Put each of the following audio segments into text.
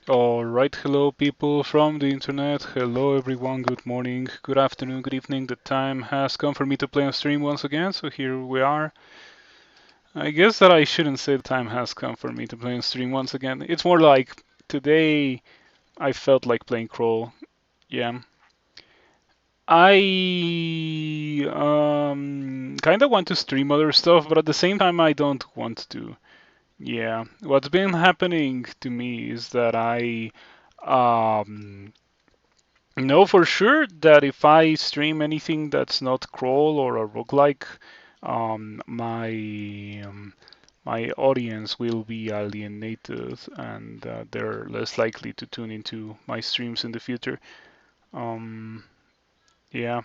Alright, hello people from the internet, hello everyone, good morning, good afternoon, good evening. The time has come for me to play on stream once again, so here we are. I guess that I shouldn't say the time has come for me to play on stream once again. It's more like today I felt like playing Crawl. Yeah. I kind of want to stream other stuff, but at the same time I don't want to. Yeah. What's been happening to me is that I um know for sure that if I stream anything that's not crawl or a roguelike, my audience will be alienated and they're less likely to tune into my streams in the future. Um, yeah.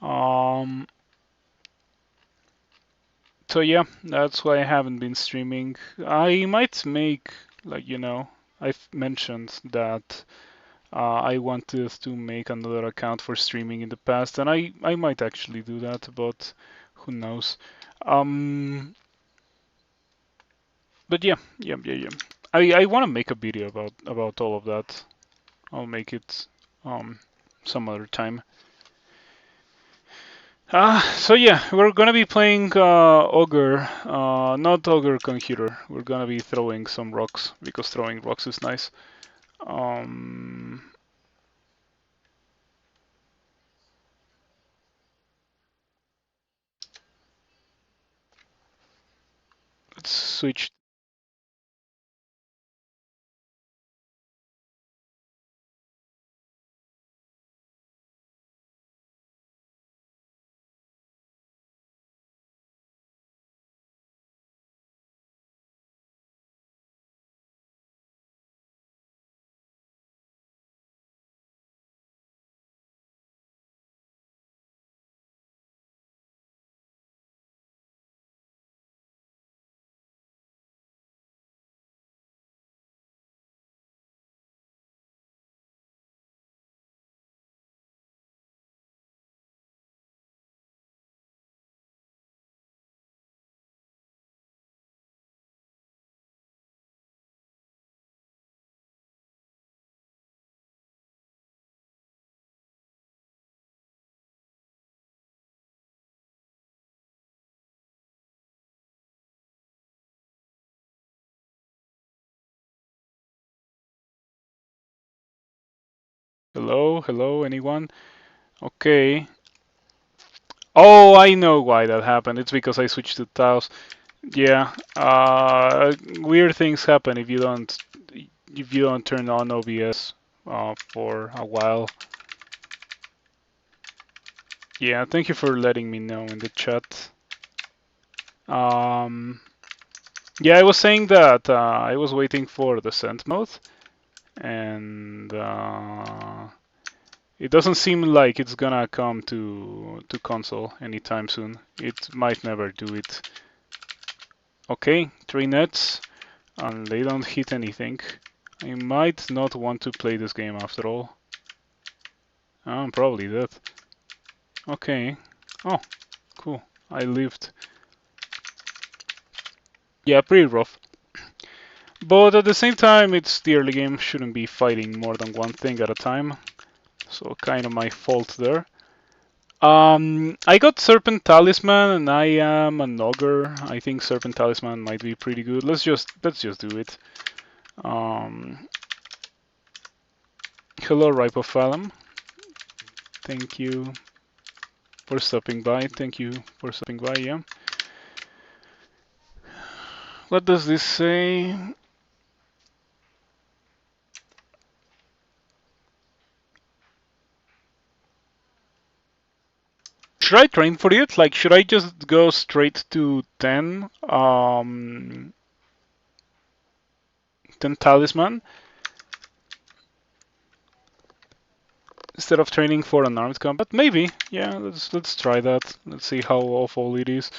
Um, so yeah, that's why I haven't been streaming. I might make I've mentioned that I wanted to make another account for streaming in the past, and I might actually do that, but who knows? Um, but yeah. I want to make a video about all of that. I'll make it um some other time. So yeah, we're gonna be playing Ogre, not Ogre Computer. We're gonna be throwing some rocks because throwing rocks is nice. Um, let's switch. Hello, hello, anyone? Okay. Oh, I know why that happened. It's because I switched to tiles. Yeah. Weird things happen if you don't turn on OBS for a while. Yeah, thank you for letting me know in the chat. Um, yeah, I was saying that I was waiting for the send mode, and it doesn't seem like it's gonna come to console anytime soon. It might never do it. Okay, 3 nets, and they don't hit anything. I might not want to play this game after all. I'm probably dead. Okay. Oh, cool. I lived. Yeah, pretty rough. But at the same time, it's the early game. Shouldn't be fighting more than one thing at a time. So kind of my fault there. I got Serpent Talisman and I am an ogre. I think Serpent Talisman might be pretty good. Let's just do it. Um, hello, Ripophalum. Thank you for stopping by. Thank you for stopping by. Yeah. What does this say? Should I train for it? Like, should I just go straight to 10? 10 talisman instead of training for unarmed combat? Maybe. Yeah, let's try that. Let's see how awful it is.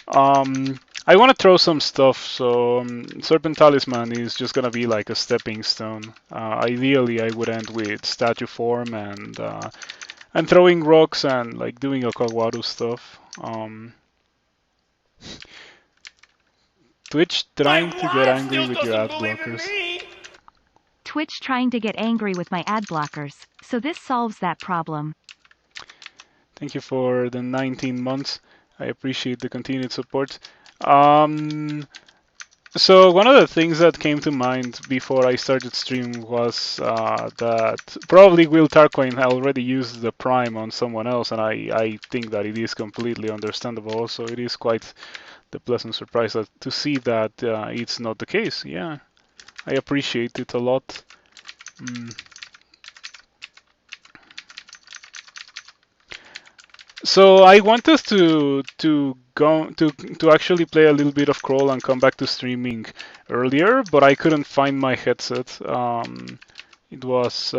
I want to throw some stuff, so Serpent Talisman is just gonna be like a stepping stone. Ideally, I would end with statue form and throwing rocks and like doing Okawaru stuff. Twitch trying to get angry with your ad blockers. Twitch trying to get angry with my ad blockers, so this solves that problem. Thank you for the 19 months. I appreciate the continued support. So one of the things that came to mind before I started stream was that probably Will Tarquin already used the Prime on someone else, and I think that it is completely understandable. So it is quite the pleasant surprise to see that it's not the case. Yeah, I appreciate it a lot. So I want us to go to actually play a little bit of Crawl and come back to streaming earlier, but I couldn't find my headset. It was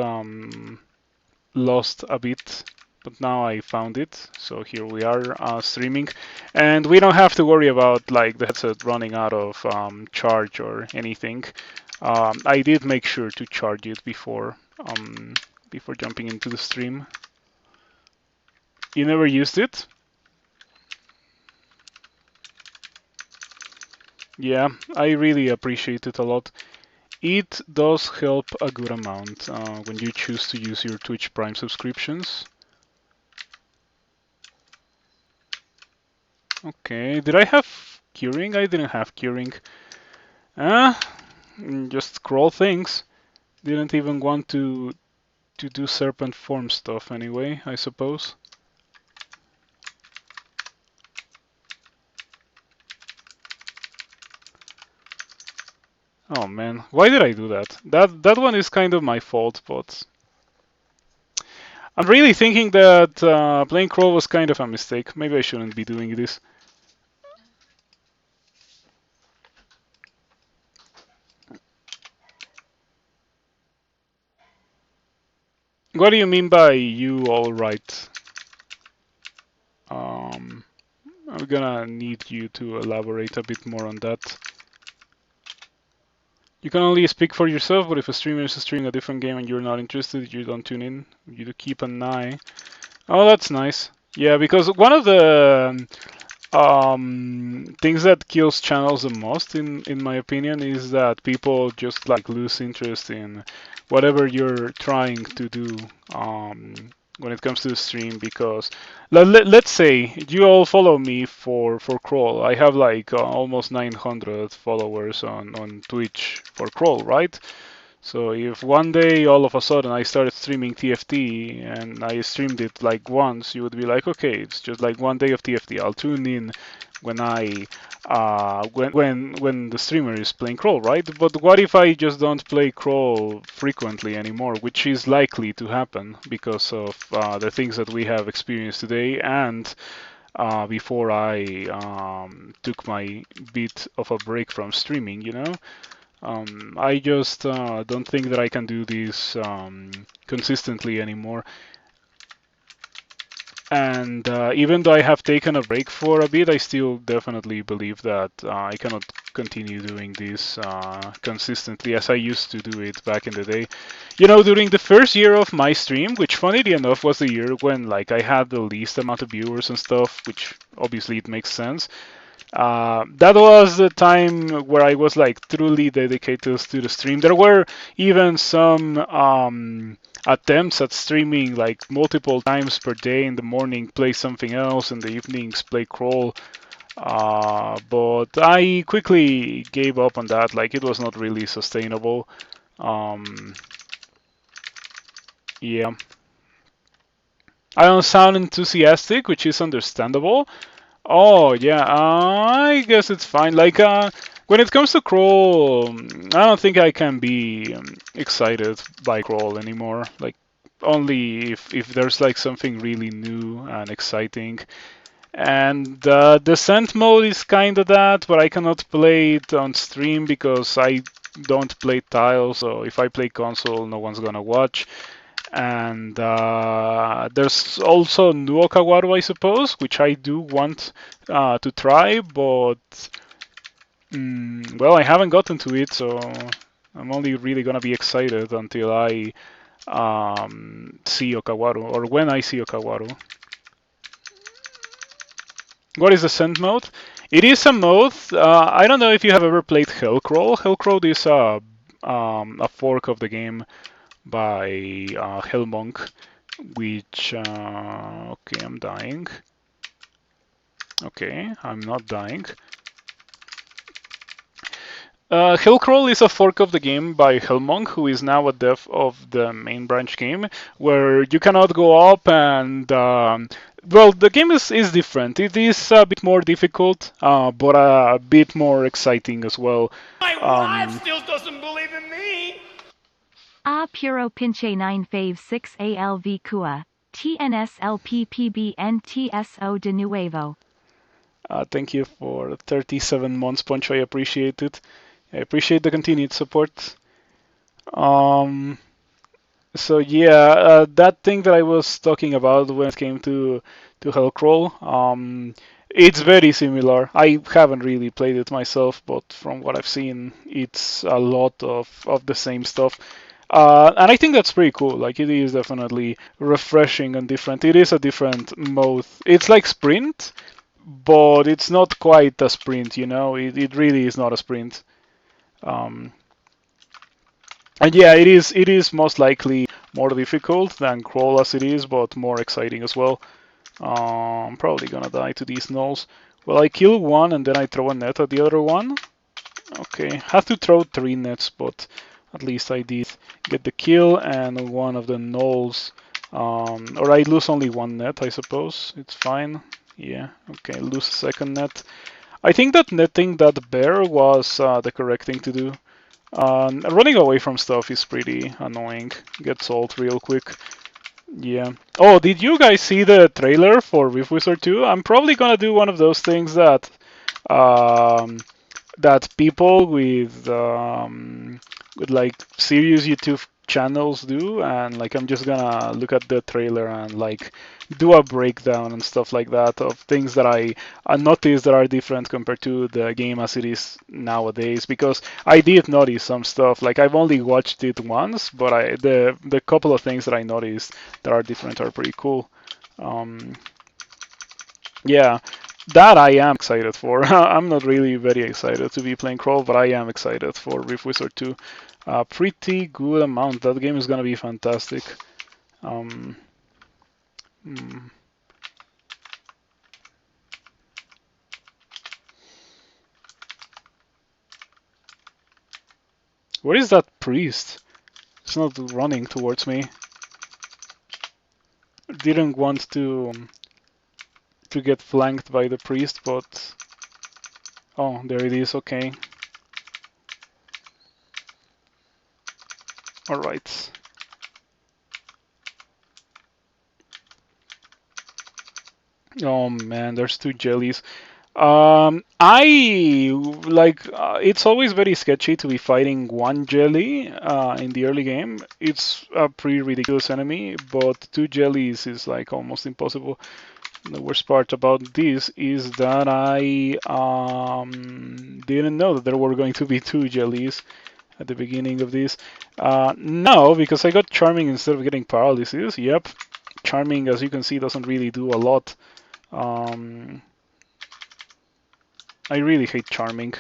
lost a bit, but now I found it. So here we are streaming, and we don't have to worry about like the headset running out of charge or anything. I did make sure to charge it before jumping into the stream. You never used it? Yeah, I really appreciate it a lot. It does help a good amount when you choose to use your Twitch Prime subscriptions. Okay, did I have curing? I didn't have curing. Just scroll things. Didn't even want to do serpent form stuff anyway, I suppose. Oh man, why did I do that? That one is kind of my fault, but I'm really thinking that playing Crawl was kind of a mistake. Maybe I shouldn't be doing this. What do you mean by you all right? I'm gonna need you to elaborate a bit more on that. You can only speak for yourself, but if a streamer is streaming a different game and you're not interested, you don't tune in. You keep an eye. Oh, that's nice. Yeah, because one of the things that kills channels the most, in my opinion, is that people just like lose interest in whatever you're trying to do when it comes to the stream. Because let's say you all follow me for Crawl. I have like almost 900 followers on Twitch for Crawl, right? So if one day all of a sudden I started streaming TFT and I streamed it like once, you would be like, okay, it's just like one day of TFT. I'll tune in when when the streamer is playing Crawl, right? But what if I just don't play Crawl frequently anymore, which is likely to happen because of the things that we have experienced today and before I took my bit of a break from streaming, you know? I just don't think that I can do this consistently anymore. And even though I have taken a break for a bit, I still definitely believe that I cannot continue doing this consistently as I used to do it back in the day. You know, during the first year of my stream, which funnily enough was the year when like I had the least amount of viewers and stuff, which obviously it makes sense. That was the time where I was like truly dedicated to the stream. There were even some attempts at streaming like multiple times per day. In the morning, play something else. In the evenings, play Crawl. But I quickly gave up on that. Like it was not really sustainable. Yeah. I don't sound enthusiastic, which is understandable. Oh yeah, I guess it's fine. Like when it comes to Crawl, I don't think I can be excited by Crawl anymore. Like only if there's like something really new and exciting. And Descent mode is kind of that, but I cannot play it on stream because I don't play tiles. So if I play console, no one's gonna watch. And there's also Nuokawaru, I suppose, which I do want to try, but well, I haven't gotten to it, so I'm only really gonna be excited until I see Okawaru, or when I see Okawaru. What is the Send mode? It is a mode. I don't know if you have ever played Hellcrawl. Hellcrawl is a fork of the game by Hellmonk, which okay, I'm dying. Okay, I'm not dying. Hellcrawl is a fork of the game by Hellmonk, who is now a dev of the main branch game, where you cannot go up and well, the game is different. It is a bit more difficult, but a bit more exciting as well. My wife still doesn't believe in me. A puro pinche 9 fave 6 ALV Kua. TNSLPPBNTSO de nuevo. Thank you for 37 months, Poncho. I appreciate it. I appreciate the continued support. Um, So yeah, that thing that I was talking about when it came to Hellcrawl, it's very similar. I haven't really played it myself, but from what I've seen, it's a lot of the same stuff. And I think that's pretty cool. Like it is definitely refreshing and different. It is a different mode. It's like sprint, but it's not quite a sprint. It really is not a sprint. Um, and yeah, it is most likely more difficult than crawl as it is, but more exciting as well. I'm probably gonna die to these gnolls. Well, I kill one and then I throw a net at the other one. Okay, have to throw 3 nets, but at least I did get the kill and one of the gnolls. Or I lose only 1 net, I suppose. It's fine. Yeah, okay, lose a second net. I think that netting that bear was the correct thing to do. Running away from stuff is pretty annoying. Gets old real quick. Yeah. Oh, did you guys see the trailer for Rift Wizard 2? I'm probably gonna do one of those things um, that people with like serious YouTube channels do, and like I'm just gonna look at the trailer and like do a breakdown and stuff like that of things that I noticed that are different compared to the game as it is nowadays. Because I did notice some stuff. Like I've only watched it once, but the couple of things that I noticed that are different are pretty cool. Um, yeah, that I am excited for. I'm not really very excited to be playing Crawl, but I am excited for Rift Wizard 2. Pretty good amount. That game is gonna be fantastic. Um, hmm. Where is that priest? It's not running towards me. Didn't want to get flanked by the priest, but oh, there it is. Okay. All right. Oh man, there's 2 jellies. I like it's always very sketchy to be fighting 1 jelly in the early game. It's a pretty ridiculous enemy, but 2 jellies is like almost impossible. The worst part about this is that I didn't know that there were going to be 2 jellies at the beginning of this. Now, because I got Charming instead of getting Paralysis, yep, Charming, as you can see, doesn't really do a lot. Um, I really hate Charming.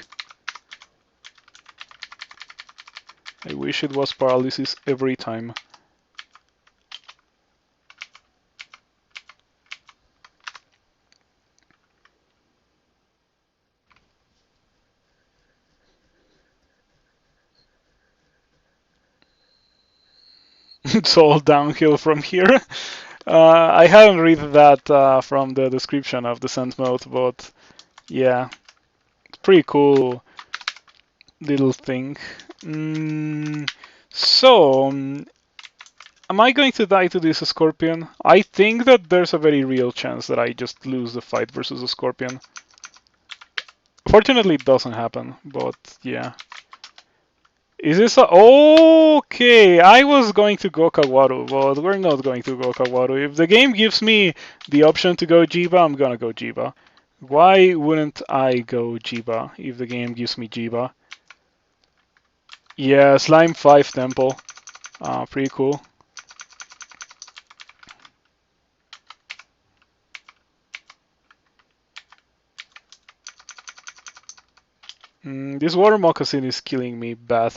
I wish it was Paralysis every time. It's all downhill from here. I haven't read that from the description of the Descent mode, but yeah, it's pretty cool little thing. So, am I going to die to this Scorpion? I think that there's a very real chance that I just lose the fight versus a Scorpion. Fortunately, it doesn't happen, but yeah. Is this a... Okay, I was going to go Kawaru, but we're not going to go Kawaru. If the game gives me the option to go Jiyva, I'm gonna go Jiyva. Why wouldn't I go Jiyva if the game gives me Jiyva? Yeah, Slime 5 Temple. Pretty cool. This water moccasin is killing me bad.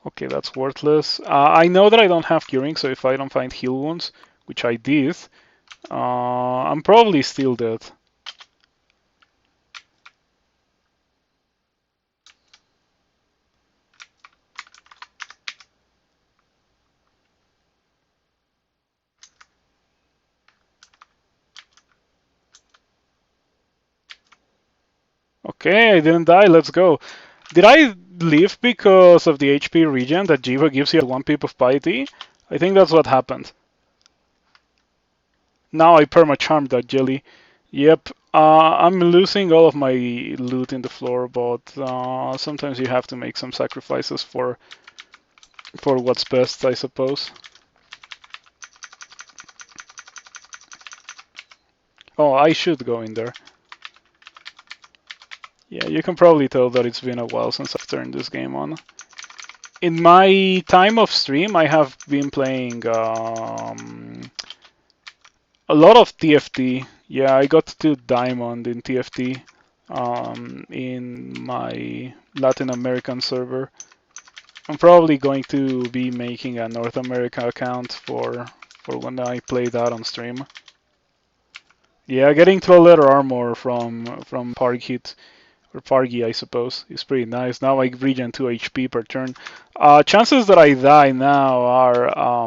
Okay, that's worthless. I know that I don't have curing, so if I don't find heal wounds, which I did, I'm probably still dead. Okay, I didn't die, let's go. Did I leave because of the HP regen that Jiyva gives you at 1 pip of piety? I think that's what happened. Now I perma-charmed that jelly. Yep, I'm losing all of my loot in the floor, but sometimes you have to make some sacrifices for what's best, I suppose. Oh, I should go in there. Yeah, you can probably tell that it's been a while since I've turned this game on. In my time of stream, I have been playing a lot of TFT. Yeah, I got to Diamond in TFT in my Latin American server. I'm probably going to be making a North America account for when I play that on stream. Yeah, getting 12 letter armor from Parghit or Pargi, I suppose, is pretty nice. Now I regen 2 HP per turn. Chances that I die now are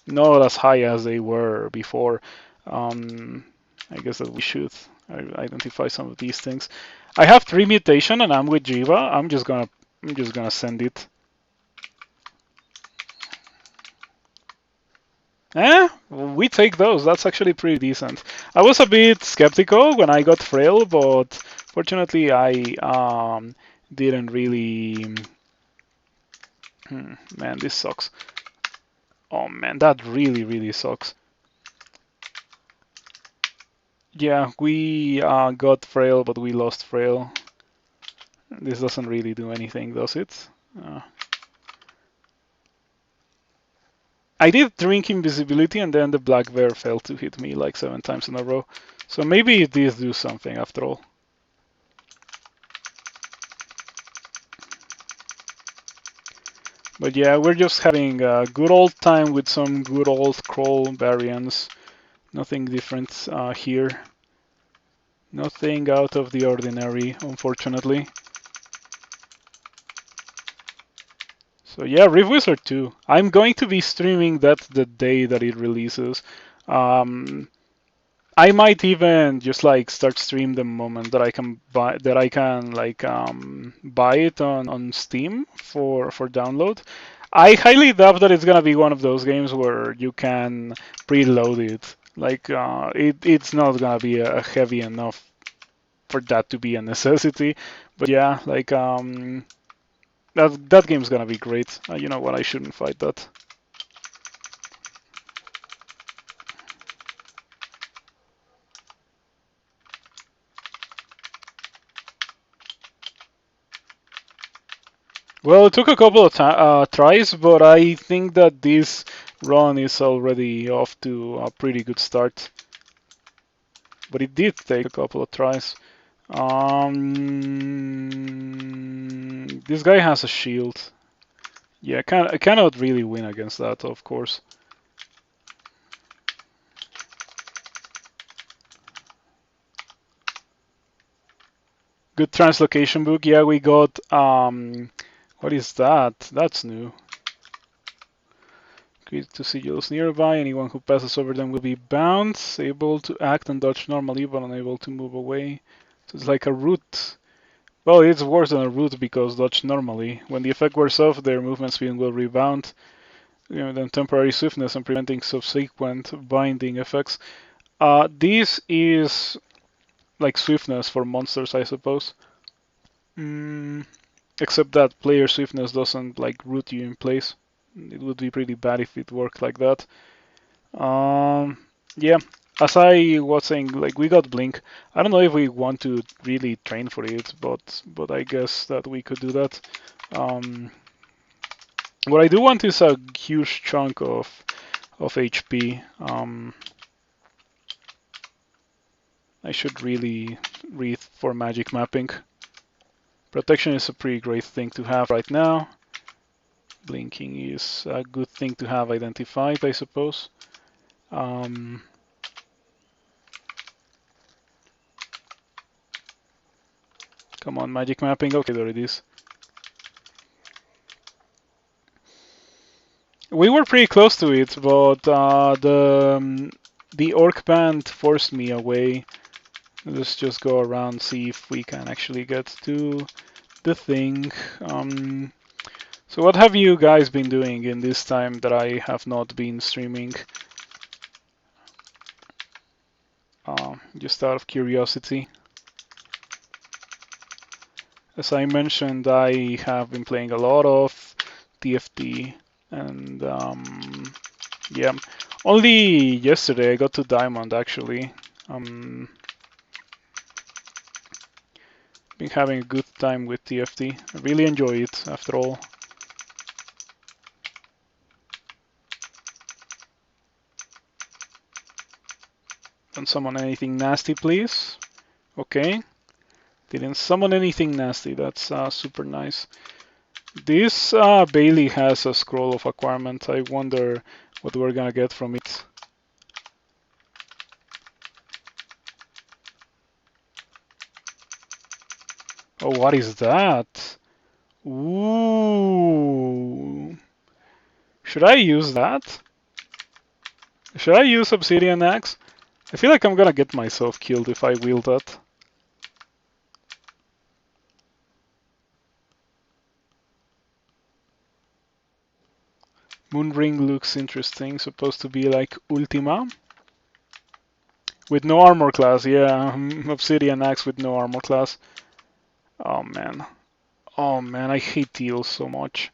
not as high as they were before. I guess that we should identify some of these things. I have 3 mutation and I'm with Jiyva. I'm just gonna send it. We take those. That's actually pretty decent. I was a bit skeptical when I got frail, but fortunately I didn't really. Man, this sucks. Oh man, that really sucks. Yeah, we got frail, but we lost frail. This doesn't really do anything, does it? I did drink invisibility and then the black bear failed to hit me like 7 times in a row. So maybe it did do something after all. But yeah, we're just having a good old time with some good old crawl variants. Nothing different here. Nothing out of the ordinary, unfortunately. So yeah, Rift Wizard 2. I'm going to be streaming that the day that it releases. I might even just like start stream the moment that I can buy buy it on Steam for download. I highly doubt that it's gonna be one of those games where you can preload it. Like it's not gonna be heavy enough for that to be a necessity. But yeah, like that game's gonna be great. You know what? I shouldn't fight that. Well, it took a couple of tries, but I think that this run is already off to a pretty good start. But it did take a couple of tries. This guy has a shield. Yeah, I cannot really win against that, of course. Good translocation book. Yeah, we got what is that? That's new. Create 2 sigils nearby. Anyone who passes over them will be bound, able to act and dodge normally, but unable to move away. So it's like a root. Well, it's worse than a root because dodge normally. When the effect wears off, their movement speed will rebound, then temporary swiftness and preventing subsequent binding effects. This is like swiftness for monsters, I suppose. Except that player swiftness doesn't like root you in place. It would be pretty bad if it worked like that. Yeah, as I was saying, like we got Blink. I don't know if we want to really train for it, but I guess that we could do that. What I do want is a huge chunk of HP. I should really read for magic mapping. Protection is a pretty great thing to have right now. Blinking is a good thing to have identified, I suppose. Come on, magic mapping. Okay, there it is. We were pretty close to it, but the orc band forced me away. Let's just go around, see if we can actually get to the thing. So what have you guys been doing in this time that I have not been streaming? Just out of curiosity. As I mentioned, I have been playing a lot of TFT, and yeah, only yesterday I got to Diamond actually. Been having a good time with TFT. I really enjoy it after all. Don't summon anything nasty, please. Okay. Didn't summon anything nasty. That's super nice. This Bailey has a scroll of acquirement. I wonder what we're gonna get from it. Oh, what is that? Ooh. Should I use that? Should I use Obsidian Axe? I feel like I'm gonna get myself killed if I wield that. Moonring looks interesting. Supposed to be like Ultima. With no armor class, yeah. Obsidian Axe with no armor class. Oh man. Oh man, I hate eels so much.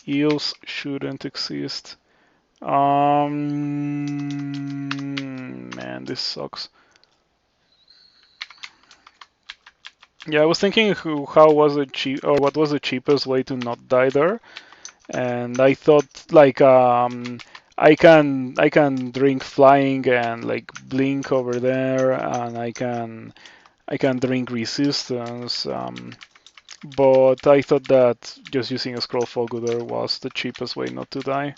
Eels shouldn't exist. Man, this sucks. Yeah, I was thinking how was it cheap, or what was the cheapest way to not die there, and I thought like I can drink flying and like blink over there, and I can drink resistance. But I thought that just using a scroll Foguder was the cheapest way not to die.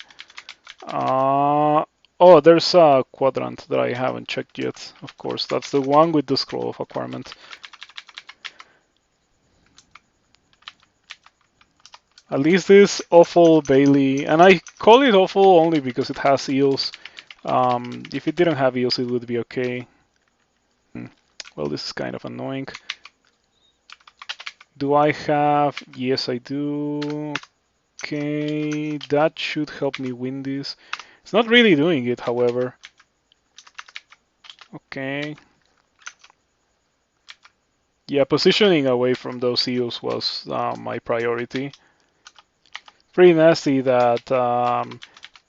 Oh, there's a quadrant that I haven't checked yet. Of course, that's the one with the scroll of acquirement. At least this awful Bailey, and I call it awful only because it has eels. If it didn't have eels, it would be okay. Well, this is kind of annoying. Do I have? Yes, I do. Okay, that should help me win this. It's not really doing it, however. Okay. Yeah, positioning away from those eels was my priority. Pretty nasty that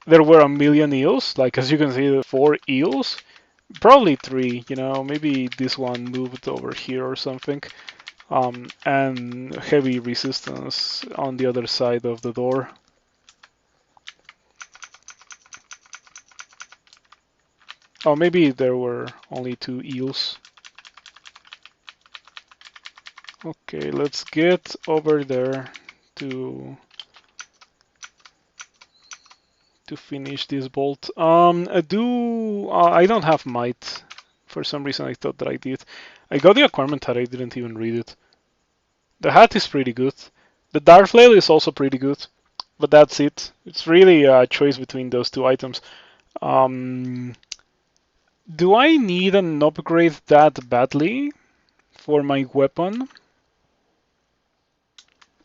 there were a million eels. Like, as you can see, 4 eels. Probably 3, you know, maybe this one moved over here or something. And heavy resistance on the other side of the door. Oh, maybe there were only 2 eels. Okay, let's get over there to finish this bolt. I don't have might. For some reason I thought that I did. I got the acquirement hat, I didn't even read it. The hat is pretty good. The dart flail is also pretty good. But that's it. It's really a choice between those 2 items. Do I need an upgrade that badly for my weapon?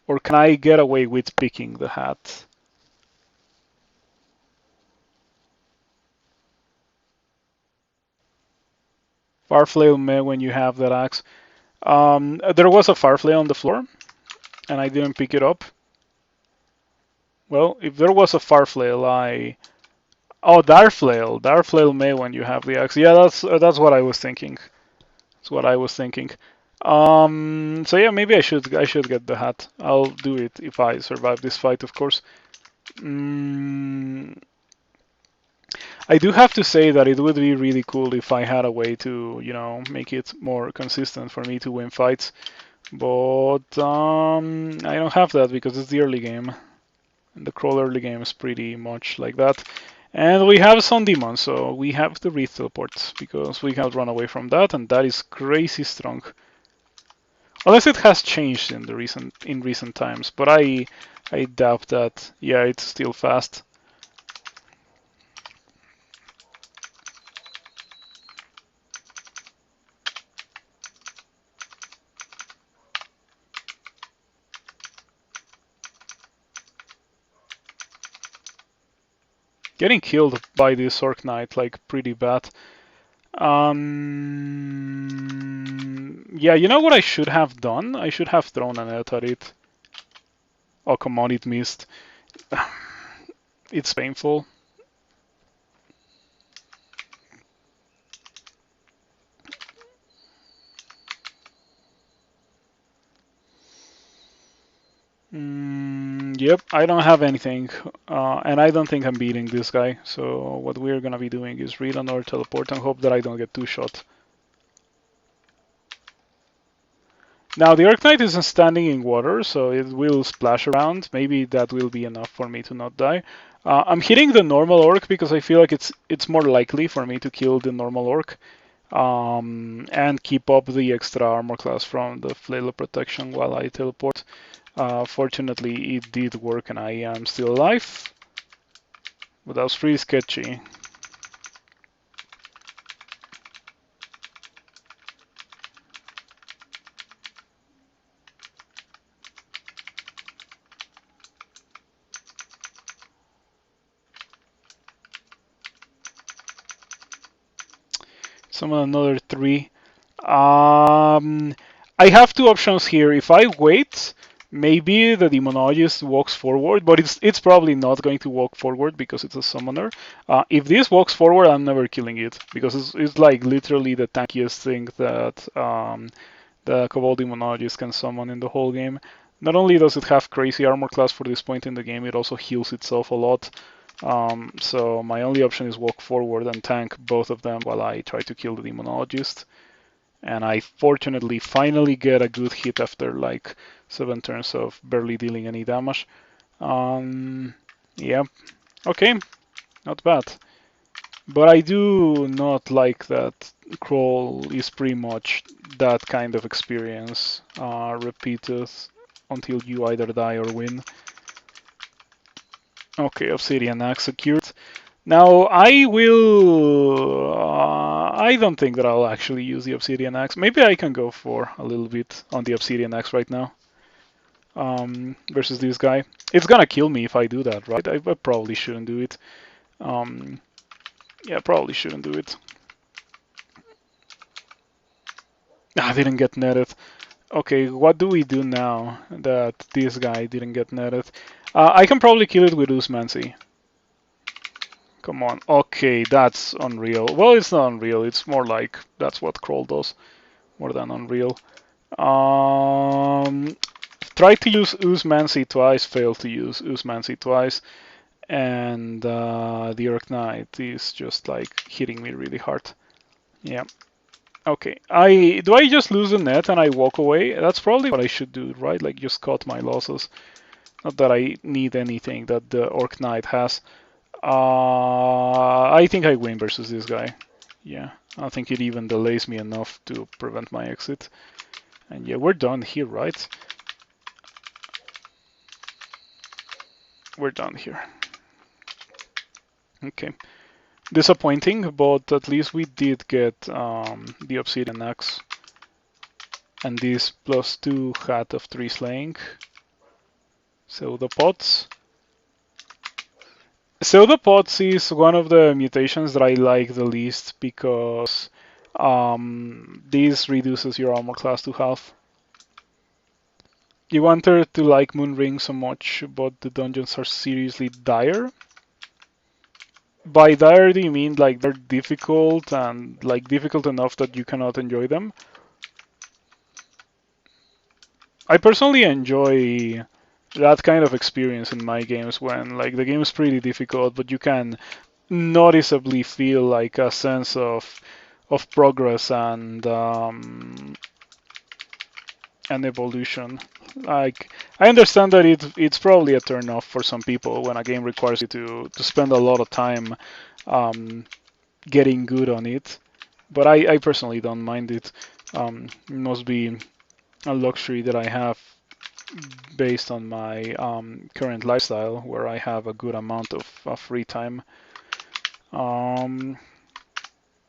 Or can I get away with picking the hat? Farflail meh when you have that axe. There was a farflail on the floor, and I didn't pick it up. Well, if there was a farflail, Oh, Darflail. Darflail may when you have the axe. Yeah, that's what I was thinking. That's what I was thinking. So yeah, maybe I should get the hat. I'll do it if I survive this fight, of course. I do have to say that it would be really cool if I had a way to, you know, make it more consistent for me to win fights. But I don't have that because it's the early game. And the crawl early game is pretty much like that. And we have Sun Demon, so we have to read teleports because we cannot run away from that, and that is crazy strong. Unless it has changed in recent times, but I doubt that. Yeah, it's still fast. Getting killed by this Orc Knight, like, pretty bad. Yeah, you know what I should have done? I should have thrown a net at it. Oh, come on, it missed. It's painful. Yep, I don't have anything, and I don't think I'm beating this guy. So what we're gonna be doing is read another teleport and hope that I don't get two-shot. Now the Arc Knight isn't standing in water, so it will splash around. Maybe that will be enough for me to not die. I'm hitting the normal Orc because I feel like it's more likely for me to kill the normal Orc, and keep up the extra armor class from the Flail of Protection while I teleport. Fortunately, it did work and I am still alive, but that was pretty sketchy. Summon another 3. I have two options here. If I wait, maybe the Demonologist walks forward, but it's probably not going to walk forward because it's a summoner. If this walks forward, I'm never killing it because it's like literally the tankiest thing that the Cabal Demonologist can summon in the whole game. Not only does it have crazy armor class for this point in the game, it also heals itself a lot. So my only option is walk forward and tank both of them while I try to kill the Demonologist. And I fortunately finally get a good hit after like 7 turns of barely dealing any damage. Yeah, okay, not bad. But I do not like that crawl is pretty much that kind of experience repeated until you either die or win. Okay, Obsidian Axe secured. Now I will. I don't think that I'll actually use the Obsidian Axe. Maybe I can go for a little bit on the Obsidian Axe right now. Versus this guy. It's gonna kill me if I do that, right? I probably shouldn't do it. Yeah, probably shouldn't do it. I didn't get netted. Okay, what do we do now that this guy didn't get netted? I can probably kill it with Usmancy. Come on. Okay, that's unreal. Well, it's not unreal. It's more like that's what Crawl does, more than unreal. Tried to use Usmancy twice, failed to use Usmancy twice, and the Orc Knight is just like hitting me really hard. Yeah. Okay. Do I just lose the net and I walk away? That's probably what I should do, right? Like just cut my losses. Not that I need anything that the Orc Knight has. I think I win versus this guy. Yeah, I think it even delays me enough to prevent my exit. And yeah, we're done here, right? We're done here. Okay. Disappointing, but at least we did get the Obsidian Axe. And this +2 hat of 3 slaying. Pseudopods. Pseudopods is one of the mutations that I like the least because this reduces your armor class to half. You wanted to like Moonring so much, but the dungeons are seriously dire. By dire, do you mean like they're difficult and like difficult enough that you cannot enjoy them? I personally enjoy that kind of experience in my games when like the game is pretty difficult, but you can noticeably feel like a sense of progress and evolution. Like, I understand that it's probably a turn off for some people when a game requires you to spend a lot of time um, getting good on it, but I personally don't mind it. It must be a luxury that I have based on my current lifestyle, where I have a good amount of free time. Um,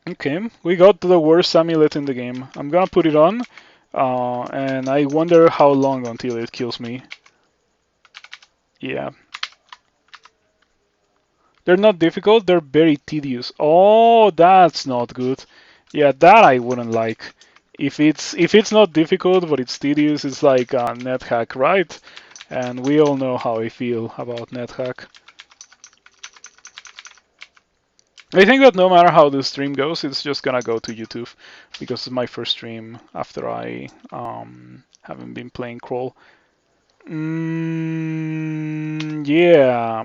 okay, we got the worst amulet in the game. I'm gonna put it on, and I wonder how long until it kills me. Yeah. They're not difficult, they're very tedious. Oh, that's not good. Yeah, that I wouldn't like. If it's not difficult but it's tedious, it's like a net hack, right? And we all know how I feel about net hack. I think that no matter how the stream goes, it's just gonna go to YouTube because it's my first stream after I haven't been playing Crawl. Yeah.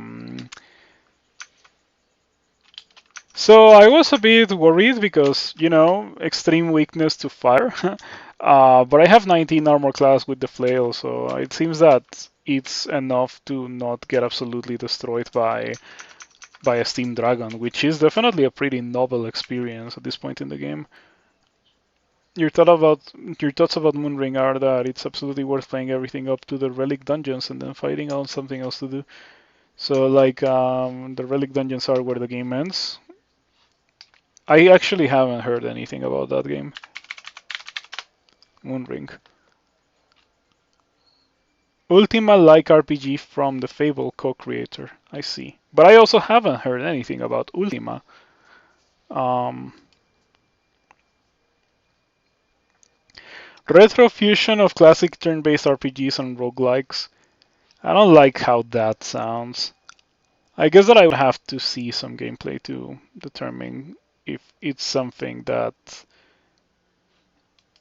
So I was a bit worried because, extreme weakness to fire. But I have 19 armor class with the flail, so it seems that it's enough to not get absolutely destroyed by a steam dragon, which is definitely a pretty novel experience at this point in the game. Your thoughts about Moonring are that it's absolutely worth playing everything up to the relic dungeons and then fighting on something else to do. So like the relic dungeons are where the game ends. I actually haven't heard anything about that game, Moonring. Ultima-like RPG from the Fable co-creator. I see. But I also haven't heard anything about Ultima. Um, Retro fusion of classic turn-based RPGs and roguelikes. I don't like how that sounds. I guess that I would have to see some gameplay to determine if it's something that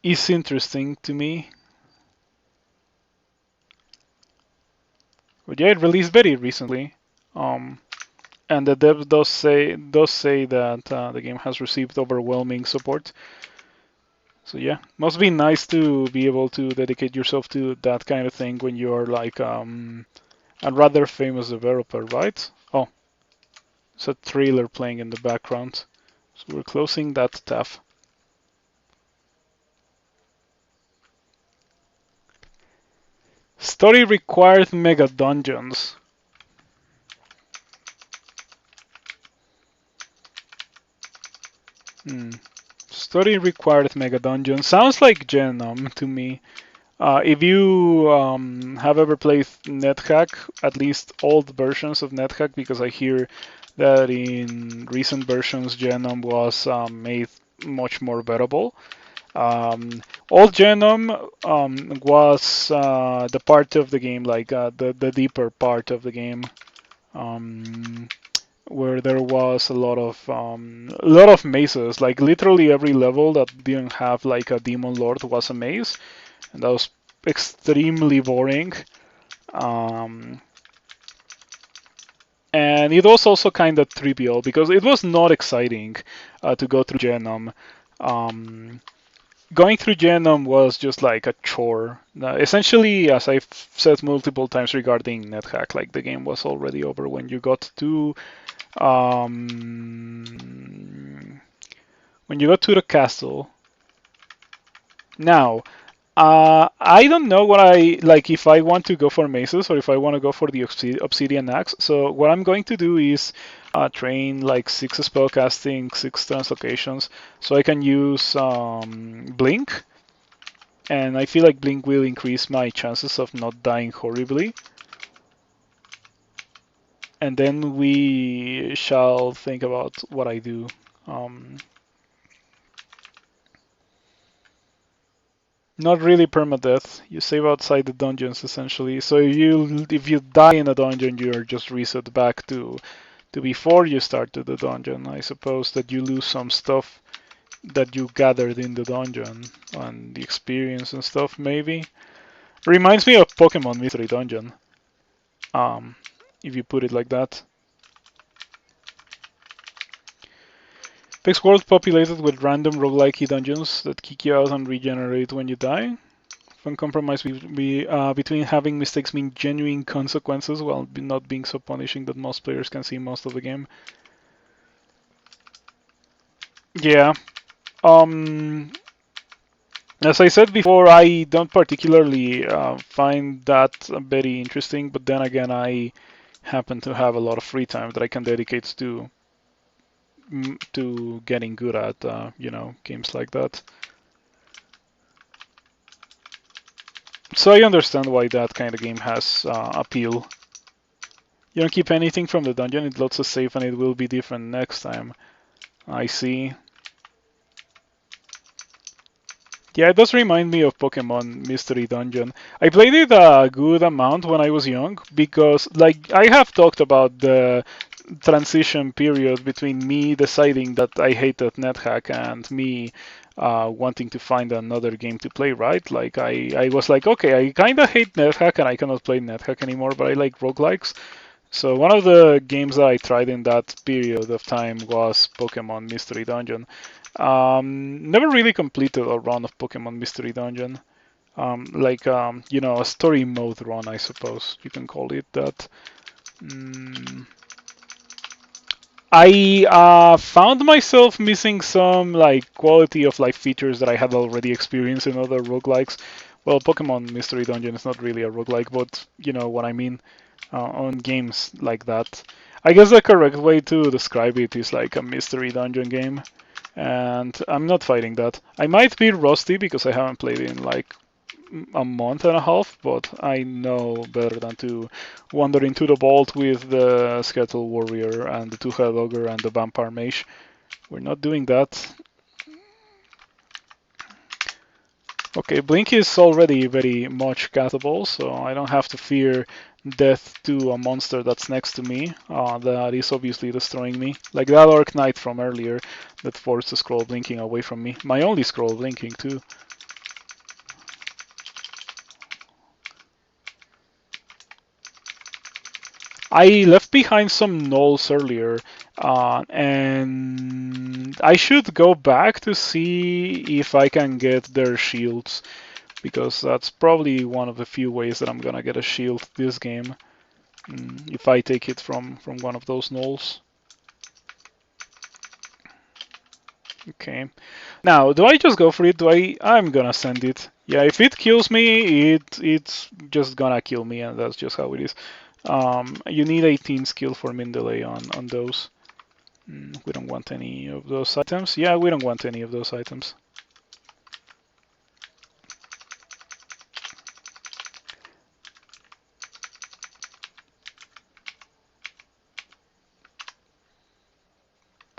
is interesting to me. But yeah, it released very recently. And the dev does say that the game has received overwhelming support. So yeah, must be nice to be able to dedicate yourself to that kind of thing when you're like a rather famous developer, right? Oh, it's a trailer playing in the background. So we're closing that tab. Story required mega dungeons. Hmm. Story required mega dungeons. Sounds like Genome to me. If you have ever played NetHack, at least old versions of NetHack, because I hear that in recent versions Genome was made much more bearable. Old Genome was the part of the game, like the deeper part of the game, um, where there was a lot of mazes. Like literally every level that didn't have like a demon lord was a maze, and that was extremely boring. Um, and it was also kind of trivial because it was not exciting to go through Genome. Um, Going through Genome was just like a chore. Essentially, as I've said multiple times regarding NetHack, like the game was already over when you got to the castle. Now, I don't know what I like if I want to go for mazes or if I want to go for the Obsidian Axe. So what I'm going to do is train like 6 spellcasting, 6 translocations, so I can use Blink, and I feel like Blink will increase my chances of not dying horribly. And then we shall think about what I do. Not really permadeath. You save outside the dungeons essentially. So if you die in a dungeon, you're just reset back to before you started the dungeon. I suppose that you lose some stuff that you gathered in the dungeon and the experience and stuff. Maybe reminds me of Pokemon Mystery Dungeon. Um, if you put it like that. Apex World populated with random roguelike dungeons that kick you out and regenerate when you die. Fun compromise between having mistakes mean genuine consequences while not being so punishing that most players can see most of the game. Yeah. As I said before, I don't particularly find that very interesting, but then again, I happen to have a lot of free time that I can dedicate to getting good at, games like that. So I understand why that kind of game has appeal. You don't keep anything from the dungeon, it loads a save and it will be different next time. I see. Yeah, it does remind me of Pokemon Mystery Dungeon. I played it a good amount when I was young because, like, I have talked about the transition period between me deciding that I hated NetHack and me wanting to find another game to play, right? Like, I was like, okay, I kind of hate NetHack and I cannot play NetHack anymore, but I like roguelikes. So one of the games that I tried in that period of time was Pokemon Mystery Dungeon. Never really completed a run of Pokemon Mystery Dungeon. A story mode run, I suppose you can call it that. I found myself missing some like quality of life features that I had already experienced in other roguelikes. Well, Pokemon Mystery Dungeon is not really a roguelike, but you know what I mean on games like that. I guess the correct way to describe it is like a mystery dungeon game, and I'm not fighting that. I might be rusty because I haven't played it in like a month and a half, but I know better than to wander into the vault with the Skeletal Warrior and the Two-Head Ogre and the Vampire Mage. We're not doing that. Okay, Blink is already very much castable, so I don't have to fear death to a monster that's next to me. That is obviously destroying me. Like that Orc Knight from earlier that forced the scroll blinking away from me. My only scroll blinking too. I left behind some gnolls earlier, and I should go back to see if I can get their shields, because that's probably one of the few ways that I'm gonna get a shield this game, if I take it from one of those gnolls. Okay. Now, do I just go for it? I'm gonna send it. Yeah, if it kills me, it's just gonna kill me, and that's just how it is. You need 18 skill for min delay on those. We don't want any of those items. Yeah, we don't want any of those items.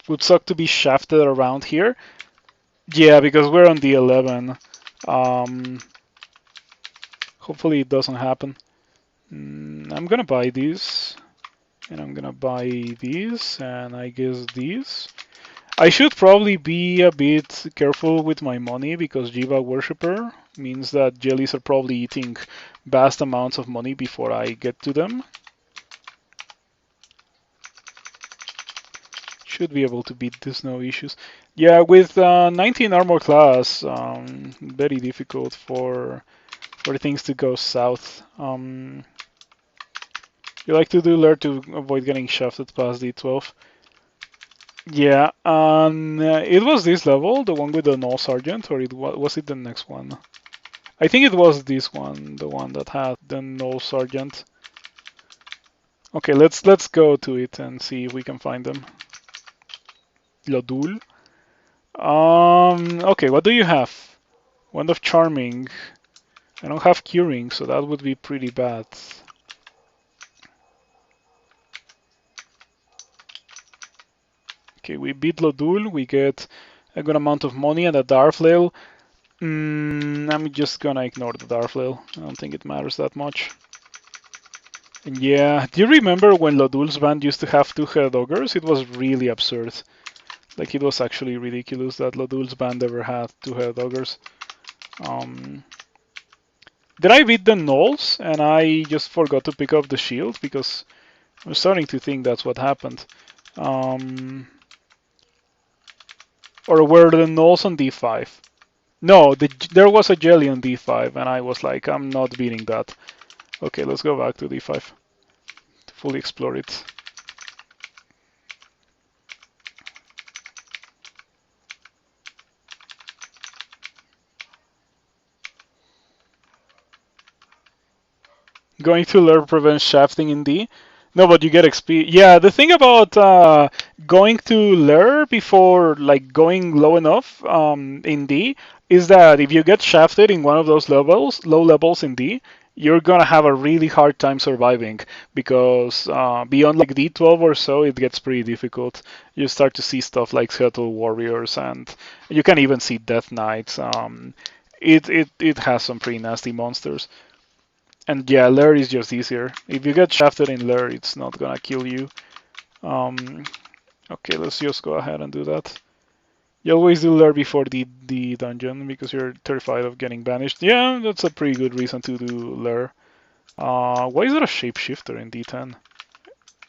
Would suck to be shafted around here. Yeah, because we're on the 11. Hopefully it doesn't happen. I'm gonna buy these. And I'm gonna buy these, and I guess these. I should probably be a bit careful with my money because Jiyva Worshipper means that jellies are probably eating vast amounts of money before I get to them. Should be able to beat this, no issues. Yeah, with 19 armor class, very difficult for things to go south. You like to do Lure to avoid getting shafted past D12. Yeah, it was this level, the one with the Null Sergeant, or was it the next one? I think it was this one, the one that had the Null Sergeant. Okay, let's go to it and see if we can find them. Lodul. Okay, what do you have? Wand of Charming. I don't have Curing, so that would be pretty bad. Okay, we beat Lodul, we get a good amount of money and a Darflail. I'm just gonna ignore the Darflail. I don't think it matters that much. And yeah, do you remember when Lodul's band used to have two-head ogres? It was really absurd. Like, it was actually ridiculous that Lodul's band ever had two-head ogres. Did I beat the gnolls and I just forgot to pick up the shield? Because I'm starting to think that's what happened. Or were the nulls on d5? No, there was a jelly on d5, and I was like, I'm not beating that. Okay, let's go back to d5 to fully explore it. Going to lure prevents shafting in D. No, but you get XP. Yeah, the thing about going to lure before like going low enough in D is that if you get shafted in one of those levels, low levels in D, you're gonna have a really hard time surviving because beyond like D12 or so, it gets pretty difficult. You start to see stuff like Skeletal Warriors, and you can even see Death Knights. It has some pretty nasty monsters. And yeah, lure is just easier. If you get shafted in lure, it's not gonna kill you. Um, okay, let's just go ahead and do that. You always do lure before the dungeon because you're terrified of getting banished. Yeah, that's a pretty good reason to do lure. Why is there a shapeshifter in D10?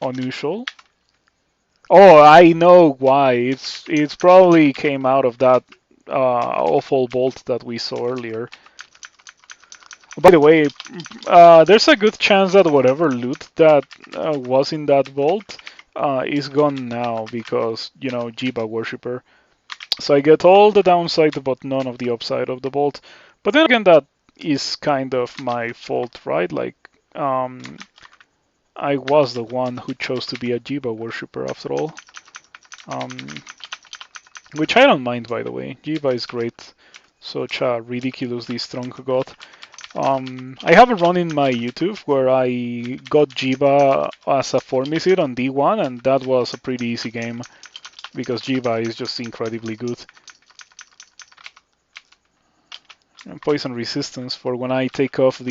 Unusual? Oh, I know why. It's probably came out of that awful bolt that we saw earlier. By the way, there's a good chance that whatever loot that was in that vault is gone now because, you know, Jiyva worshipper. So I get all the downside but none of the upside of the vault. But then again, that is kind of my fault, right? Like, I was the one who chose to be a Jiyva worshipper after all. Um, which I don't mind, by the way. Jiyva is great. Such a ridiculously strong god. I have a run in my YouTube where I got Jiyva as a Formicid on D1, and that was a pretty easy game because Jiyva is just incredibly good. And poison resistance for when I take off um,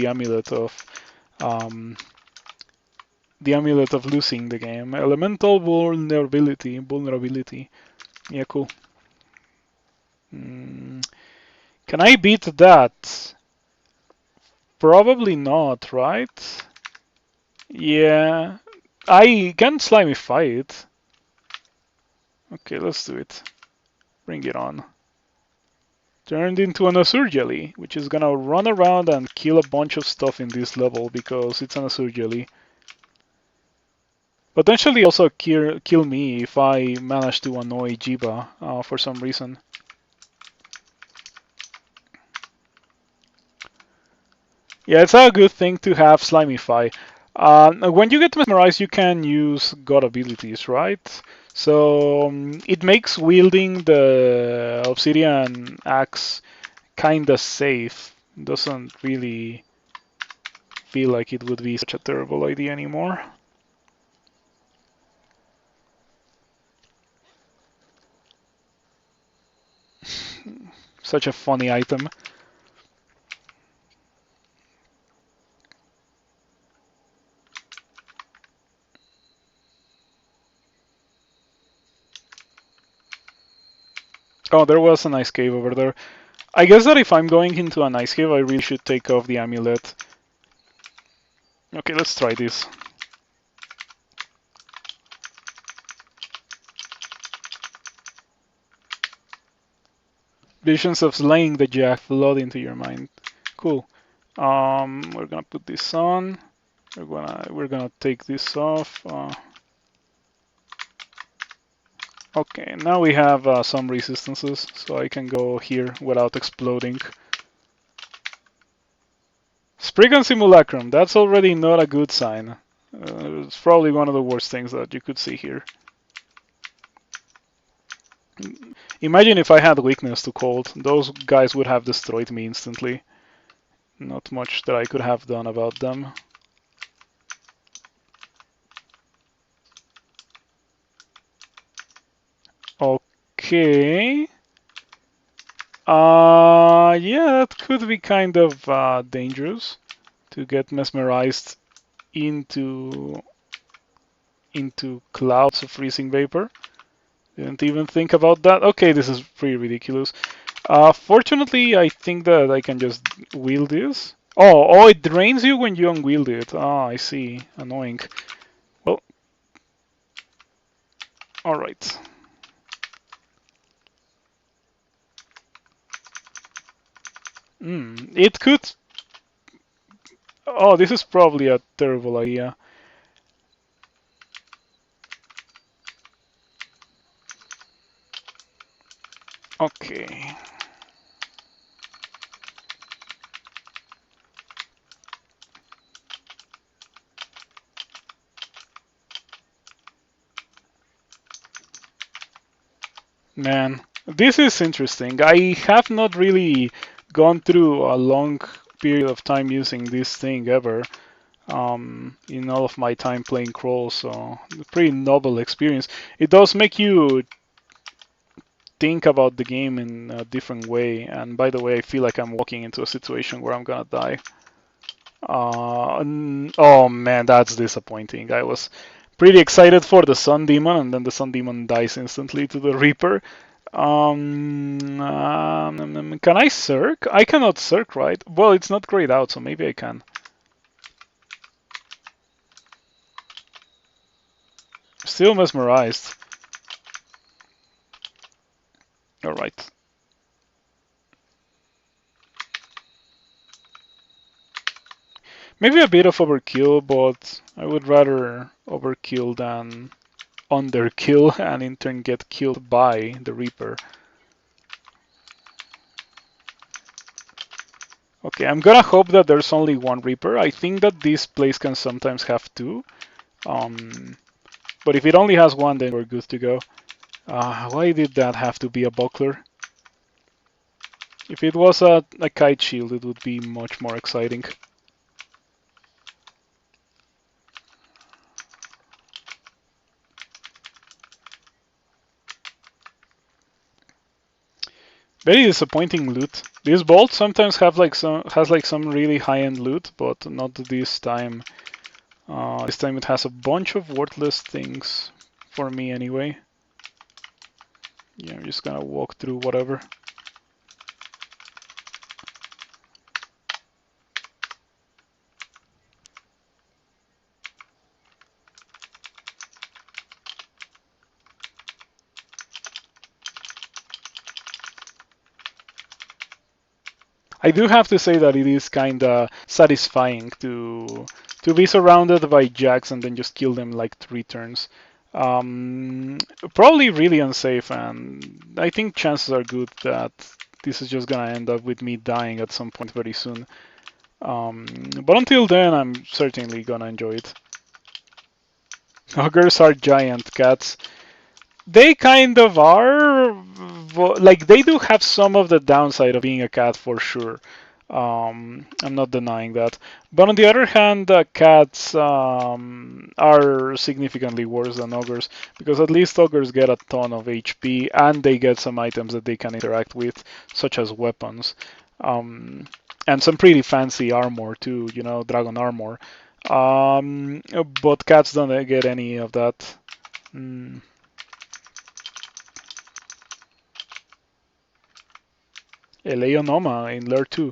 the amulet of losing the game. Elemental vulnerability. Yeah, cool. Can I beat that? Probably not, right? Yeah, I can slimify it. Okay, let's do it. Bring it on. Turned into an Azure Jelly, which is gonna run around and kill a bunch of stuff in this level because it's an Azure Jelly. Potentially also kill me if I manage to annoy Jiyva for some reason. Yeah, it's a good thing to have Slimify. When you get mesmerized, you can use god abilities, right? So it makes wielding the Obsidian Axe kinda safe. Doesn't really feel like it would be such a terrible idea anymore. Such a funny item. Oh, there was an ice cave over there. I guess that if I'm going into an ice cave, I really should take off the amulet. Okay, let's try this. Visions of slaying the jack flood into your mind. Cool. We're gonna put this on. We're gonna take this off. Okay, now we have some resistances, so I can go here without exploding. Spriggan Simulacrum, that's already not a good sign. It's probably one of the worst things that you could see here. Imagine if I had weakness to cold. Those guys would have destroyed me instantly. Not much that I could have done about them. Okay. Yeah, that could be kind of dangerous to get mesmerized into clouds of freezing vapor. Didn't even think about that. Okay, this is pretty ridiculous. Fortunately, I think that I can just wield this. Oh, it drains you when you unwield it. Ah, I see. Annoying. Well, all right. It could... Oh, this is probably a terrible idea. Okay. Man, this is interesting. I have not really gone through a long period of time using this thing ever. In all of my time playing Crawl, so pretty novel experience. It does make you think about the game in a different way. And by the way, I feel like I'm walking into a situation where I'm gonna die. Oh man, that's disappointing. I was pretty excited for the Sun Demon, and then the Sun Demon dies instantly to the Reaper. Can I Circ? I cannot Circ, right? Well, it's not grayed out, so maybe I can. Still mesmerized. Alright. Maybe a bit of overkill, but I would rather overkill than underkill and in turn get killed by the Reaper. Okay, I'm gonna hope that there's only one Reaper. I think that this place can sometimes have two. But if it only has one, then we're good to go. Why did that have to be a buckler? If it was a kite shield, it would be much more exciting. Very disappointing loot. This bolt sometimes has some really high-end loot, but not this time. This time it has a bunch of worthless things for me anyway. Yeah, I'm just gonna walk through whatever. I do have to say that it is kinda satisfying to be surrounded by jacks and then just kill them like 3 turns. Probably really unsafe, and I think chances are good that this is just gonna end up with me dying at some point very soon. But until then, I'm certainly gonna enjoy it. Ogres are giant cats. They kind of are, like they do have some of the downside of being a cat for sure. I'm not denying that. But on the other hand, cats are significantly worse than ogres because at least ogres get a ton of HP and they get some items that they can interact with, such as weapons. And some pretty fancy armor too, you know, dragon armor. But cats don't get any of that. Eleonoma in Lair 2.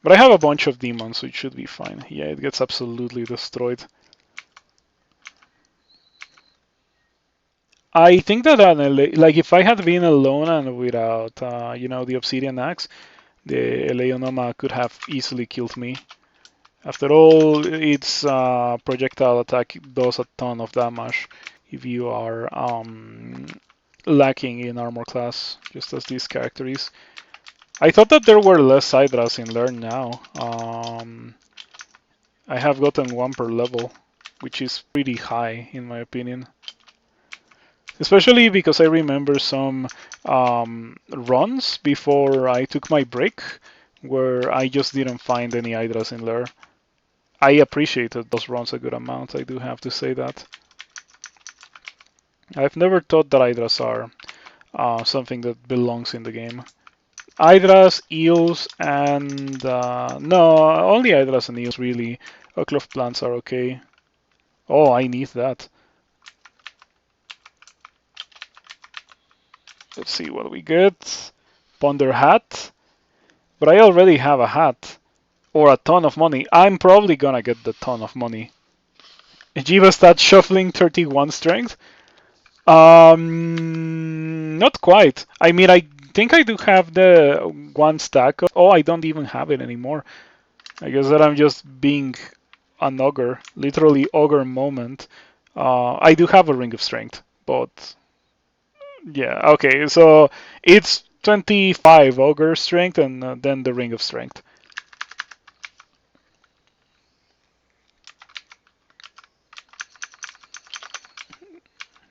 But I have a bunch of demons, so it should be fine. Yeah, it gets absolutely destroyed. I think that like if I had been alone and without you know, the Obsidian Axe, the Eleonoma could have easily killed me. After all, its projectile attack does a ton of damage if you are lacking in armor class, just as this character is. I thought that there were less Hydras in Learn now. I have gotten 1 per level, which is pretty high in my opinion. Especially because I remember some runs before I took my break where I just didn't find any Hydras in Lair. I appreciated those runs a good amount, I do have to say that. I've never thought that Hydras are something that belongs in the game. Hydras, eels, and no, only Hydras and eels really. Oakloft plants are okay. Oh, I need that. Let's see what we get. Ponder hat. But I already have a hat. Or a ton of money. I'm probably gonna get the ton of money. Jiyva stat shuffling 31 strength. Not quite. I mean, I think I do have the one stack of. Oh, I don't even have it anymore. I guess that I'm just being an ogre, literally ogre moment. I do have a ring of strength, but yeah, okay. So it's 25 ogre strength and then the ring of strength.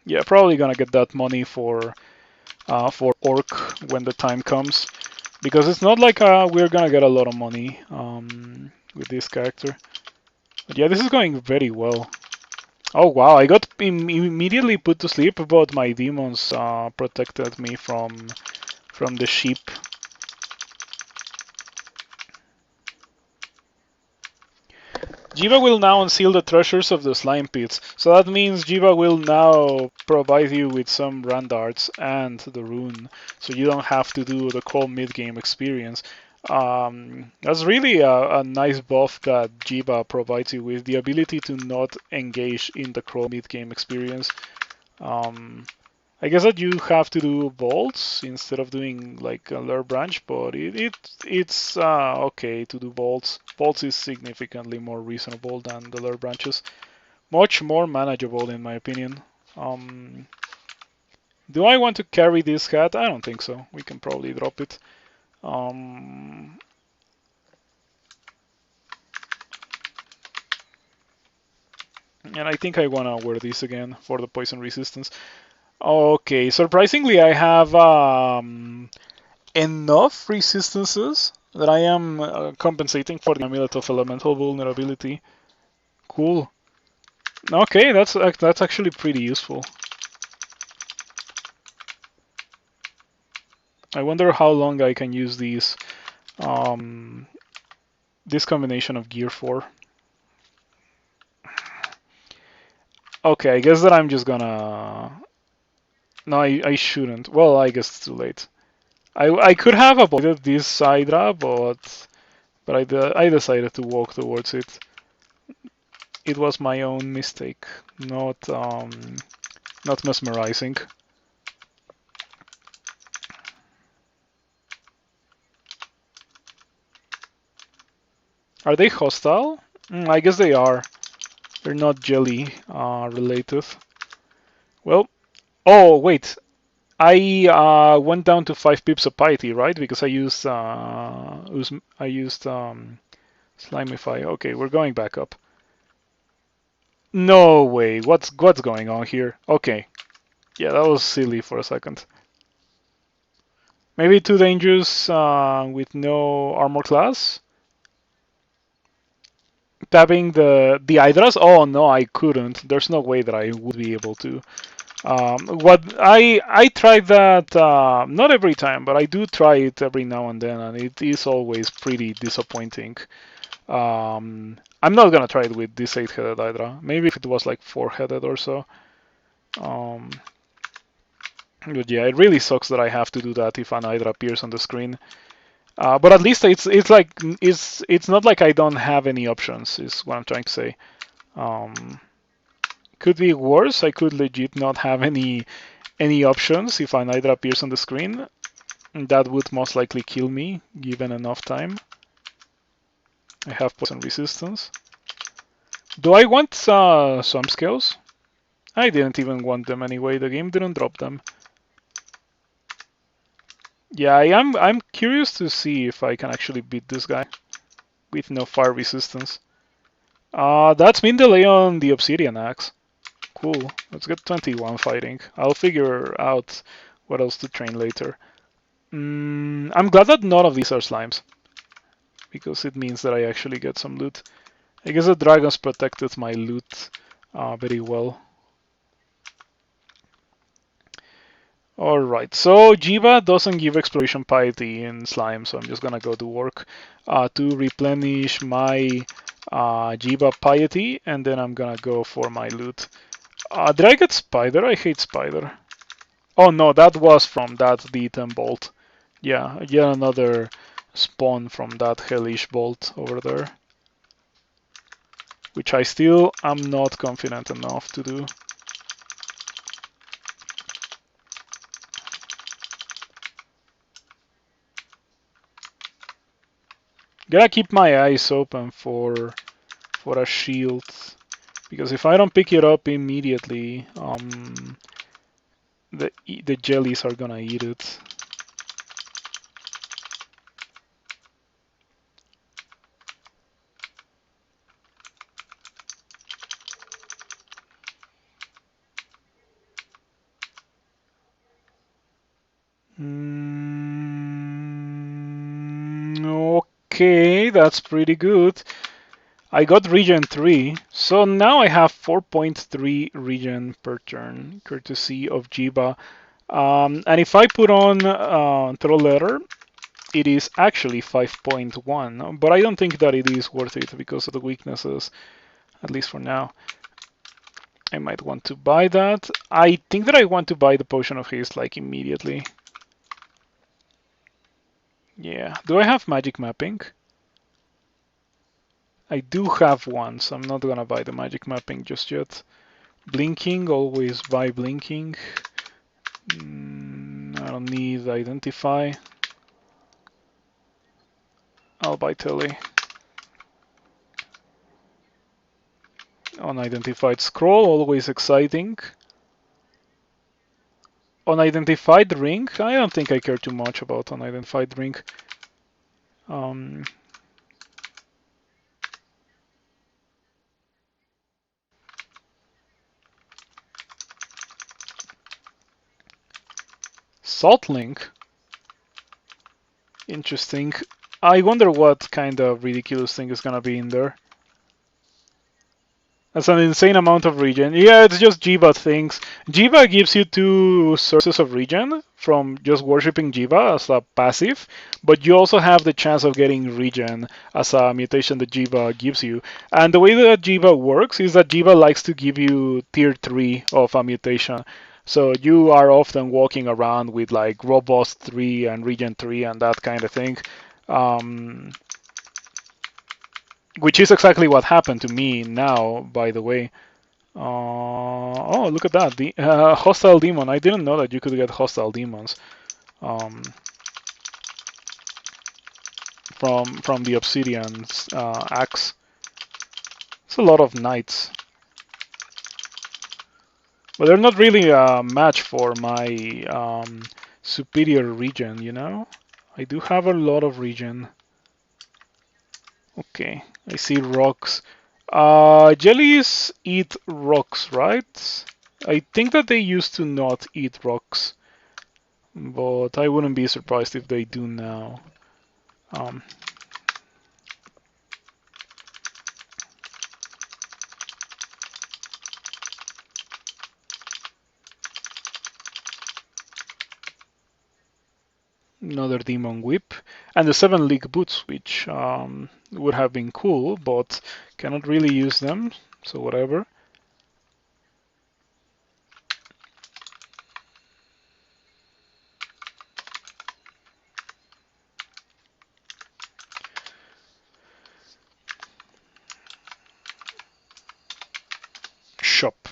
Yeah, probably gonna get that money for orc when the time comes, because it's not like we're gonna get a lot of money with this character. But yeah, this is going very well. Oh wow, I got immediately put to sleep, but my demons protected me from the sheep. Jiyva will now unseal the treasures of the slime pits. So that means Jiyva will now provide you with some randarts and the rune, so you don't have to do the cold mid-game experience. That's really a nice buff that Jiyva provides you with, the ability to not engage in the crawl mid-game experience. I guess that you have to do bolts instead of doing like a lure branch, but it's okay to do bolts. Bolts is significantly more reasonable than the lure branches. Much more manageable in my opinion. Do I want to carry this hat? I don't think so. We can probably drop it. And I think I wanna wear this again for the poison resistance. Okay, surprisingly I have enough resistances that I am compensating for the amulet of elemental vulnerability. Cool. Okay, that's actually pretty useful. I wonder how long I can use this combination of gear for. Okay, I guess that I'm just gonna. No, I shouldn't. Well, I guess it's too late. I could have avoided this Hydra, but I decided to walk towards it. It was my own mistake, not mesmerizing. Are they hostile? I guess they are. They're not jelly related. Well, oh wait, I went down to 5 pips of piety, right? Because I used Slimify. Okay, we're going back up. No way. What's going on here? Okay. Yeah, that was silly for a second. Maybe too dangerous with no armor class. Tapping the Hydras? Oh no, I couldn't. There's no way that I would be able to. What I tried that not every time, but I do try it every now and then, and it is always pretty disappointing. I'm not gonna try it with this 8-headed Hydra. Maybe if it was like 4-headed or so. But yeah, it really sucks that I have to do that if an Hydra appears on the screen. But at least it's not like I don't have any options. Is what I'm trying to say. Could be worse. I could legit not have any options if an Hydra appears on the screen. That would most likely kill me given enough time. I have poison resistance. Do I want some skills? I didn't even want them anyway. The game didn't drop them. Yeah, I'm curious to see if I can actually beat this guy with no fire resistance. That's mean delay on the Obsidian Axe. Cool. Let's get 21 fighting. I'll figure out what else to train later. I'm glad that none of these are slimes, because it means that I actually get some loot. I guess the dragons protected my loot very well. Alright, so Jiyva doesn't give exploration piety in slime, so I'm just gonna go to work to replenish my Jiyva piety, and then I'm gonna go for my loot. Did I get spider? I hate spider. Oh no, that was from that D10 bolt. Yeah, yet another spawn from that hellish bolt over there. Which I still am not confident enough to do. Gotta keep my eyes open for a shield, because if I don't pick it up immediately, the jellies are gonna eat it. Okay, that's pretty good. I got regen 3, so now I have 4.3 regen per turn, courtesy of Jiyva. And if I put on Troll Letter, it is actually 5.1, but I don't think that it is worth it because of the weaknesses, at least for now. I might want to buy that. I think that I want to buy the Potion of Haste like immediately. Yeah. Do I have magic mapping? I do have one, so I'm not gonna buy the magic mapping just yet. Blinking, always buy blinking. I don't need identify. I'll buy tele. Unidentified scroll, always exciting. Unidentified ring, I don't think I care too much about unidentified ring. Salt link, interesting. I wonder what kind of ridiculous thing is gonna be in there. That's an insane amount of regen. Yeah, it's just Jiyva things. Jiyva gives you 2 sources of regen from just worshipping Jiyva as a passive, but you also have the chance of getting regen as a mutation that Jiyva gives you. And the way that Jiyva works is that Jiyva likes to give you tier 3 of a mutation. So you are often walking around with like Robust 3 and Regen 3 and that kind of thing. Which is exactly what happened to me now, by the way. Oh, look at that. The hostile demon. I didn't know that you could get hostile demons from the Obsidian Axe. It's a lot of knights. But they're not really a match for my superior regen, you know? I do have a lot of regen. Okay, I see rocks. Jellies eat rocks, right? I think that they used to not eat rocks, but I wouldn't be surprised if they do now. Another demon whip, and the 7-league boots, which would have been cool, but cannot really use them, so whatever. Shop.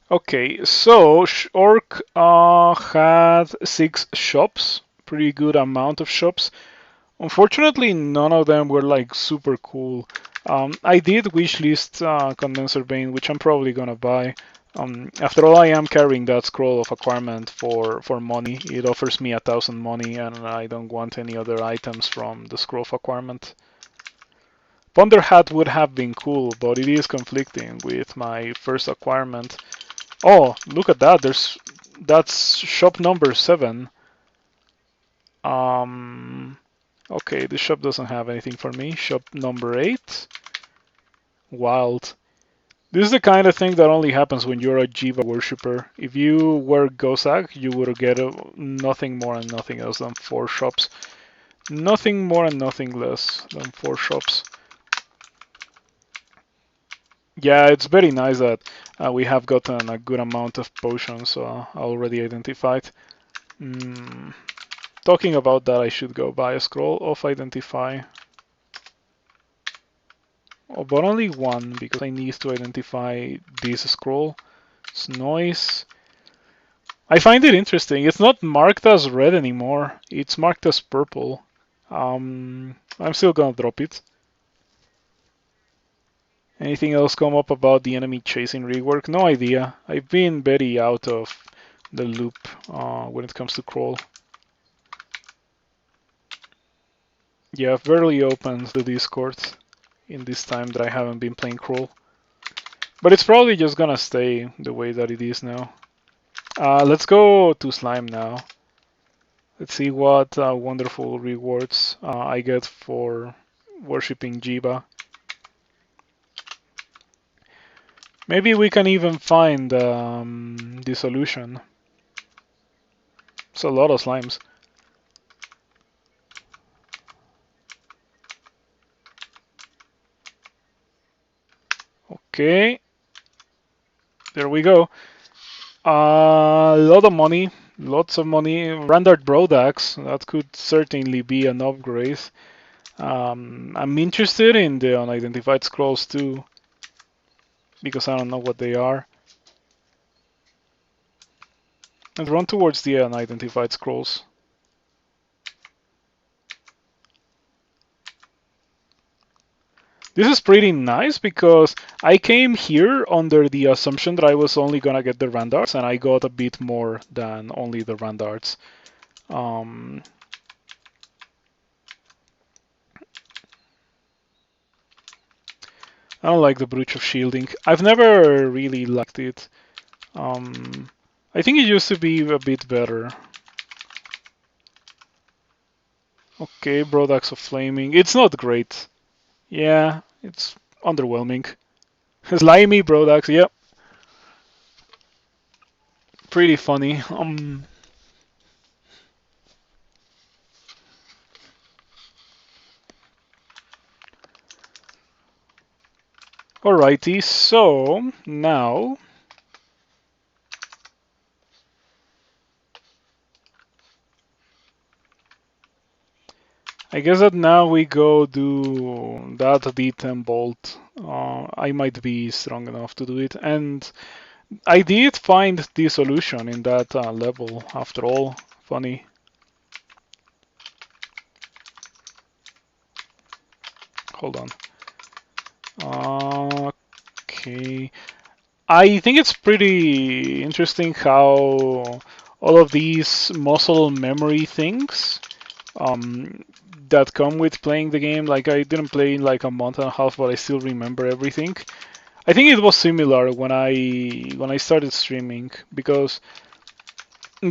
Okay, so Orc had 6 shops, pretty good amount of shops. Unfortunately, none of them were like super cool. I did wishlist Condenser Bane, which I'm probably gonna buy. After all, I am carrying that scroll of acquirement for money. It offers me 1,000 money, and I don't want any other items from the scroll of acquirement. Ponder Hat would have been cool, but it is conflicting with my first acquirement. Oh, look at that! That's shop number 7. Okay, this shop doesn't have anything for me. Shop number 8. Wild. This is the kind of thing that only happens when you're a Jiyva worshipper. If you were Gozag, you would get nothing more and nothing else than 4 shops. Nothing more and nothing less than 4 shops. Yeah, it's very nice that we have gotten a good amount of potions already identified. Talking about that, I should go buy a scroll of identify. Oh, but only one, because I need to identify this scroll. It's noise. I find it interesting. It's not marked as red anymore. It's marked as purple. I'm still gonna drop it. Anything else come up about the enemy chasing rework? No idea. I've been very out of the loop when it comes to crawl. Yeah, I've barely opened the Discord in this time that I haven't been playing crawl. But it's probably just gonna stay the way that it is now. Let's go to slime now. Let's see what wonderful rewards I get for worshipping Jiyva. Maybe we can even find the solution. It's a lot of slimes. Okay, there we go. A lot of money, lots of money. Rendered Brodax, that could certainly be an upgrade. I'm interested in the unidentified scrolls too, because I don't know what they are. And run towards the unidentified scrolls. This is pretty nice because I came here under the assumption that I was only gonna get the Randarts, and I got a bit more than only the Randarts. I don't like the Brooch of Shielding. I've never really liked it. I think it used to be a bit better. Okay, Brodax of Flaming. It's not great. Yeah, it's underwhelming. Slimy Brodax, yep. Pretty funny. Alrighty, so now I guess that now we go do that D10 bolt. I might be strong enough to do it, and I did find the solution in that level after all. Funny. Hold on. Okay. I think it's pretty interesting how all of these muscle memory things that come with playing the game. Like I didn't play in like a month and a half, but I still remember everything. I think it was similar when I started streaming because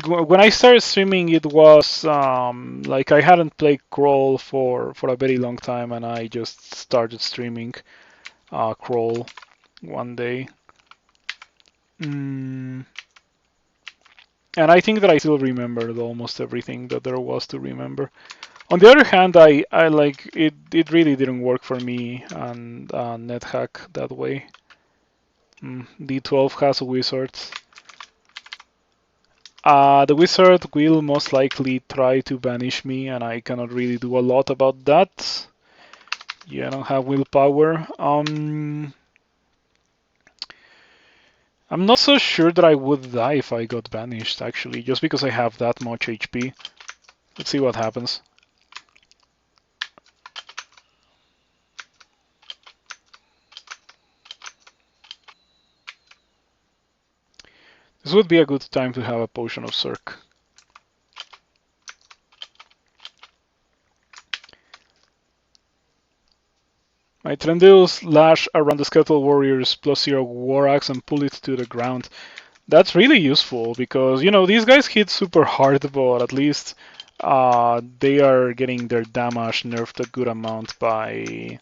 when I started streaming, it was like I hadn't played Crawl for a very long time, and I just started streaming Crawl one day. And I think that I still remembered almost everything that there was to remember. On the other hand, I like it. It really didn't work for me and NetHack that way. D12 has a wizard. The wizard will most likely try to banish me, and I cannot really do a lot about that. Yeah, I don't have willpower. I'm not so sure that I would die if I got banished, actually, just because I have that much HP. Let's see what happens. This would be a good time to have a potion of Circ. My Trendils lash around the Skeletal Warriors +0 War Axe and pull it to the ground. That's really useful because, you know, these guys hit super hard, but at least they are getting their damage nerfed a good amount by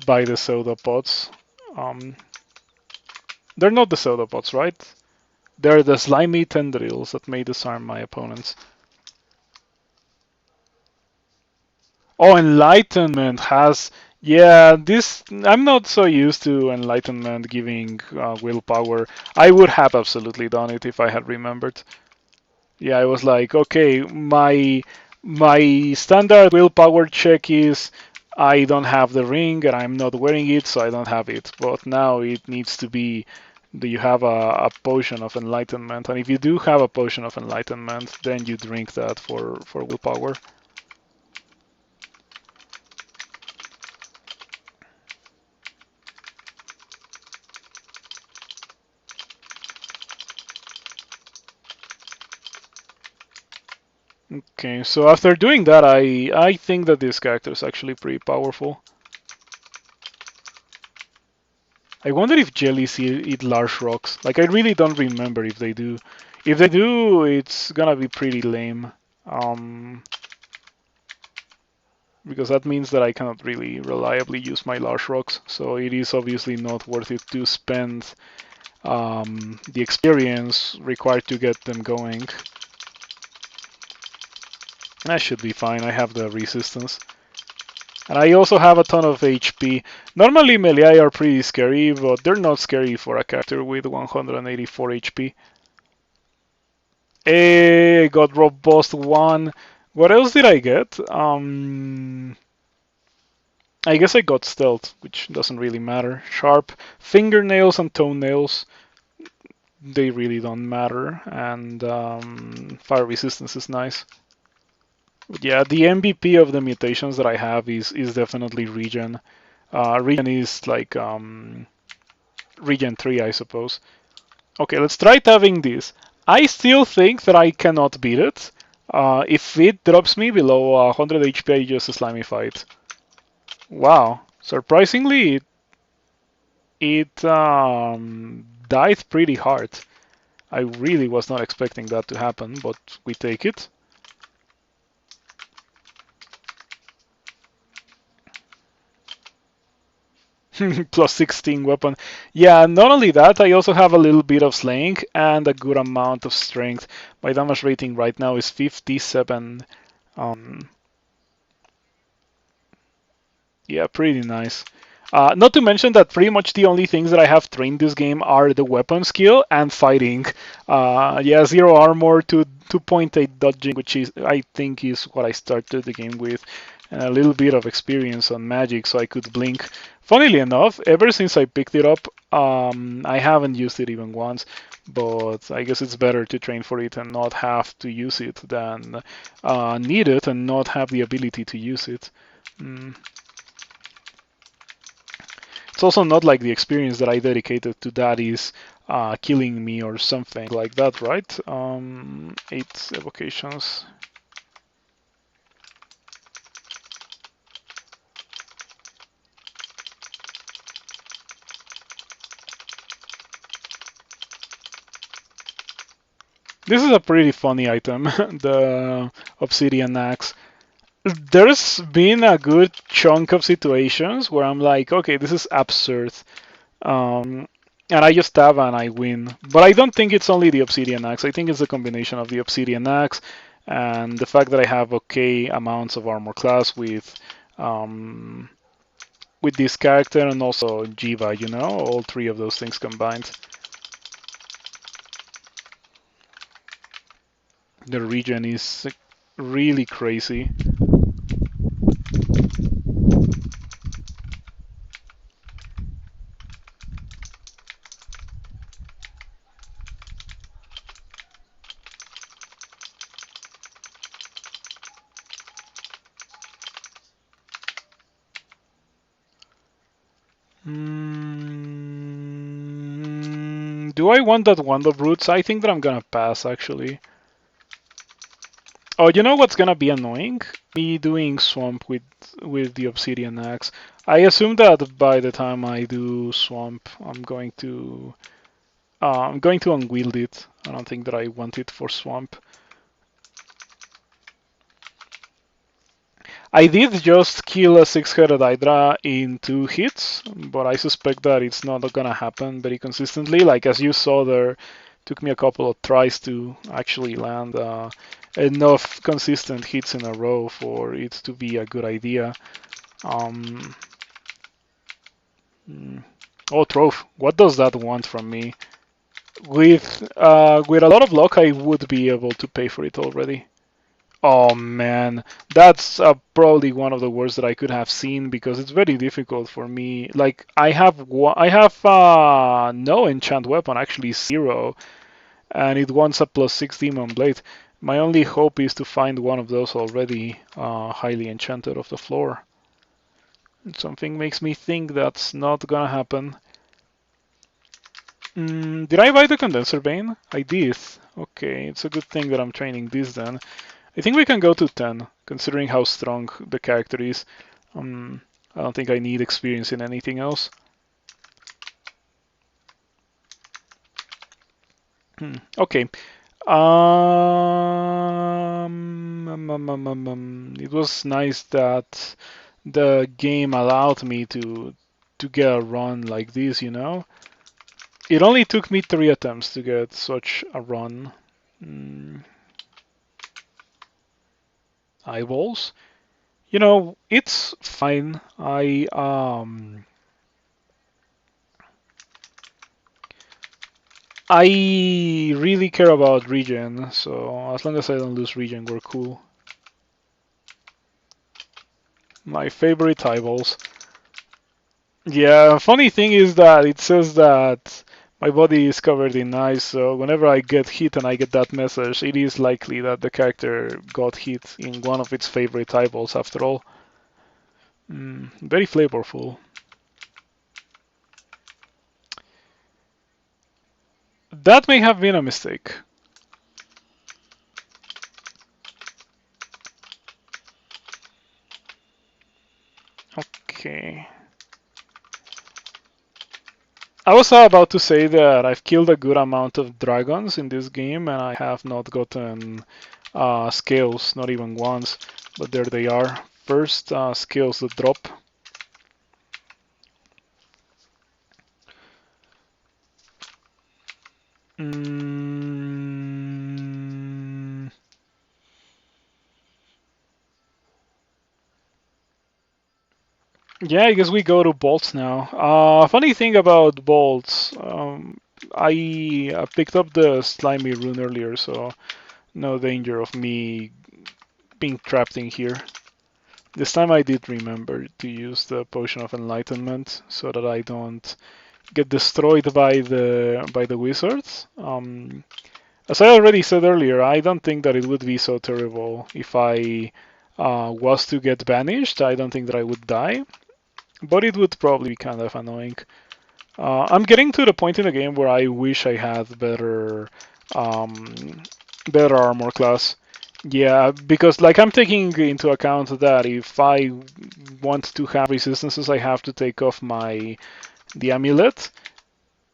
the pseudopods. They're not the pseudopods, right? They're the slimy tendrils that may disarm my opponents. Oh, Enlightenment has... Yeah, this... I'm not so used to Enlightenment giving willpower. I would have absolutely done it if I had remembered. Yeah, I was like, okay, my standard willpower check is I don't have the ring and I'm not wearing it, so I don't have it. But now it needs to be that you have a potion of enlightenment, and if you do have a potion of enlightenment, then you drink that for willpower. Okay, so after doing that, I think that this character is actually pretty powerful. I wonder if jellies eat large rocks. Like, I really don't remember if they do. If they do, it's gonna be pretty lame. Because that means that I cannot really reliably use my large rocks. So it is obviously not worth it to spend the experience required to get them going. That should be fine. I have the resistance. And I also have a ton of HP. Normally melee are pretty scary, but they're not scary for a character with 184 HP. Hey, I got robust 1. What else did I get? I guess I got stealth, which doesn't really matter. Sharp fingernails and toenails, they really don't matter. And fire resistance is nice. But yeah, the MVP of the mutations that I have is definitely regen. Regen is like regen 3, I suppose. Okay, let's try tabbing this. I still think that I cannot beat it. If it drops me below 100 HP, I just slimify it. Wow, surprisingly, it died pretty hard. I really was not expecting that to happen, but we take it. Plus 16 weapon. Yeah, not only that, I also have a little bit of slaying and a good amount of strength. My damage rating right now is 57. Yeah, pretty nice. Not to mention that pretty much the only things that I have trained this game are the weapon skill and fighting. Yeah, 0 armor to 2.8 dodging, which is I think is what I started the game with, and a little bit of experience on magic, so I could blink. Funnily enough, ever since I picked it up, I haven't used it even once. But I guess it's better to train for it and not have to use it than need it and not have the ability to use it. It's also not like the experience that I dedicated to that is killing me or something like that, right? 8 evocations. This is a pretty funny item, the Obsidian Axe. There's been a good chunk of situations where I'm like, okay, this is absurd. And I just tab and I win. But I don't think it's only the Obsidian Axe. I think it's a combination of the Obsidian Axe and the fact that I have okay amounts of armor class with this character and also Jiyva, you know, all three of those things combined. The regen is really crazy. Do I want that Wand of Roots? I think that I'm gonna pass, actually. Oh, you know what's gonna be annoying? Me doing Swamp with the Obsidian Axe. I assume that by the time I do Swamp, I'm going to unwield it. I don't think that I want it for Swamp. I did just kill a 6-headed Hydra in 2 hits, but I suspect that it's not gonna happen very consistently. Like as you saw there, took me a couple of tries to actually land enough consistent hits in a row for it to be a good idea. Oh, Trove, what does that want from me? With a lot of luck, I would be able to pay for it already. Oh man, that's probably one of the worst that I could have seen because it's very difficult for me. Like I have no enchant weapon, actually 0, and it wants a +6 demon blade. My only hope is to find one of those already highly enchanted off the floor. And something makes me think that's not gonna happen. Did I buy the condenser vein? I did. Okay, it's a good thing that I'm training this then. I think we can go to 10, considering how strong the character is. I don't think I need experience in anything else. Okay. It was nice that the game allowed me to get a run like this, you know? It only took me 3 attempts to get such a run. Eyeballs? You know, it's fine. I really care about regen, so as long as I don't lose regen, we're cool. My favorite eyeballs. Yeah, funny thing is that it says that my body is covered in ice, so whenever I get hit and I get that message, it is likely that the character got hit in one of its favorite eyeballs after all. Very flavorful. That may have been a mistake. Okay. I was about to say that I've killed a good amount of dragons in this game and I have not gotten scales, not even once, but there they are. First scales that drop. Yeah, I guess we go to bolts now. Funny thing about bolts, I picked up the slimy rune earlier, so no danger of me being trapped in here. This time I did remember to use the potion of enlightenment so that I don't get destroyed by the wizards. As I already said earlier, I don't think that it would be so terrible if I was to get banished. I don't think that I would die, but it would probably be kind of annoying. I'm getting to the point in the game where I wish I had better armor class. Yeah, because like I'm taking into account that if I want to have resistances, I have to take off the amulet,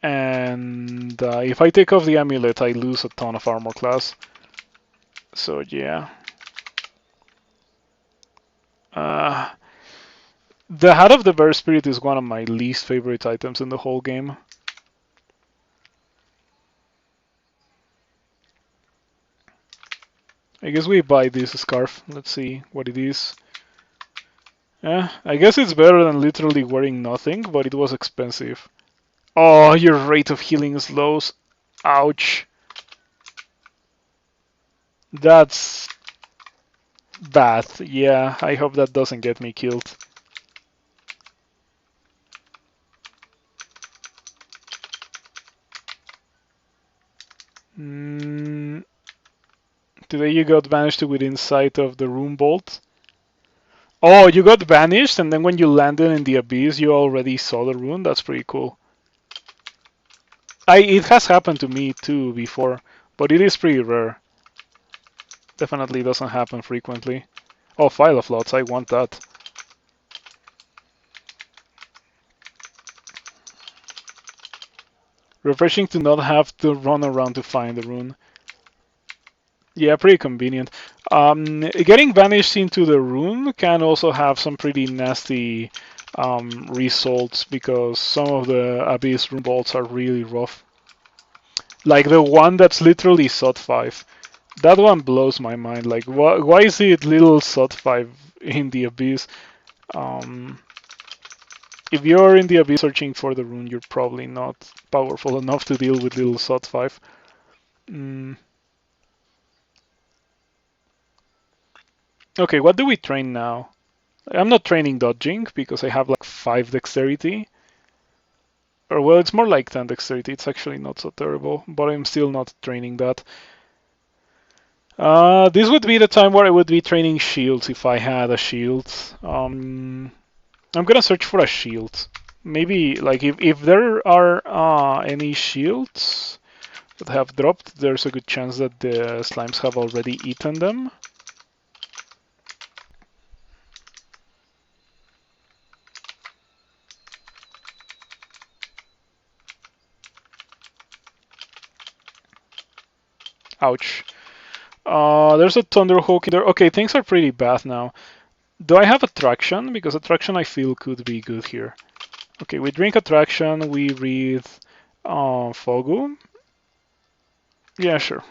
and if I take off the amulet, I lose a ton of armor class. So yeah. The Hat of the Bear Spirit is one of my least favorite items in the whole game. I guess we buy this scarf. Let's see what it is. Yeah, I guess it's better than literally wearing nothing, but it was expensive. Oh, your rate of healing slows. Ouch. That's bad. Yeah, I hope that doesn't get me killed. Today you got banished to within sight of the room bolt. Oh, you got banished, and then when you landed in the abyss, you already saw the rune? That's pretty cool. It has happened to me too before, but it is pretty rare. Definitely doesn't happen frequently. Oh, File of Lots, I want that. Refreshing to not have to run around to find the rune. Yeah, pretty convenient. Getting banished into the rune can also have some pretty nasty results because some of the Abyss rune bolts are really rough. Like the one that's literally SOT 5. That one blows my mind. Like, why is it little SOT 5 in the Abyss? If you're in the Abyss searching for the rune, you're probably not powerful enough to deal with little SOT 5. Okay, what do we train now? I'm not training dodging because I have like 5 dexterity. Or well, it's more like 10 dexterity. It's actually not so terrible, but I'm still not training that. This would be the time where I would be training shields if I had a shield. I'm gonna search for a shield. Maybe like if there are any shields that have dropped, there's a good chance that the slimes have already eaten them. Ouch. There's a Thunderhawk in there. Okay, things are pretty bad now. Do I have attraction? Because attraction I feel could be good here. Okay, we drink attraction, we read Fogu. Yeah, sure.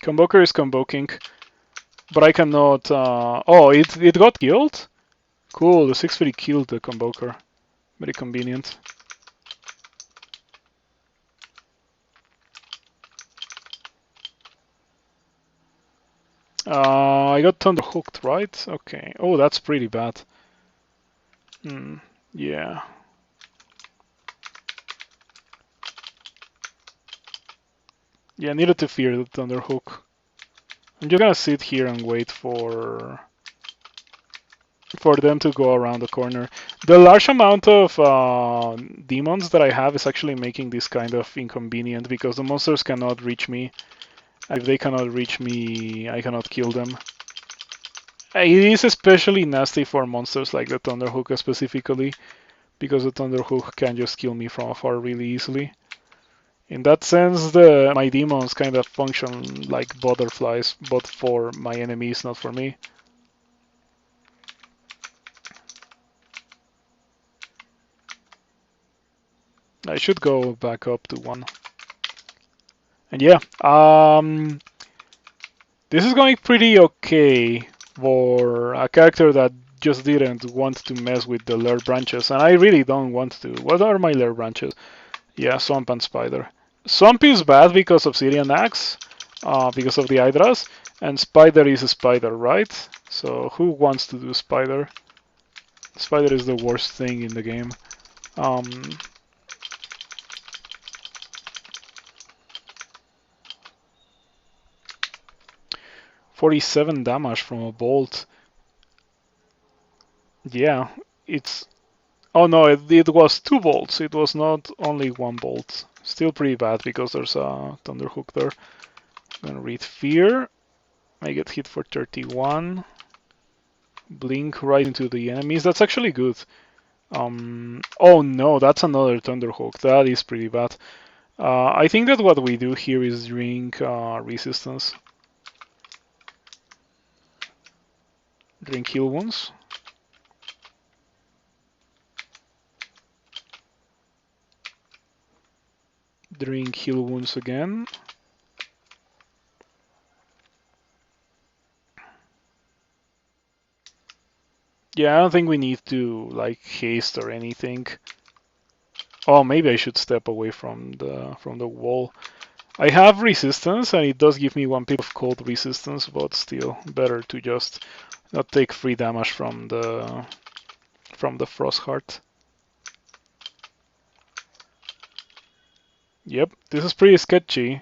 Convoker is convoking, but I cannot. Oh, it got killed? Cool, the 6-3 killed the Convoker. Very convenient. I got Thunder hooked, right? Okay. Oh, that's pretty bad. Yeah. Yeah, I needed to fear the Thunder Hook. I'm just gonna sit here and wait for them to go around the corner. The large amount of demons that I have is actually making this kind of inconvenient because the monsters cannot reach me. If they cannot reach me, I cannot kill them. It is especially nasty for monsters like the Thunderhook specifically, because the Thunderhook can just kill me from afar really easily. In that sense, my demons kind of function like butterflies, but for my enemies, not for me. I should go back up to 1. And yeah, this is going pretty okay for a character that just didn't want to mess with the lair branches, and I really don't want to. What are my lair branches? Yeah, Swamp and Spider. Swamp is bad because of Obsidian Axe, because of the Hydras, and Spider is a Spider, right? So who wants to do Spider? Spider is the worst thing in the game. 47 damage from a bolt. Yeah, it's... Oh no, it was 2 bolts. It was not only 1 bolt. Still pretty bad because there's a Thunderhook there. I'm gonna read Fear. I get hit for 31. Blink right into the enemies. That's actually good. Oh no, that's another Thunderhawk. That is pretty bad. I think that what we do here is drink resistance. Drink heal wounds. Drink heal wounds again. Yeah, I don't think we need to like haste or anything. Oh, maybe I should step away from the wall. I have resistance, and it does give me 1 pip of cold resistance, but still better to just not take free damage from the frost heart. Yep, this is pretty sketchy.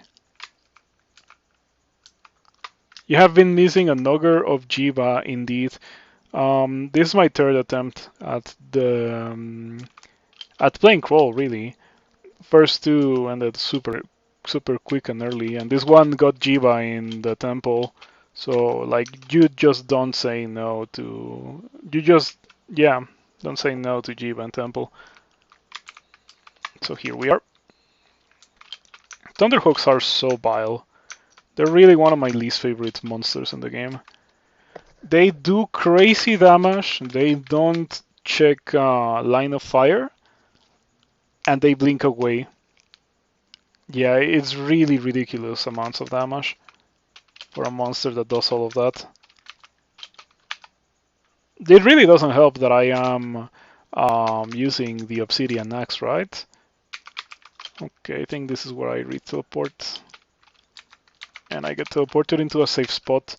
You have been missing a Nogger of Jiyva, indeed. This is my 3rd attempt at playing Crawl, really. First 2 ended super quick and early, and this one got Jiyva in the temple. So like, you just don't say no to... don't say no to Jiyva in temple. So here we are. Thunderhawks are so vile. They're really one of my least favorite monsters in the game. They do crazy damage, they don't check line of fire, and they blink away. Yeah, it's really ridiculous amounts of damage for a monster that does all of that. It really doesn't help that I am using the Obsidian Axe, right? Okay, I think this is where I re-teleport. And I get teleported into a safe spot.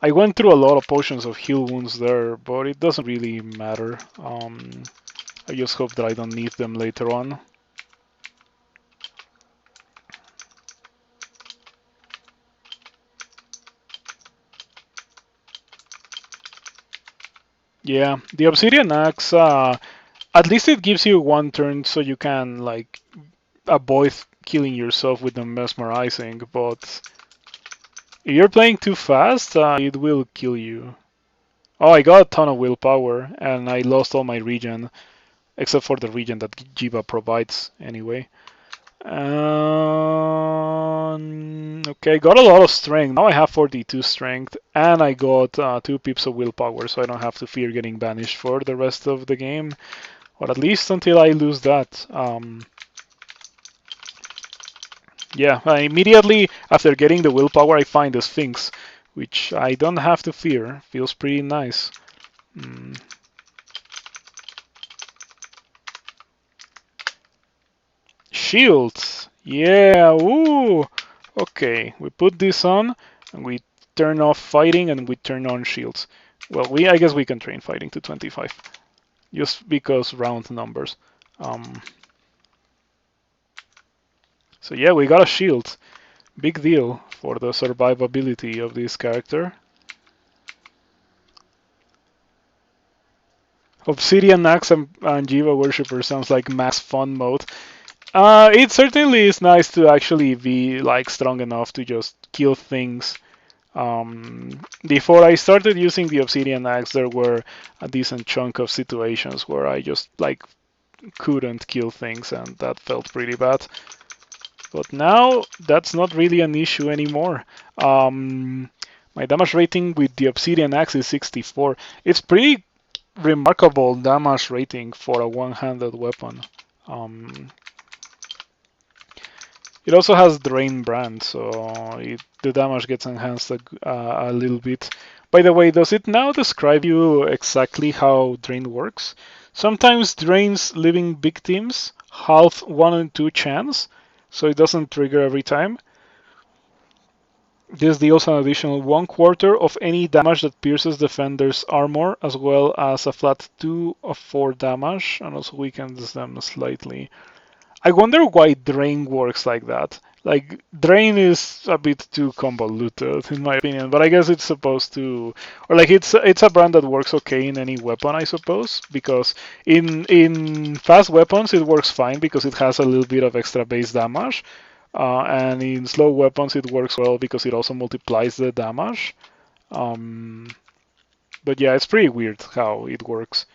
I went through a lot of potions of heal wounds there, but it doesn't really matter. I just hope that I don't need them later on. Yeah, the Obsidian Axe, at least it gives you 1 turn so you can like avoid killing yourself with the mesmerizing, but if you're playing too fast, it will kill you. Oh, I got a ton of willpower, and I lost all my regen, except for the regen that Jiyva provides anyway. Okay, I got a lot of strength. Now I have 42 strength, and I got 2 pips of willpower, so I don't have to fear getting banished for the rest of the game, or at least until I lose that. Yeah, immediately after getting the willpower, I find the Sphinx, which I don't have to fear. Feels pretty nice. Shields. Yeah, ooh. Okay, we put this on, and we turn off fighting, and we turn on shields. Well, I guess we can train fighting to 25, just because round numbers. So yeah, we got a shield. Big deal for the survivability of this character. Obsidian Axe and Jiyva Worshipper sounds like max fun mode. It certainly is nice to actually be like strong enough to just kill things. Before I started using the Obsidian Axe, there were a decent chunk of situations where I just like couldn't kill things, and that felt pretty bad. But now that's not really an issue anymore. My damage rating with the Obsidian Axe is 64. It's pretty remarkable damage rating for a one-handed weapon. It also has Drain Brand, so the damage gets enhanced a little bit. By the way, does it now describe you exactly how Drain works? Sometimes Drains living victims half 1 in 2 chance, so it doesn't trigger every time. This deals an additional 1/4 of any damage that pierces defender's armor, as well as a flat 2 of 4 damage, and also weakens them slightly. I wonder why Drain works like that. Like, Drain is a bit too convoluted, in my opinion, but I guess it's supposed to, or like it's a brand that works okay in any weapon, I suppose, because in fast weapons it works fine because it has a little bit of extra base damage, and in slow weapons it works well because it also multiplies the damage. But yeah, it's pretty weird how it works.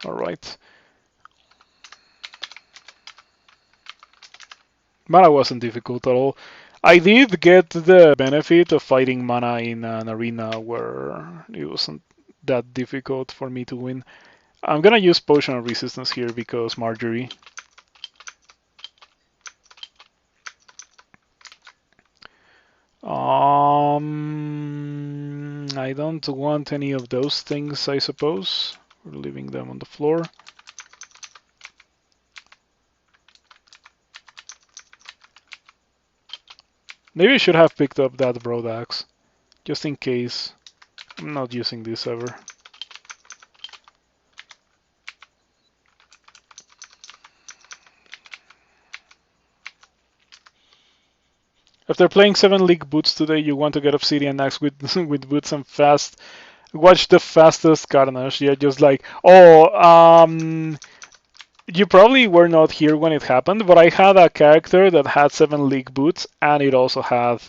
All right. Mana wasn't difficult at all. I did get the benefit of fighting mana in an arena where it wasn't that difficult for me to win. I'm gonna use Potion of Resistance here because Marjorie. I don't want any of those things, I suppose. We're leaving them on the floor. Maybe I should have picked up that Broad Axe, just in case. I'm not using this ever. After playing 7 League Boots today, you want to get Obsidian Axe with with boots and fast. Watch the fastest Carnage. Yeah, just like, you probably were not here when it happened, but I had a character that had 7 League Boots, and it also had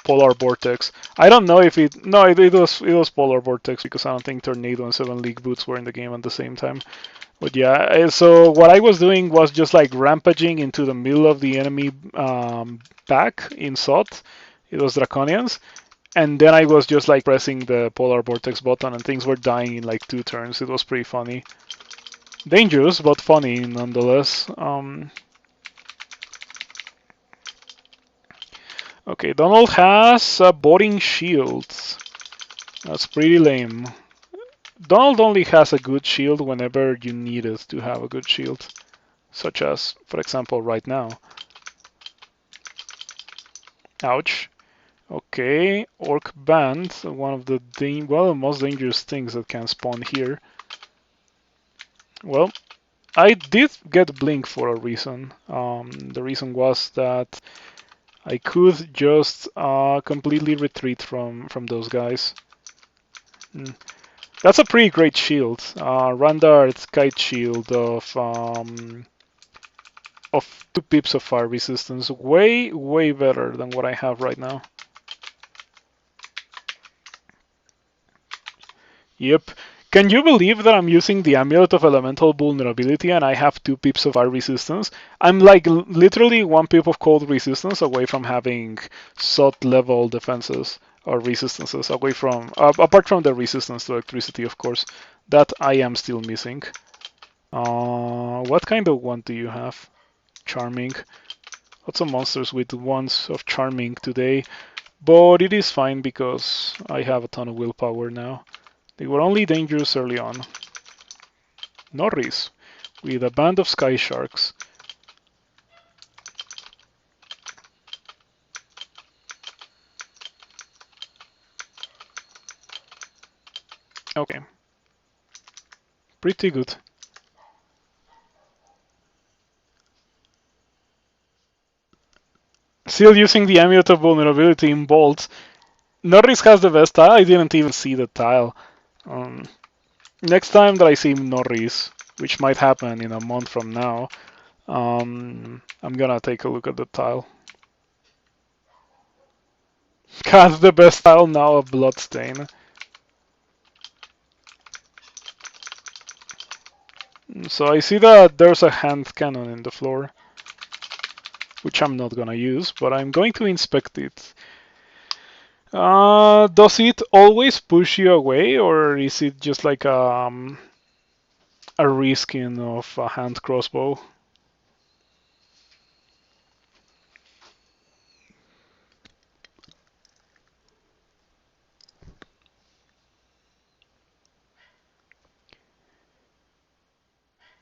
Polar Vortex. I don't know if it. No, it was Polar Vortex because I don't think Tornado and 7 League Boots were in the game at the same time. But yeah, so what I was doing was just like rampaging into the middle of the enemy pack in SOT. It was Draconians. And then I was just like pressing the Polar Vortex button and things were dying in like 2 turns. It was pretty funny. Dangerous, but funny nonetheless. Okay, Donald has a boarding shield. That's pretty lame. Donald only has a good shield whenever you need it to have a good shield. Such as, for example, right now. Ouch. Okay, Orc Band, one of the most dangerous things that can spawn here. Well, I did get Blink for a reason. The reason was that I could just completely retreat from those guys. That's a pretty great shield. Randard's kite shield of 2 pips of fire resistance. Way, way better than what I have right now. Yep. Can you believe that I'm using the Amulet of Elemental Vulnerability and I have 2 pips of fire resistance? I'm like literally 1 pip of cold resistance away from having SOT level defenses or resistances away from, apart from the resistance to electricity, of course, that I am still missing. What kind of one do you have? Charming. Lots of monsters with ones of Charming today, but it is fine because I have a ton of willpower now. They were only dangerous early on. Norris, with a band of sky sharks. Okay. Pretty good. Still using the Amulet of Vulnerability in bolts. Norris has the best tile. I didn't even see the tile. Next time that I see Norris, which might happen in a month from now, I'm gonna take a look at the tile. Has the best tile now of Bloodstain. So I see that there's a hand cannon in the floor, which I'm not gonna use, but I'm going to inspect it. Does it always push you away, or is it just like a reskin of a hand crossbow?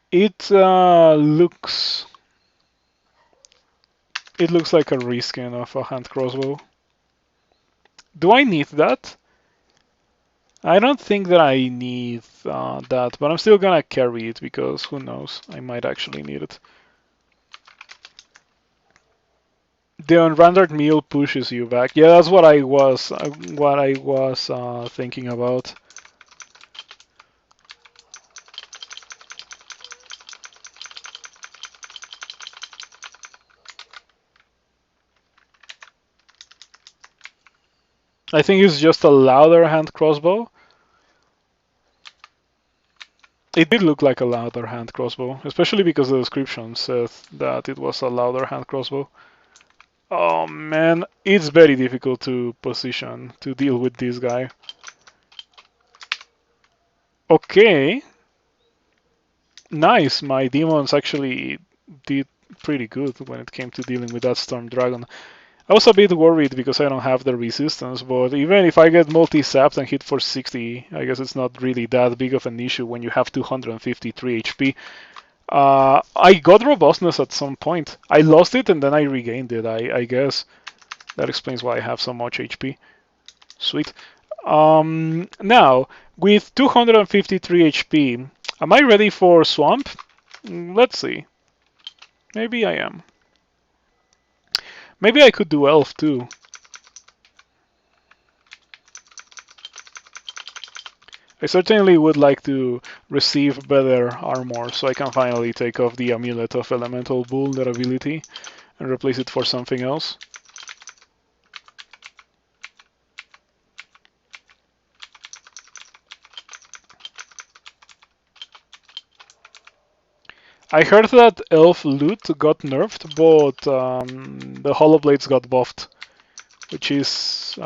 It looks like a reskin of a hand crossbow. Do I need that? I don't think that I need that, but I'm still gonna carry it because who knows, I might actually need it. The unrendered meal pushes you back. Yeah, that's what I was thinking about. I think it's just a louder hand crossbow. It did look like a louder hand crossbow, especially because the description says that it was a louder hand crossbow. Oh man, it's very difficult to position to deal with this guy. Okay, nice. My demons actually did pretty good when it came to dealing with that storm dragon. I was a bit worried because I don't have the resistance, but even if I get multi-sapped and hit for 60, I guess it's not really that big of an issue when you have 253 HP. I got robustness at some point. I lost it and then I regained it, I guess. That explains why I have so much HP. Sweet. Now, with 253 HP, am I ready for Swamp? Let's see. Maybe I am. Maybe I could do Elf too. I certainly would like to receive better armor so I can finally take off the Amulet of Elemental Vulnerability and replace it for something else. I heard that Elf loot got nerfed, but the Hollow Blades got buffed, which is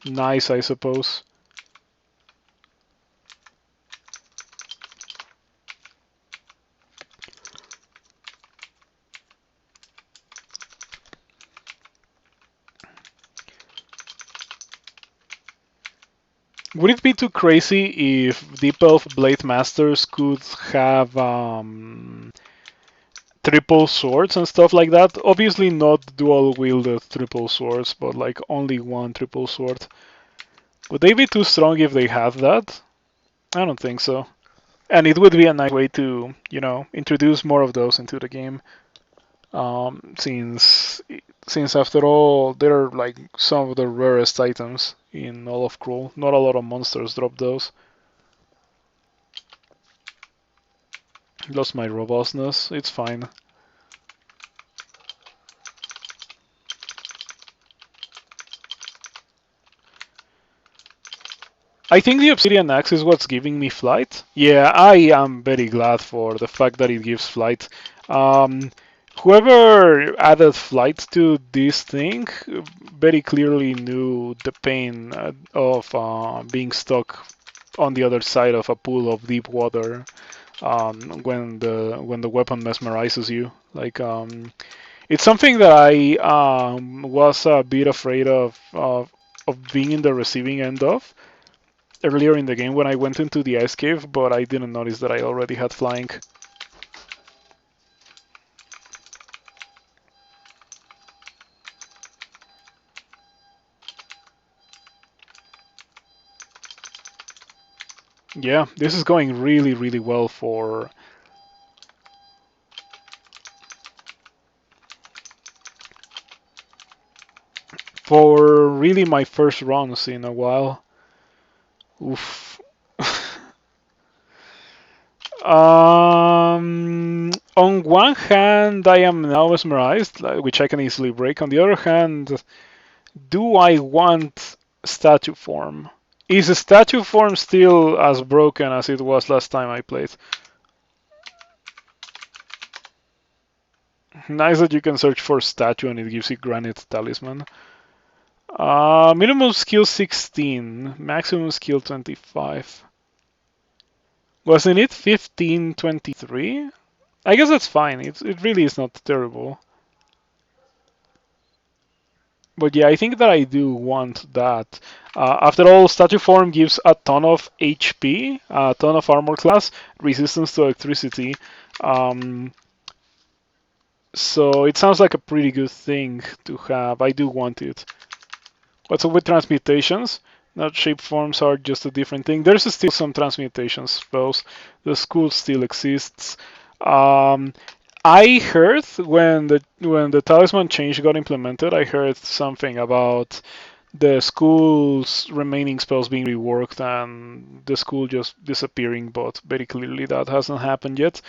nice, I suppose. Would it be too crazy if Deep Elf Blade Masters could have triple swords and stuff like that? Obviously not dual wielded triple swords, but like only one triple sword. Would they be too strong if they had that? I don't think so. And it would be a nice way to, introduce more of those into the game. Since after all, they're like some of the rarest items in all of Cruel. Not a lot of monsters drop those. Lost my robustness. It's fine. I think the Obsidian Axe is what's giving me flight. Yeah, I am very glad for the fact that it gives flight. Um, Whoever added flight to this thing very clearly knew the pain of being stuck on the other side of a pool of deep water when the weapon mesmerizes you. Like it's something that I was a bit afraid of being in the receiving end of earlier in the game when I went into the ice cave, but I didn't notice that I already had flying. Yeah, this is going really, really well for really my first runs in a while. Oof. On one hand, I am now mesmerized, which I can easily break. On the other hand, do I want statue form? Is a statue form still as broken as it was last time I played? Nice that you can search for statue and it gives you granite talisman. Minimum skill 16, maximum skill 25. Wasn't it 1523? I guess that's fine. It really is not terrible. But yeah, I think that I do want that. After all, statue form gives a ton of HP, a ton of armor class, resistance to electricity. Um, so it sounds like a pretty good thing to have. I do want it. What's up with transmutations? Not shape forms are just a different thing. There's still some transmutation spells. The school still exists. Um, I heard when the talisman change got implemented, I heard something about the school's remaining spells being reworked and the school just disappearing. But very clearly that hasn't happened yet,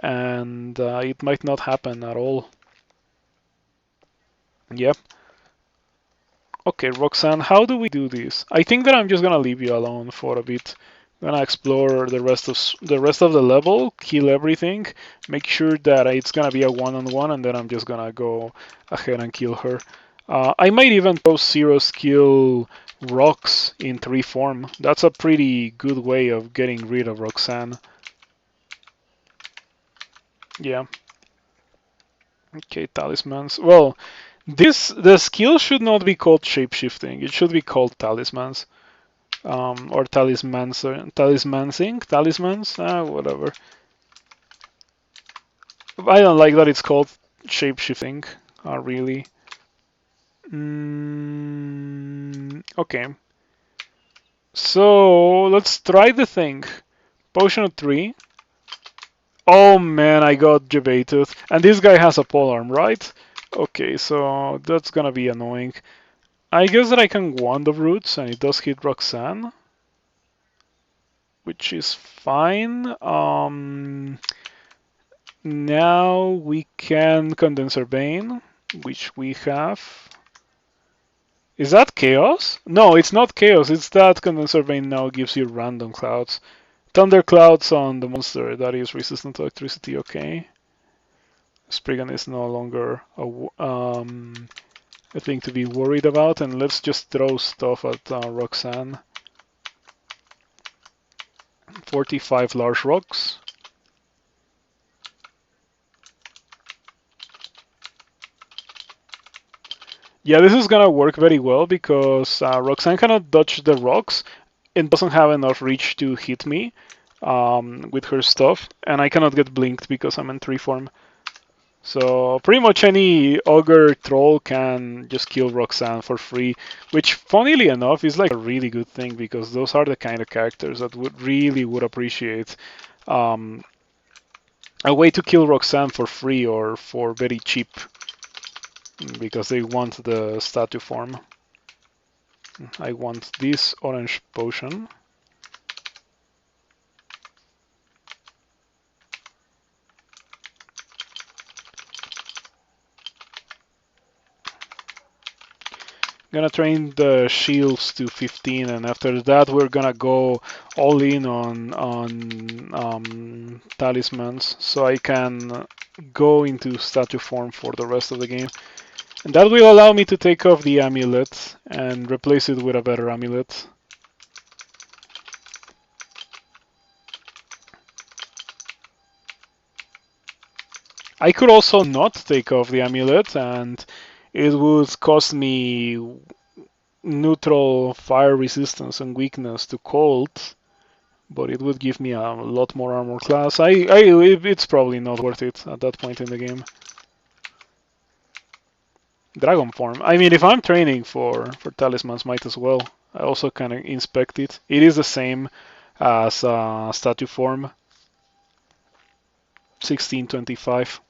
and it might not happen at all. Yep. Okay, Roxanne, how do we do this? I think that I'm just gonna leave you alone for a bit. I'm gonna explore the rest of the level, kill everything, make sure that it's gonna be a one-on-one, and then I'm just gonna go ahead and kill her. I might even throw zero skill rocks in 3 form. That's a pretty good way of getting rid of Roxanne. Yeah. Okay, talismans. Well, the skill should not be called shapeshifting. It should be called talismans. Or talismans, whatever. I don't like that it's called shapeshifting, really. Okay, so let's try the thing. Potion of 3. Oh man, I got debated. And this guy has a polearm, right? Okay, so that's gonna be annoying. I guess that I can Wand of Roots, and it does hit Roxanne, which is fine. Now we can Condenser Bane, which we have. Is that Chaos? No, it's not Chaos. It's that Condenser Bane now gives you random clouds. Thunder clouds on the monster that is resistant to electricity. Okay. Spriggan is no longer a thing to be worried about, and let's just throw stuff at Roxanne. 45 large rocks. Yeah, this is gonna work very well because Roxanne cannot dodge the rocks and doesn't have enough reach to hit me with her stuff, and I cannot get blinked because I'm in 3 form. So pretty much any ogre troll can just kill Roxanne for free, which funnily enough is like a really good thing because those are the kind of characters that would appreciate a way to kill Roxanne for free or for very cheap because they want the statue form. I want this orange potion. Gonna train the shields to 15, and after that we're gonna go all in on talismans, so I can go into statue form for the rest of the game. And that will allow me to take off the amulet and replace it with a better amulet. I could also not take off the amulet, and it would cost me neutral fire resistance and weakness to cold, but it would give me a lot more armor class. It's probably not worth it at that point in the game. Dragon form. I mean, if I'm training for talismans, might as well. I also kind of inspect it. It is the same as statue form. 1625.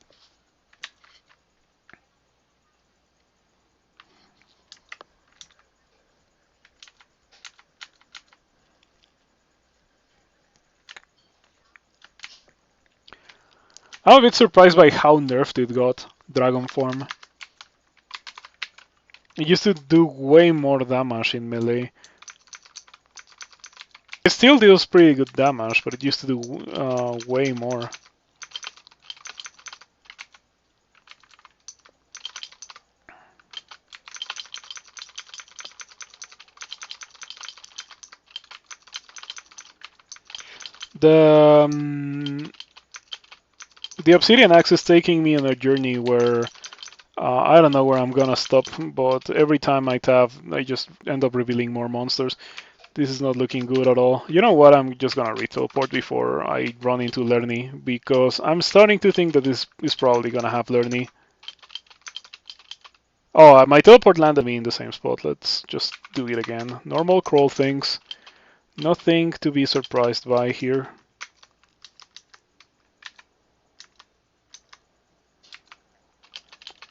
I'm a bit surprised by how nerfed it got, Dragon Form. It used to do way more damage in melee. It still deals pretty good damage, but it used to do way more. The Obsidian Axe is taking me on a journey where I don't know where I'm gonna stop, but every time I tab, I just end up revealing more monsters. This is not looking good at all. You know what? I'm just gonna re-teleport before I run into Lerny, because I'm starting to think that this is probably gonna have Lerny. Oh, my teleport landed me in the same spot. Let's just do it again. Normal crawl things. Nothing to be surprised by here.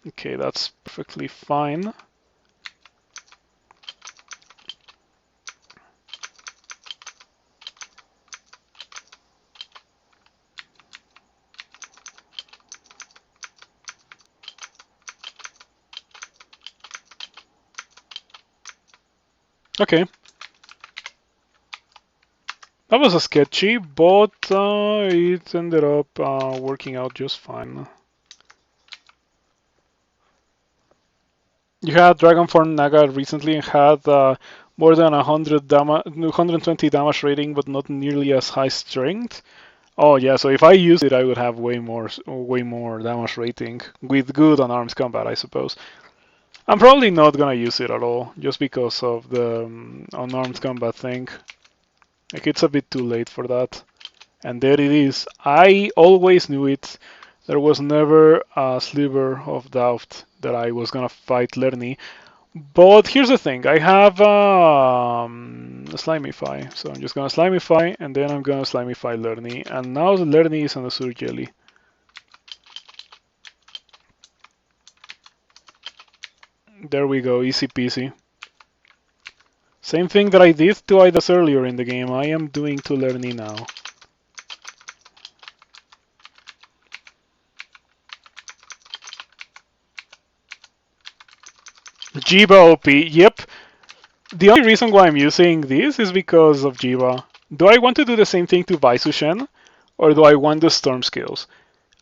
Okay, that's perfectly fine. Okay. That was a sketchy, but it ended up working out just fine. You had Dragonform Naga recently and had more than 120 damage rating, but not nearly as high strength. Oh yeah, so if I use it, I would have way more damage rating with good unarmed combat, I suppose. I'm probably not gonna use it at all, just because of the unarmed combat thing. Like, it's a bit too late for that. And there it is. I always knew it. There was never a sliver of doubt that I was gonna fight Lerny. But here's the thing, I have a Slimify, so I'm just gonna Slimify, and then I'm gonna Slimify Lerny, and now Lerny is on the Sur Jelly. There we go, easy peasy. Same thing that I did to Idas earlier in the game, I am doing to Lerny now. Jiyva OP, yep. The only reason why I'm using this is because of Jiyva. Do I want to do the same thing to Baisushen, or do I want the Storm Skills?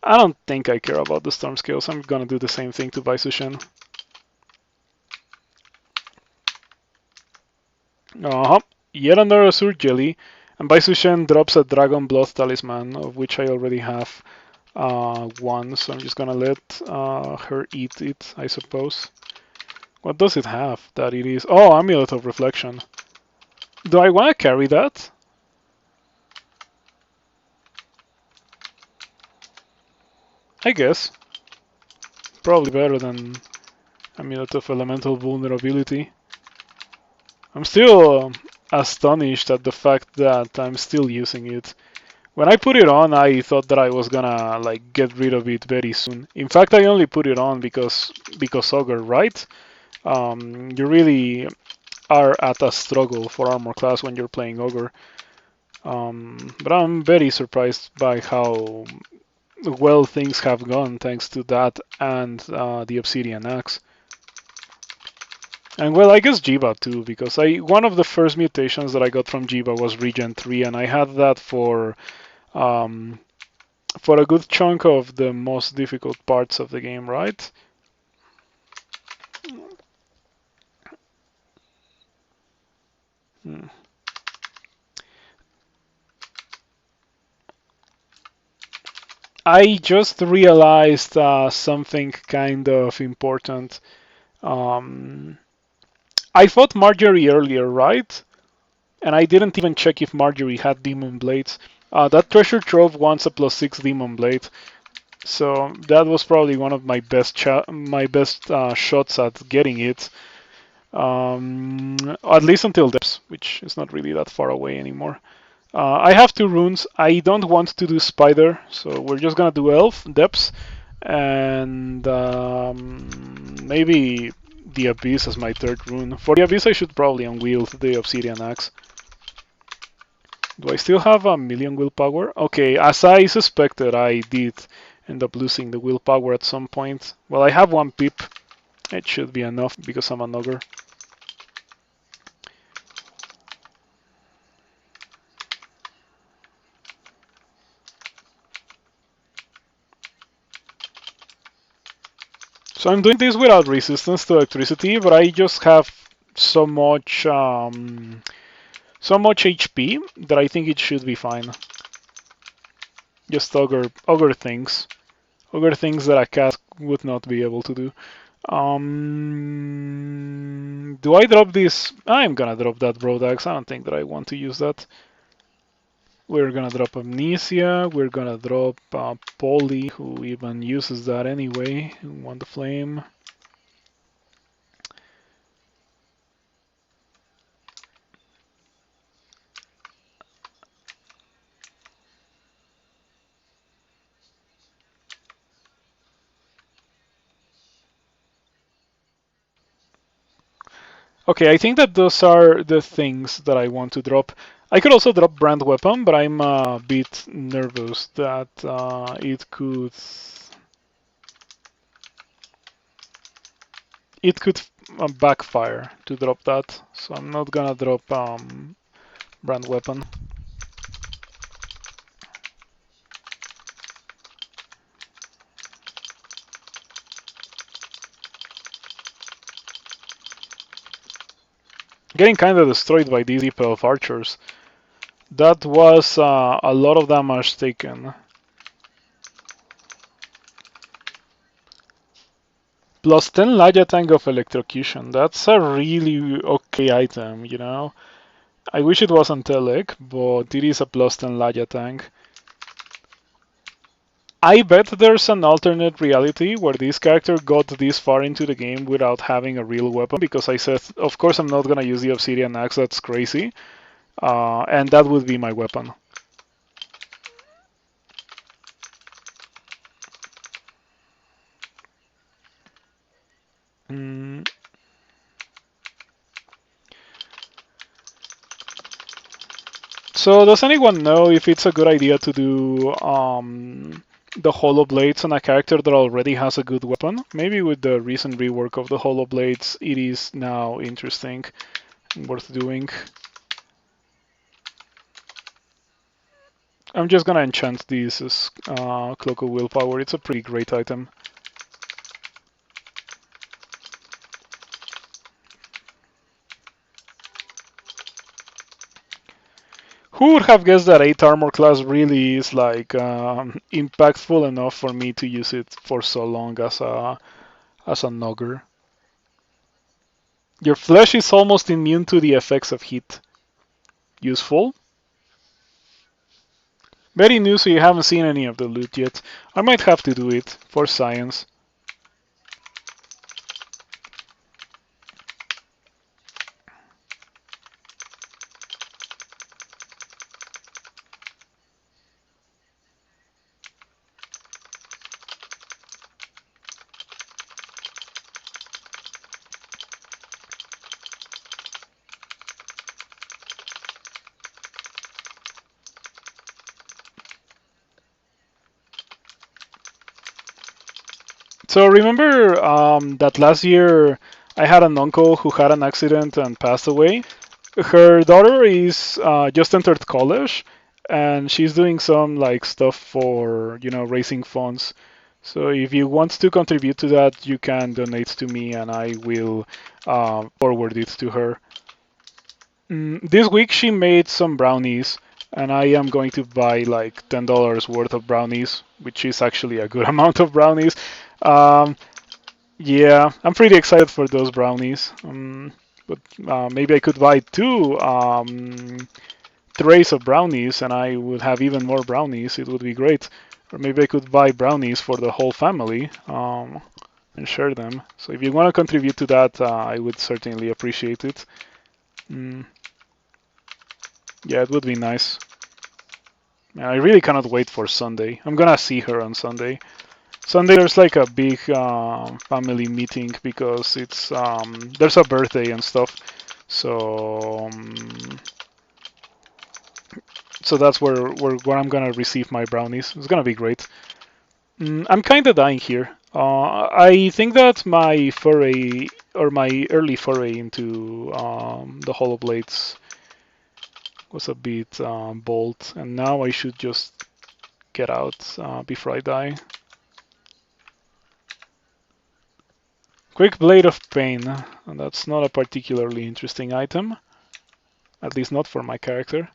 I don't think I care about the Storm Skills, I'm gonna do the same thing to Baisushen. Yet another Azure Jelly, and Baisushen drops a Dragon Blood Talisman, of which I already have one, so I'm just gonna let her eat it, I suppose. What does it have that it is? Oh, Amulet of Reflection. Do I want to carry that? I guess. Probably better than Amulet of Elemental Vulnerability. I'm still astonished at the fact that I'm still using it. When I put it on, I thought that I was gonna like get rid of it very soon. In fact, I only put it on because Ogre, right? You really are at a struggle for armor class when you're playing Ogre. But I'm very surprised by how well things have gone thanks to that and the Obsidian Axe. And well, I guess Jiyva too, because one of the first mutations that I got from Jiyva was Regen 3, and I had that um, for a good chunk of the most difficult parts of the game, right? Hmm. I just realized something kind of important. Um, I fought Marjorie earlier, right? And I didn't even check if Marjorie had Demon Blades. That treasure trove wants a +6 Demon Blade, so that was probably one of my best shots at getting it. At least until depths, which is not really that far away anymore. I have 2 runes. I don't want to do spider, so we're just gonna do elf depths, and maybe the abyss as my 3rd rune. For the abyss, I should probably unwield the obsidian axe. Do I still have a million willpower? Okay, as I suspected, I did end up losing the willpower at some point. Well, I have 1 pip. It should be enough because I'm an ogre. So I'm doing this without resistance to electricity, but I just have so much HP that I think it should be fine. Just ogre things that a cat would not be able to do. Do I drop this? I'm gonna drop that broad axe. I don't think that I want to use that. We're gonna drop Amnesia. We're gonna drop Polly, who even uses that anyway. Want the flame. Okay, I think that those are the things that I want to drop. I could also drop brand weapon, but I'm a bit nervous that it could backfire to drop that. So I'm not gonna drop brand weapon. Getting kind of destroyed by these deep elf archers. That was a lot of damage taken. Plus 10 Laya Tank of Electrocution. That's a really okay item, you know? I wish it wasn't Telek, but it is a plus 10 Laya Tank. I bet there's an alternate reality where this character got this far into the game without having a real weapon, because I said, of course I'm not gonna use the Obsidian Axe, that's crazy. And that would be my weapon. Mm. So does anyone know if it's a good idea to do the Hollow Blades on a character that already has a good weapon? Maybe with the recent rework of the Hollow Blades, it is now interesting and worth doing. I'm just gonna enchant this as Cloak of Willpower. It's a pretty great item. Who would have guessed that 8 armor class really is like impactful enough for me to use it for so long as a Nogger? Your flesh is almost immune to the effects of heat. Useful? Very new, so you haven't seen any of the loot yet. I might have to do it for science. So remember that last year I had an uncle who had an accident and passed away. Her daughter is just entered college, and she's doing some like stuff for raising funds. So if you want to contribute to that, you can donate to me, and I will forward it to her. This week she made some brownies, and I am going to buy like $10 worth of brownies, which is actually a good amount of brownies. Um, yeah, I'm pretty excited for those brownies. But maybe I could buy two trays of brownies, and I would have even more brownies. It would be great. Or maybe I could buy brownies for the whole family and share them. So if you want to contribute to that, I would certainly appreciate it. Mm, yeah, it would be nice. Man, I really cannot wait for Sunday. I'm gonna see her on Sunday. Sunday there's like a big family meeting because it's there's a birthday and stuff. So so that's where I'm gonna receive my brownies. It's gonna be great. I'm kind of dying here. I think that my foray or my early foray into the Hollow Blades was a bit bold, and now I should just get out before I die. Quick Blade of Pain. And that's not a particularly interesting item, at least not for my character.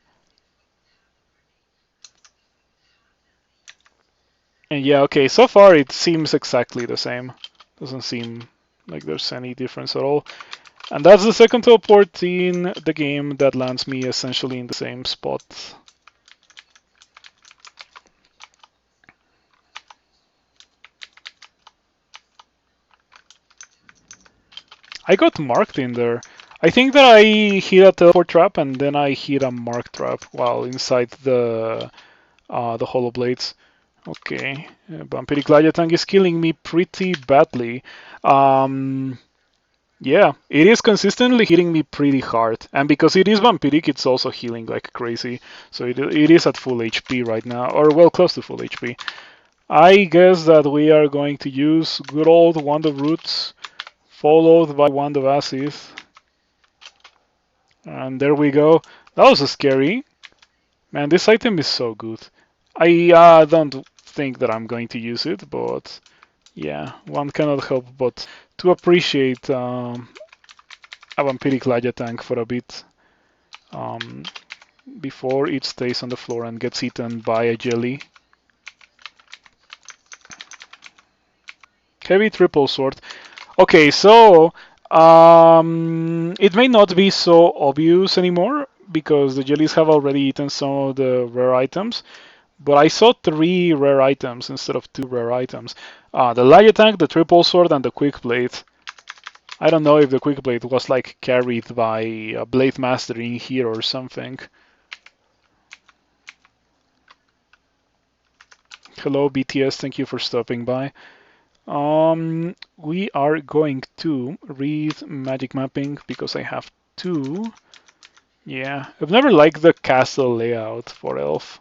And yeah, okay, so far it seems exactly the same. Doesn't seem like there's any difference at all. And that's the second teleport in the game that lands me essentially in the same spot. I got marked in there. I think that I hit a teleport trap and then I hit a mark trap while inside the Hollow Blades. Okay, Vampiric Gladiatang is killing me pretty badly. Yeah, it is consistently hitting me pretty hard, and because it is Vampiric, it's also healing like crazy. So it is at full HP right now, or well close to full HP. I guess that we are going to use good old Wand of Roots, followed by Wand of Acid. And there we go. That was scary. Man, this item is so good. I don't think that I'm going to use it, but yeah, one cannot help but to appreciate a Vampiric Laya tank for a bit before it stays on the floor and gets eaten by a jelly. Heavy triple sword. Okay, so it may not be so obvious anymore because the jellies have already eaten some of the rare items. But I saw 3 rare items instead of 2 rare items. The Laya tank, the triple sword, and the quick blade. I don't know if the quick blade was like carried by a blade master in here or something. Hello BTS, thank you for stopping by. We are going to read magic mapping because I have 2. Yeah, I've never liked the castle layout for Elf.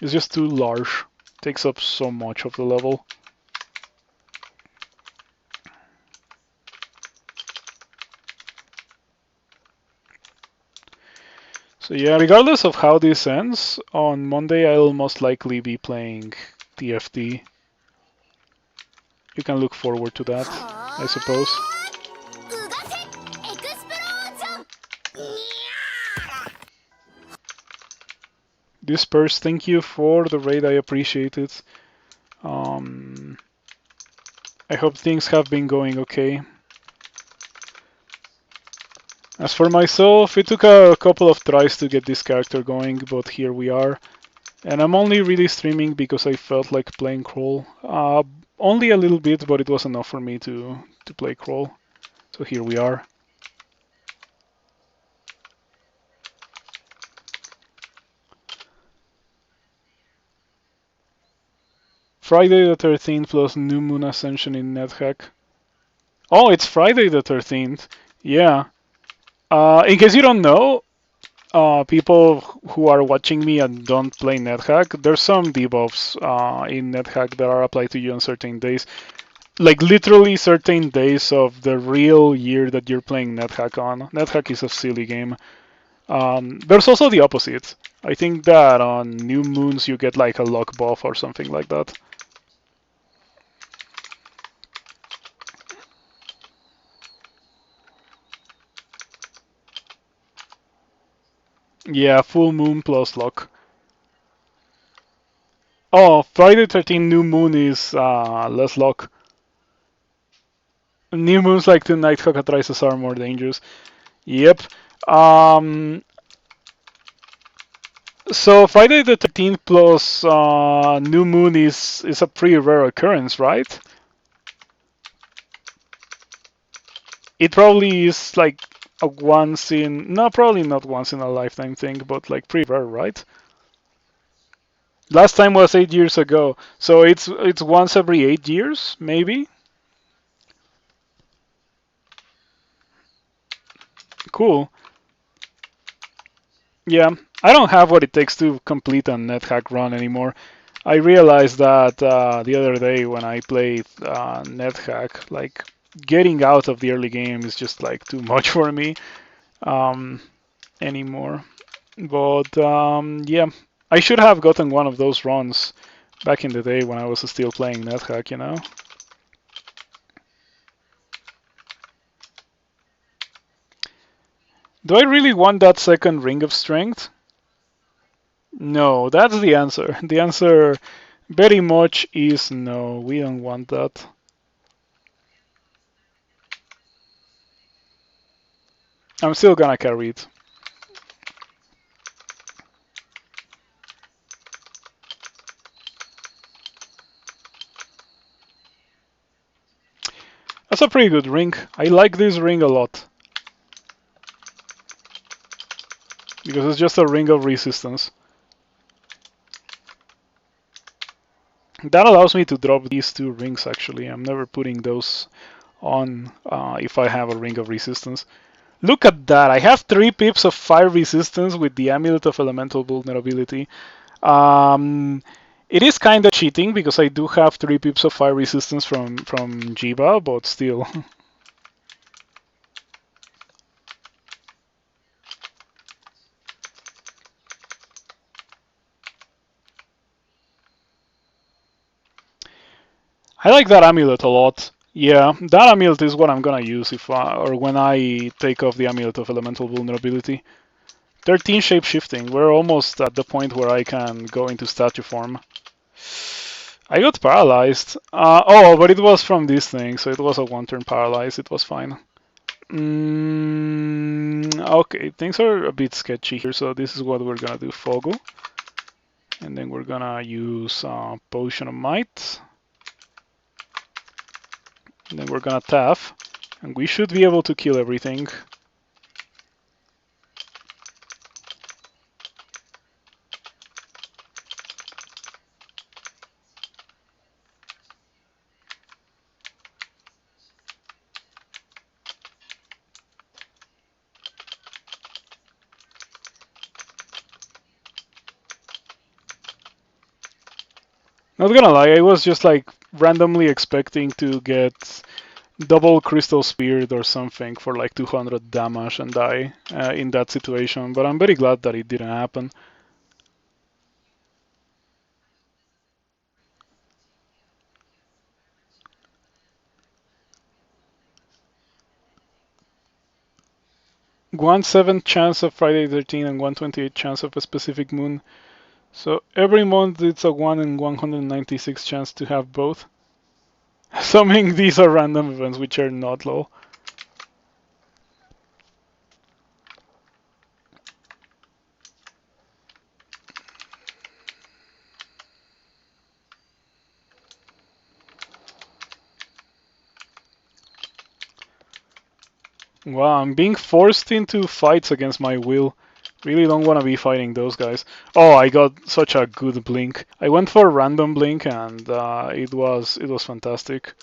It's just too large. Takes up so much of the level. So yeah, regardless of how this ends, on Monday I'll most likely be playing TFT. You can look forward to that, I suppose. Disperse, thank you for the raid, I appreciate it. I hope things have been going okay. As for myself, it took a couple of tries to get this character going, but here we are. And I'm only really streaming because I felt like playing Crawl. Only a little bit, but it was enough for me to play Crawl. So here we are. Friday the 13th plus New Moon Ascension in NetHack. Oh, it's Friday the 13th. Yeah. In case you don't know, people who are watching me and don't play NetHack, there's some debuffs in NetHack that are applied to you on certain days. like literally certain days of the real year that you're playing NetHack on. NetHack is a silly game. There's also the opposite. I think that on new moons you get like a luck buff or something like that. Yeah, full moon plus luck. Oh, Friday 13 new moon is less luck. New moons like Tonight Cockatrices are more dangerous. Yep. Um, so Friday the 13th plus new moon is a pretty rare occurrence, right? It probably is like a once in, no, probably not once in a lifetime thing, but like pretty rare, right? Last time was 8 years ago, so it's once every 8 years, maybe. Cool. Yeah, I don't have what it takes to complete a NetHack run anymore. I realized that the other day when I played NetHack, like getting out of the early game is just like too much for me um, anymore. But yeah, I should have gotten one of those runs back in the day when I was still playing NetHack, you know? Do I really want that second ring of strength? No, that's the answer. The answer very much is no, we don't want that. I'm still gonna carry it. That's a pretty good ring. I like this ring a lot. Because it's just a ring of resistance. That allows me to drop these two rings actually. I'm never putting those on if I have a ring of resistance. Look at that. I have 3 pips of fire resistance with the Amulet of Elemental Vulnerability. Um, it is kind of cheating because I do have 3 pips of fire resistance from Jiyva, but still. I like that amulet a lot. Yeah, that amulet is what I'm gonna use if or when I take off the Amulet of Elemental Vulnerability. 13 shape shifting. We're almost at the point where I can go into statue form. I got paralyzed. Oh, but it was from this thing, so it was a one-turn paralyze. It was fine. Okay, things are a bit sketchy here, so this is what we're gonna do. Foggle. And then we're gonna use Potion of Might. And then we're gonna tap. And we should be able to kill everything. Not gonna lie, I was just like randomly expecting to get double crystal speared or something for like 200 damage and die in that situation, but I'm very glad that it didn't happen. One 7 chance of Friday 13 and 128 chance of a specific moon. So every month it's a 1 in 196 chance to have both. Assuming these are random events, which are not low. Wow, I'm being forced into fights against my will. Really don't want to be fighting those guys. Oh, I got such a good blink. I went for a random blink and it was fantastic.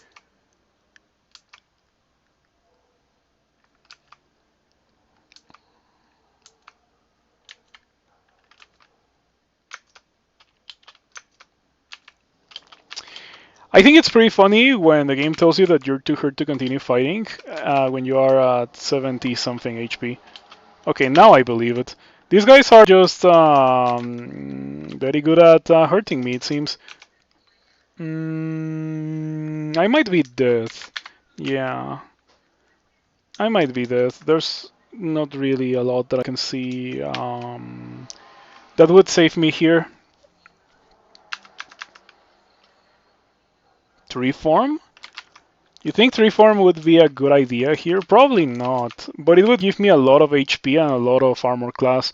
I think it's pretty funny when the game tells you that you're too hurt to continue fighting when you are at 70 something HP. Okay, now I believe it. These guys are just very good at hurting me, it seems. I might be dead. Yeah, I might be dead. There's not really a lot that I can see that would save me here. To reform? You think reform would be a good idea here? Probably not, but it would give me a lot of HP and a lot of armor class,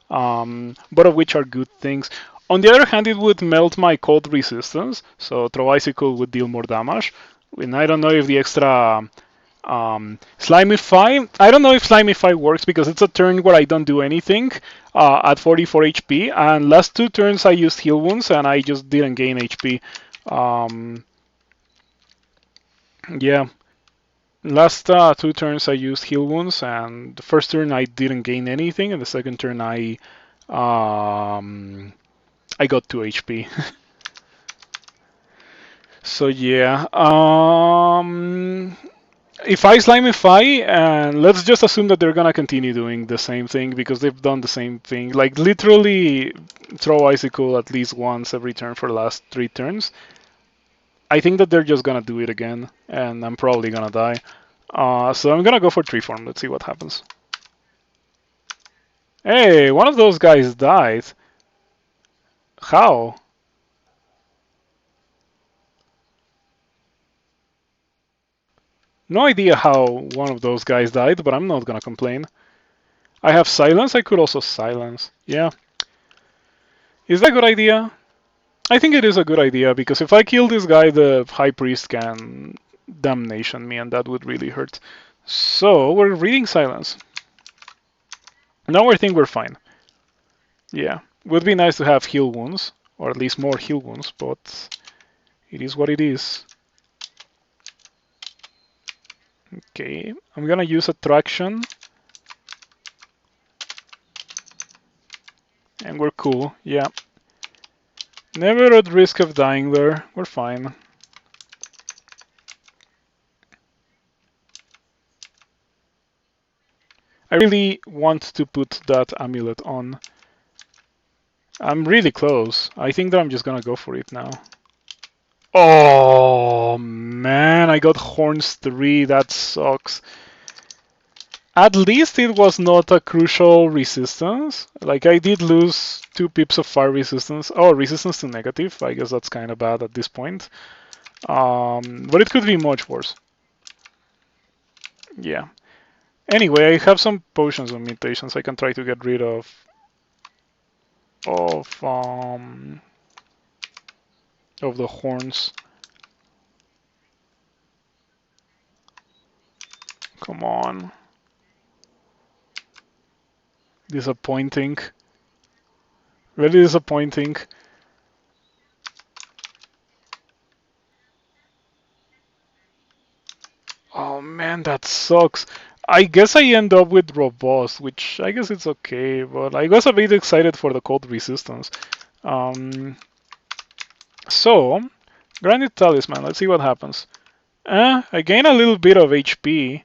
both of which are good things. On the other hand, it would melt my cold resistance, so throw icicle would deal more damage. And I don't know if the extra Slimify. I don't know if Slimify works because it's a turn where I don't do anything at 44 HP, and last two turns I used heal wounds and I just didn't gain HP. Yeah, last two turns I used heal wounds, and the first turn I didn't gain anything, and the second turn I got 2 HP. So yeah, if I Slimify, and let's just assume that they're gonna continue doing the same thing because they've done the same thing, like literally throw icicle at least once every turn for the last 3 turns. I think that they're just gonna do it again, and I'm probably gonna die. So I'm gonna go for tree form. Let's see what happens. Hey, one of those guys died. How? No idea how one of those guys died, but I'm not gonna complain. I have silence. I could also silence. Yeah. Is that a good idea? I think it is a good idea because if I kill this guy, the High Priest can damnation me, and that would really hurt. So we're reading silence. Now I think we're fine. Yeah. Would be nice to have heal wounds, or at least more heal wounds, but it is what it is. Okay, I'm gonna use attraction. And we're cool, yeah. Never at risk of dying there, we're fine. I really want to put that amulet on. I'm really close. I think that I'm just gonna go for it now. Oh man, I got horns 3, that sucks. At least it was not a crucial resistance. Like I did lose 2 pips of fire resistance. Oh, resistance to negative. I guess that's kind of bad at this point. But it could be much worse. Yeah. Anyway, I have some potions of mutations I can try to get rid of the horns. Come on. Disappointing. Really disappointing. Oh man, that sucks. I guess I end up with robust, which I guess it's okay, but I was a bit excited for the cold resistance. So, Granite Talisman, let's see what happens. I gain a little bit of HP,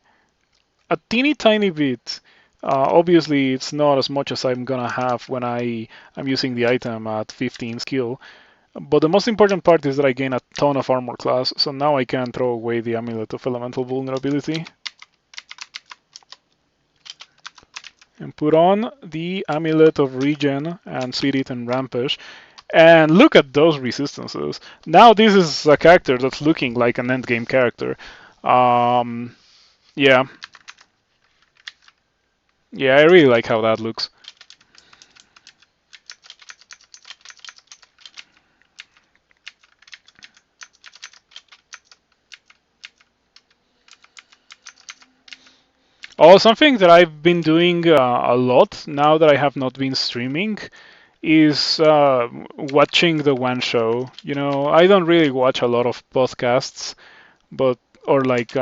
a teeny tiny bit. Obviously, it's not as much as I'm gonna have when I'm using the item at 15 skill. But the most important part is that I gain a ton of armor class, so now I can throw away the Amulet of Elemental Vulnerability. And put on the Amulet of Regen and Spirit and Rampage. And look at those resistances. Now this is a character that's looking like an endgame character. Yeah. Yeah, I really like how that looks. Oh, something that I've been doing a lot now that I have not been streaming is watching the one show. You know, I don't really watch a lot of podcasts, but or like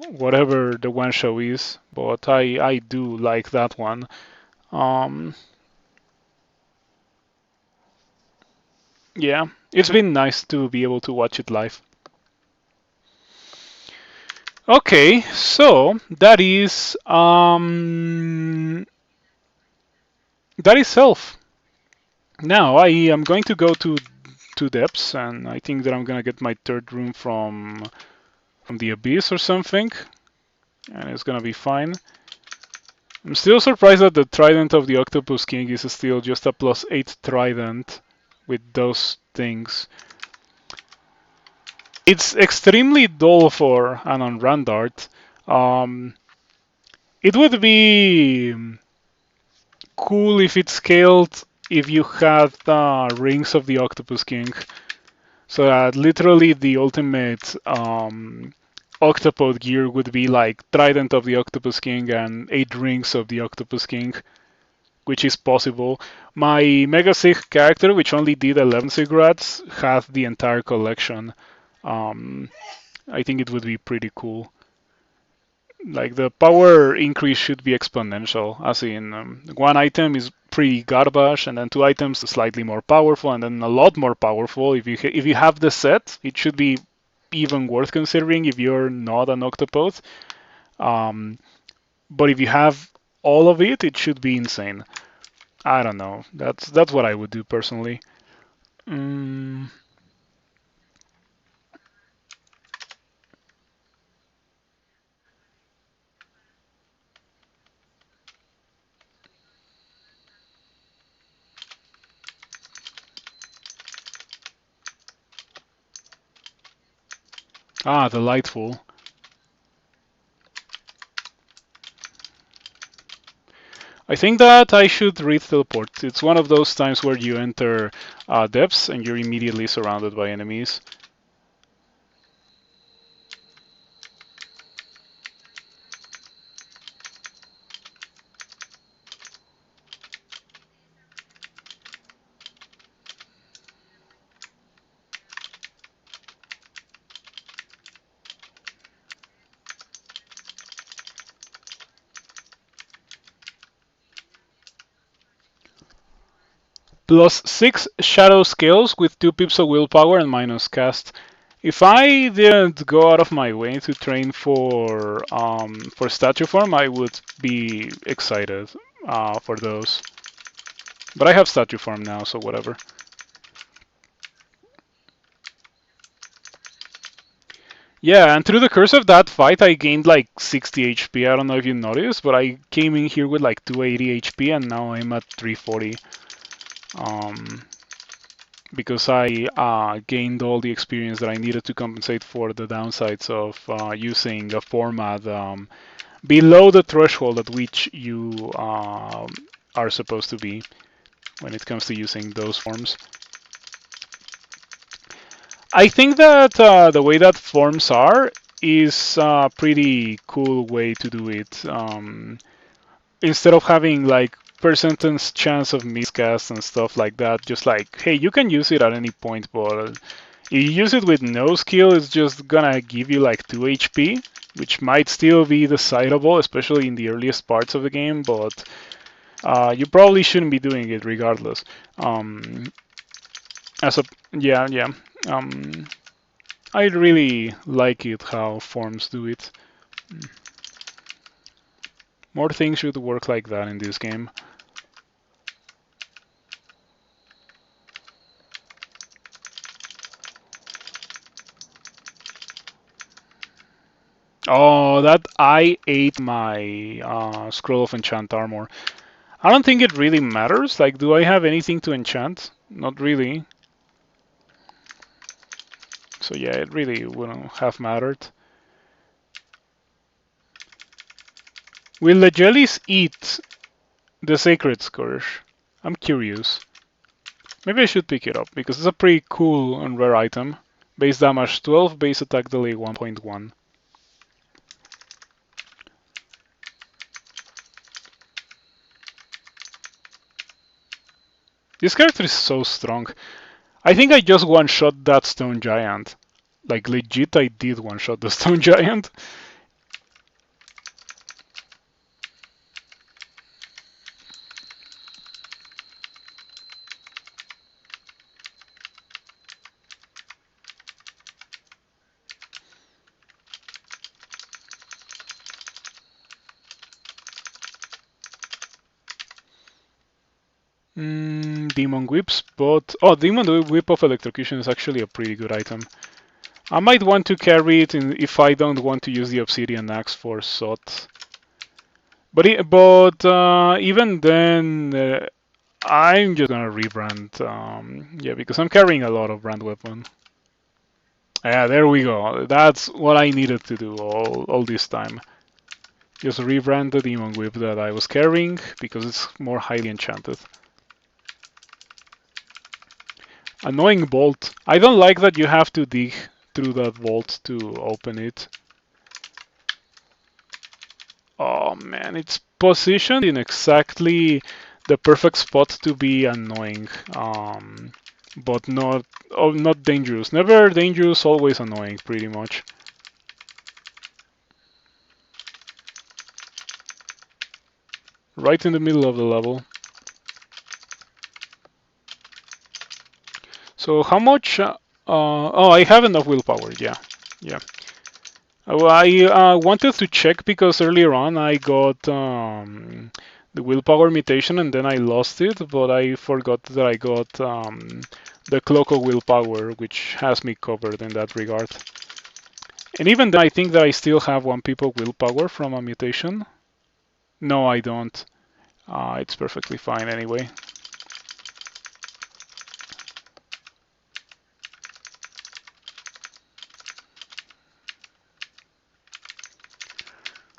whatever the one show is, but I do like that one. Yeah, It's been nice to be able to watch it live. Okay, so that is Self. Now I am going to go to depths, and I think that I'm gonna get my third room from the abyss or something, and it's gonna be fine. I'm still surprised that the trident of the Octopus King is still just a +8 trident with those things. It's extremely dull for an on-run dart. It would be cool if it scaled if you had Rings of the Octopus King. So that literally the ultimate octopod gear would be like Trident of the Octopus King and 8 Rings of the Octopus King, which is possible. My Mega Sig character, which only did 11 cigarettes, had the entire collection. I think it would be pretty cool. Like the power increase should be exponential, as in one item is pretty garbage, and then 2 items slightly more powerful, and then a lot more powerful. If you have the set, it should be even worth considering if you're not an octopod. Um, but if you have all of it, it should be insane. I don't know. That's what I would do personally. Mm, delightful. I think that I should read teleport. It's one of those times where you enter depths and you're immediately surrounded by enemies. +6 shadow skills with 2 pips of willpower and minus cast. If I didn't go out of my way to train for statue form, I would be excited for those. But I have statue form now, so whatever. Yeah, and through the course of that fight, I gained like 60 HP. I don't know if you noticed, but I came in here with like 280 HP, and now I'm at 340. Because I gained all the experience that I needed to compensate for the downsides of using a format below the threshold at which you are supposed to be when it comes to using those forms. I think that the way that forms are is a pretty cool way to do it. Instead of having like percentage chance of miscast and stuff like that, just like, hey, you can use it at any point, but if you use it with no skill, it's just gonna give you like 2 HP, which might still be decidable, especially in the earliest parts of the game, but you probably shouldn't be doing it regardless. As a yeah, yeah. I really like it how forms do it. More things should work like that in this game. Oh, that I ate my Scroll of Enchant Armor. I don't think it really matters. Like, do I have anything to enchant? Not really. So yeah, it really wouldn't have mattered. Will the jellies eat the Sacred Scourge? I'm curious. Maybe I should pick it up, because it's a pretty cool and rare item. Base damage 12, base attack delay 1.1. This character is so strong. I think I just one-shot that Stone Giant. Like, legit, I did one-shot the Stone Giant. demon whips, but oh, demon whip of electrocution is actually a pretty good item. I might want to carry it if I don't want to use the obsidian axe for SOT. But even then, I'm just gonna rebrand. Yeah, because I'm carrying a lot of brand weapon. Yeah, there we go. That's what I needed to do all this time. Just rebrand the demon whip that I was carrying because it's more highly enchanted. Annoying bolt. I don't like that you have to dig through that vault to open it. Oh man, it's positioned in exactly the perfect spot to be annoying, but not dangerous. Never dangerous, always annoying, pretty much. Right in the middle of the level. So how much? Oh, I have enough willpower. Yeah, yeah. I wanted to check because earlier on I got the willpower mutation and then I lost it, but I forgot that I got the cloak of willpower, which has me covered in that regard. And even then, I think that I still have one people willpower from a mutation. No, I don't. It's perfectly fine anyway.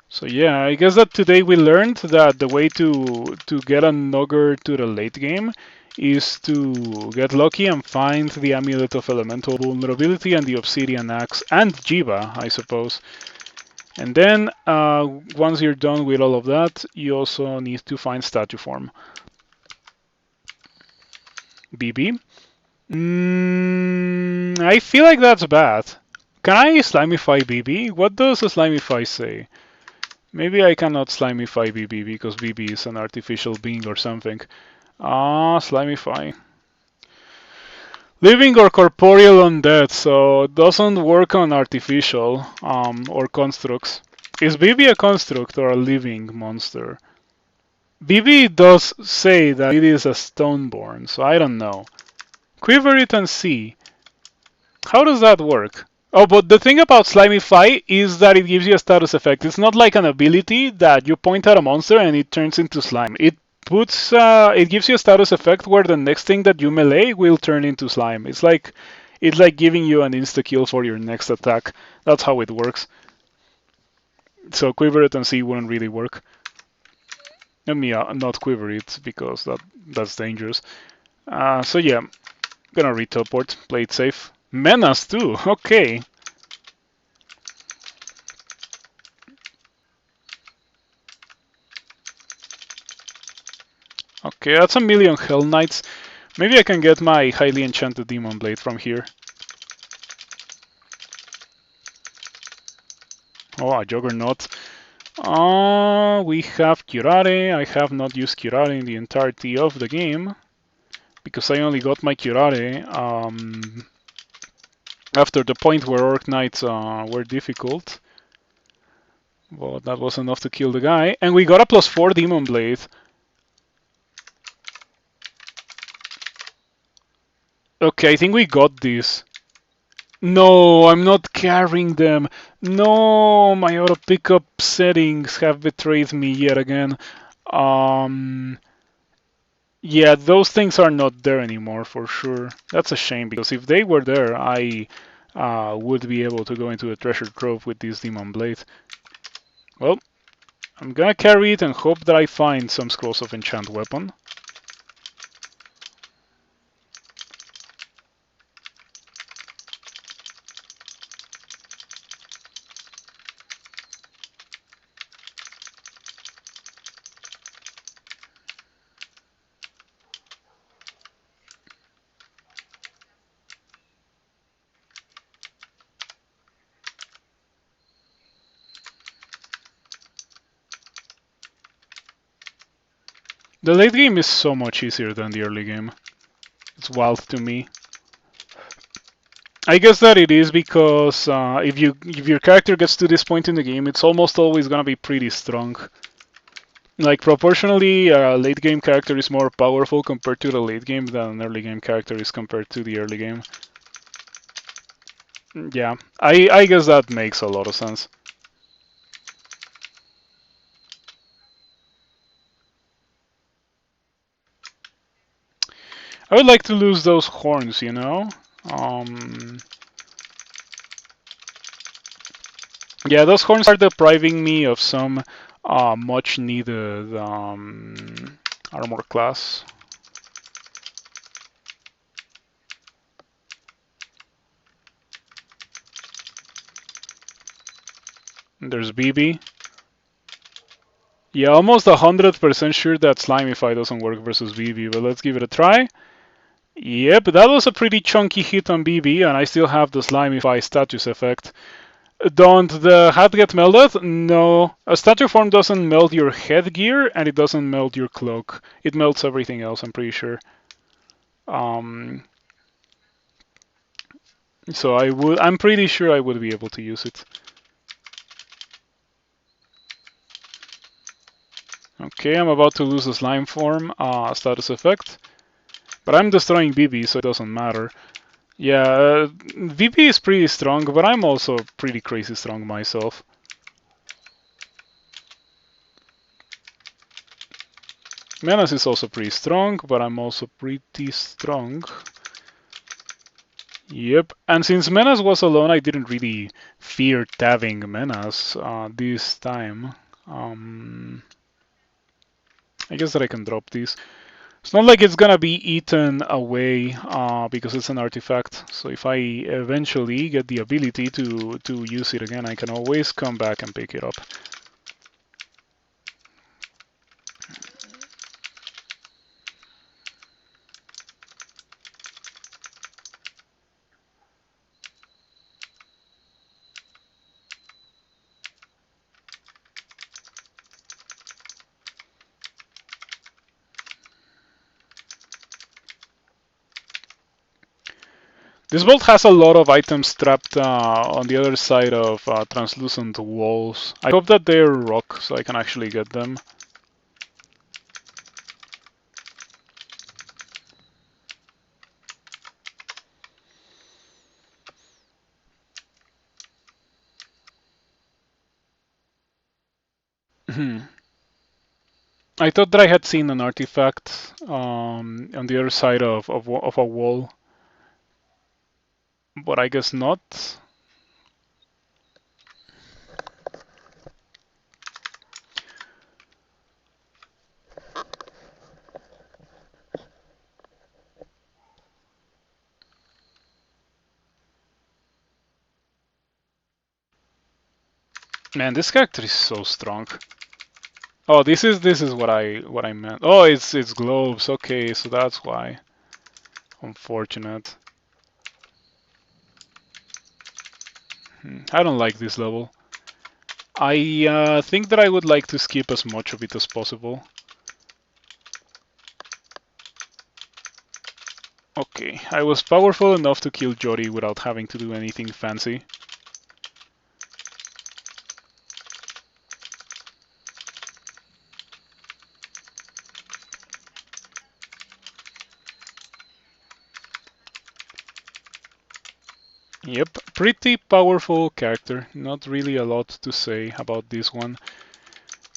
So yeah, I guess that today we learned that the way to get a Nogger to the late game is to get lucky and find the Amulet of Elemental Vulnerability and the Obsidian Axe and Jiyva, I suppose. And then once you're done with all of that, you also need to find statue form. BB. I feel like that's bad. Can I Slimify BB? What does a Slimify say? Maybe I cannot Slimify BB because BB is an artificial being or something. Slimify. Living or corporeal undead, so it doesn't work on artificial or constructs. Is BB a construct or a living monster? BB does say that it is a stoneborn, so I don't know. Quiver it and see. How does that work? Oh, but the thing about Slimify is that it gives you a status effect. It's not like an ability that you point at a monster and it turns into slime. It gives you a status effect where the next thing that you melee will turn into slime. It's like giving you an insta kill for your next attack. That's how it works. So quiver it and see wouldn't really work. Let me not quiver it because that's dangerous. So yeah, gonna re-teleport. Play it safe. Menace too. Okay. Okay, that's a million Hell Knights. Maybe I can get my highly enchanted Demon Blade from here. Oh, a Juggernaut. We have Curare. I have not used Curare in the entirety of the game because I only got my Curare after the point where Orc Knights were difficult. Well, that was enough to kill the guy. And we got a +4 Demon Blade. Okay, I think we got this. No, I'm not carrying them. No, my auto pickup settings have betrayed me yet again. Yeah, those things are not there anymore for sure. That's a shame because if they were there, I would be able to go into the treasure trove with this demon blade. Well, I'm gonna carry it and hope that I find some scrolls of enchant weapon. The late game is so much easier than the early game. It's wild to me. I guess that it is because if your character gets to this point in the game, it's almost always gonna be pretty strong. Like proportionally, a late game character is more powerful compared to the late game than an early game character is compared to the early game. Yeah, I guess that makes a lot of sense. I would like to lose those horns, you know? Yeah, those horns are depriving me of some much needed armor class. There's BB. Yeah, almost 100% sure that Slimify doesn't work versus BB, but let's give it a try. Yep, that was a pretty chunky hit on BB, and I still have the Slimify status effect. Don't the hat get melted? No. A statue form doesn't melt your headgear, and it doesn't melt your cloak. It melts everything else, I'm pretty sure. So I'm pretty sure I would be able to use it. Okay, I'm about to lose a slime form status effect, but I'm destroying BB, so it doesn't matter. Yeah, VP is pretty strong, but I'm also pretty crazy strong myself. Menace is also pretty strong, but I'm also pretty strong. Yep, and since Menace was alone, I didn't really fear tabbing Menace this time. I guess that I can drop these. It's not like it's gonna be eaten away because it's an artifact. So if I eventually get the ability to use it again, I can always come back and pick it up. This vault has a lot of items trapped on the other side of translucent walls. I hope that they're rock so I can actually get them. I thought that I had seen an artifact on the other side of a wall, but I guess not. Man, this character is so strong. Oh, this is what I meant. Oh, it's globes. Okay, so that's why. Unfortunate. I don't like this level. I think that I would like to skip as much of it as possible. Okay, I was powerful enough to kill Jori without having to do anything fancy. Yep, pretty powerful character. Not really a lot to say about this one.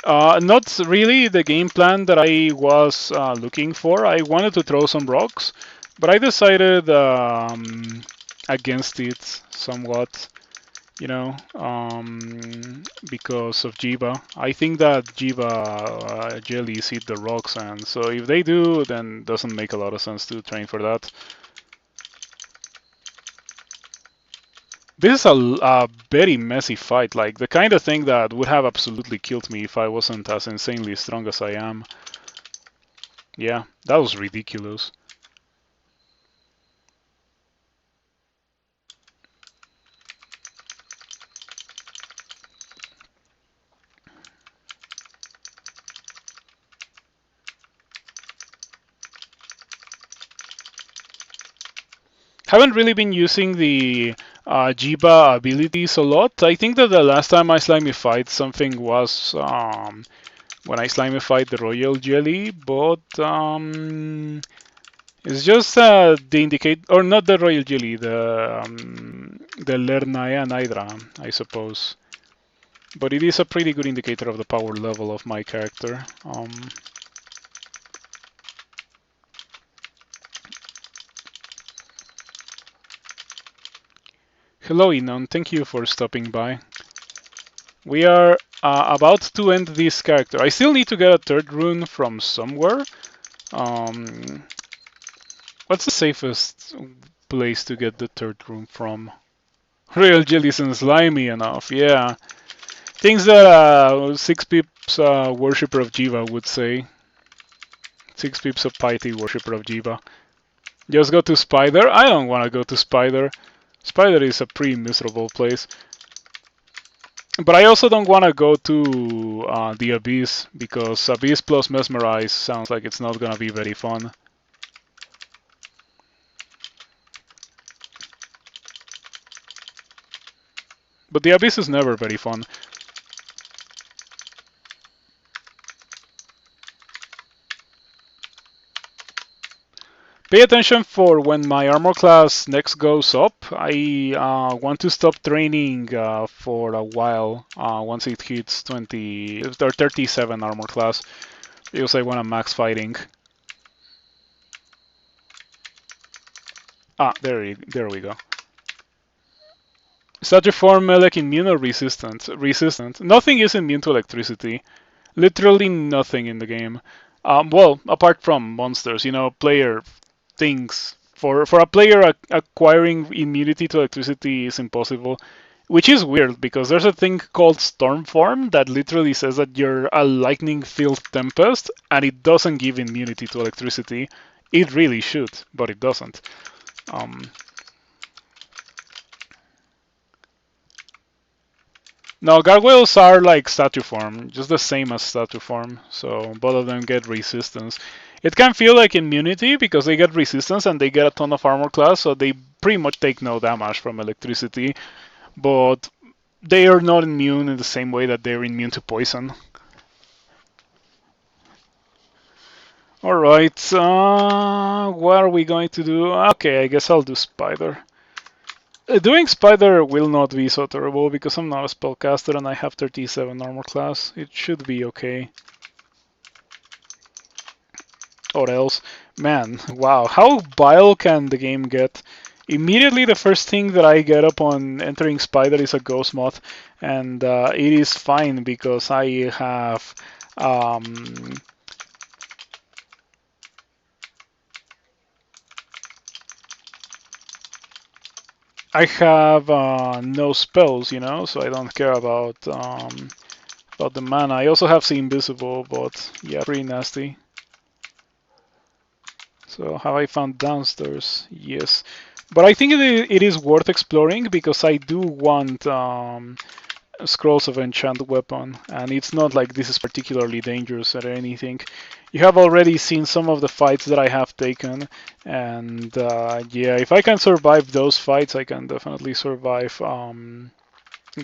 Not really the game plan that I was looking for. I wanted to throw some rocks, but I decided against it somewhat, you know, because of Jiyva. I think that Jiyva jellies eat the rocks, and so if they do, then it doesn't make a lot of sense to train for that. This is a very messy fight, like the kind of thing that would have absolutely killed me if I wasn't as insanely strong as I am. Yeah, that was ridiculous. Haven't really been using the Jiyva abilities a lot. I think that the last time I slimy fight something was when I slimified the royal jelly, but it's just the indicate, or not the royal jelly, the Lernaya Hydra, I suppose. But it is a pretty good indicator of the power level of my character. Hello, Inon. Thank you for stopping by. We are about to end this character. I still need to get a third rune from somewhere. What's the safest place to get the third rune from? Royal jelly isn't slimy enough, yeah. Things that 6 pips worshipper of Jiyva would say. 6 pips of piety worshipper of Jiyva. Just go to Spider? I don't want to go to Spider. Spider is a pretty miserable place. But I also don't want to go to the Abyss, because Abyss plus Mesmerize sounds like it's not going to be very fun. But the Abyss is never very fun. Pay attention for when my armor class next goes up. I want to stop training for a while once it hits 20 or 37 armor class, because I want to max fighting. There we go. Statue form Melech immune or resistant? Resistant. Nothing is immune to electricity. Literally nothing in the game. Well, apart from monsters, you know, player things. For a player, acquiring immunity to electricity is impossible. Which is weird, because there's a thing called Storm Form that literally says that you're a lightning-filled tempest, and it doesn't give immunity to electricity. It really should, but it doesn't. No, gargoyles are like statue form, just the same as statue form, so both of them get resistance. It can feel like immunity because they get resistance and they get a ton of armor class, so they pretty much take no damage from electricity, but they are not immune in the same way that they're immune to poison. Alright, what are we going to do? Okay, I guess I'll do Spider. Doing Spider will not be so terrible because I'm not a spellcaster and I have 37 armor class. It should be okay. Or else, man, wow, how vile can the game get? Immediately the first thing that I get upon entering Spider is a Ghost Moth, and it is fine because I have no spells, you know, so I don't care about the mana. I also have See Invisible, but yeah, pretty nasty. So have I found downstairs? Yes. But I think it is worth exploring because I do want Scrolls of Enchant Weapon, and it's not like this is particularly dangerous or anything. You have already seen some of the fights that I have taken, and yeah, if I can survive those fights, I can definitely survive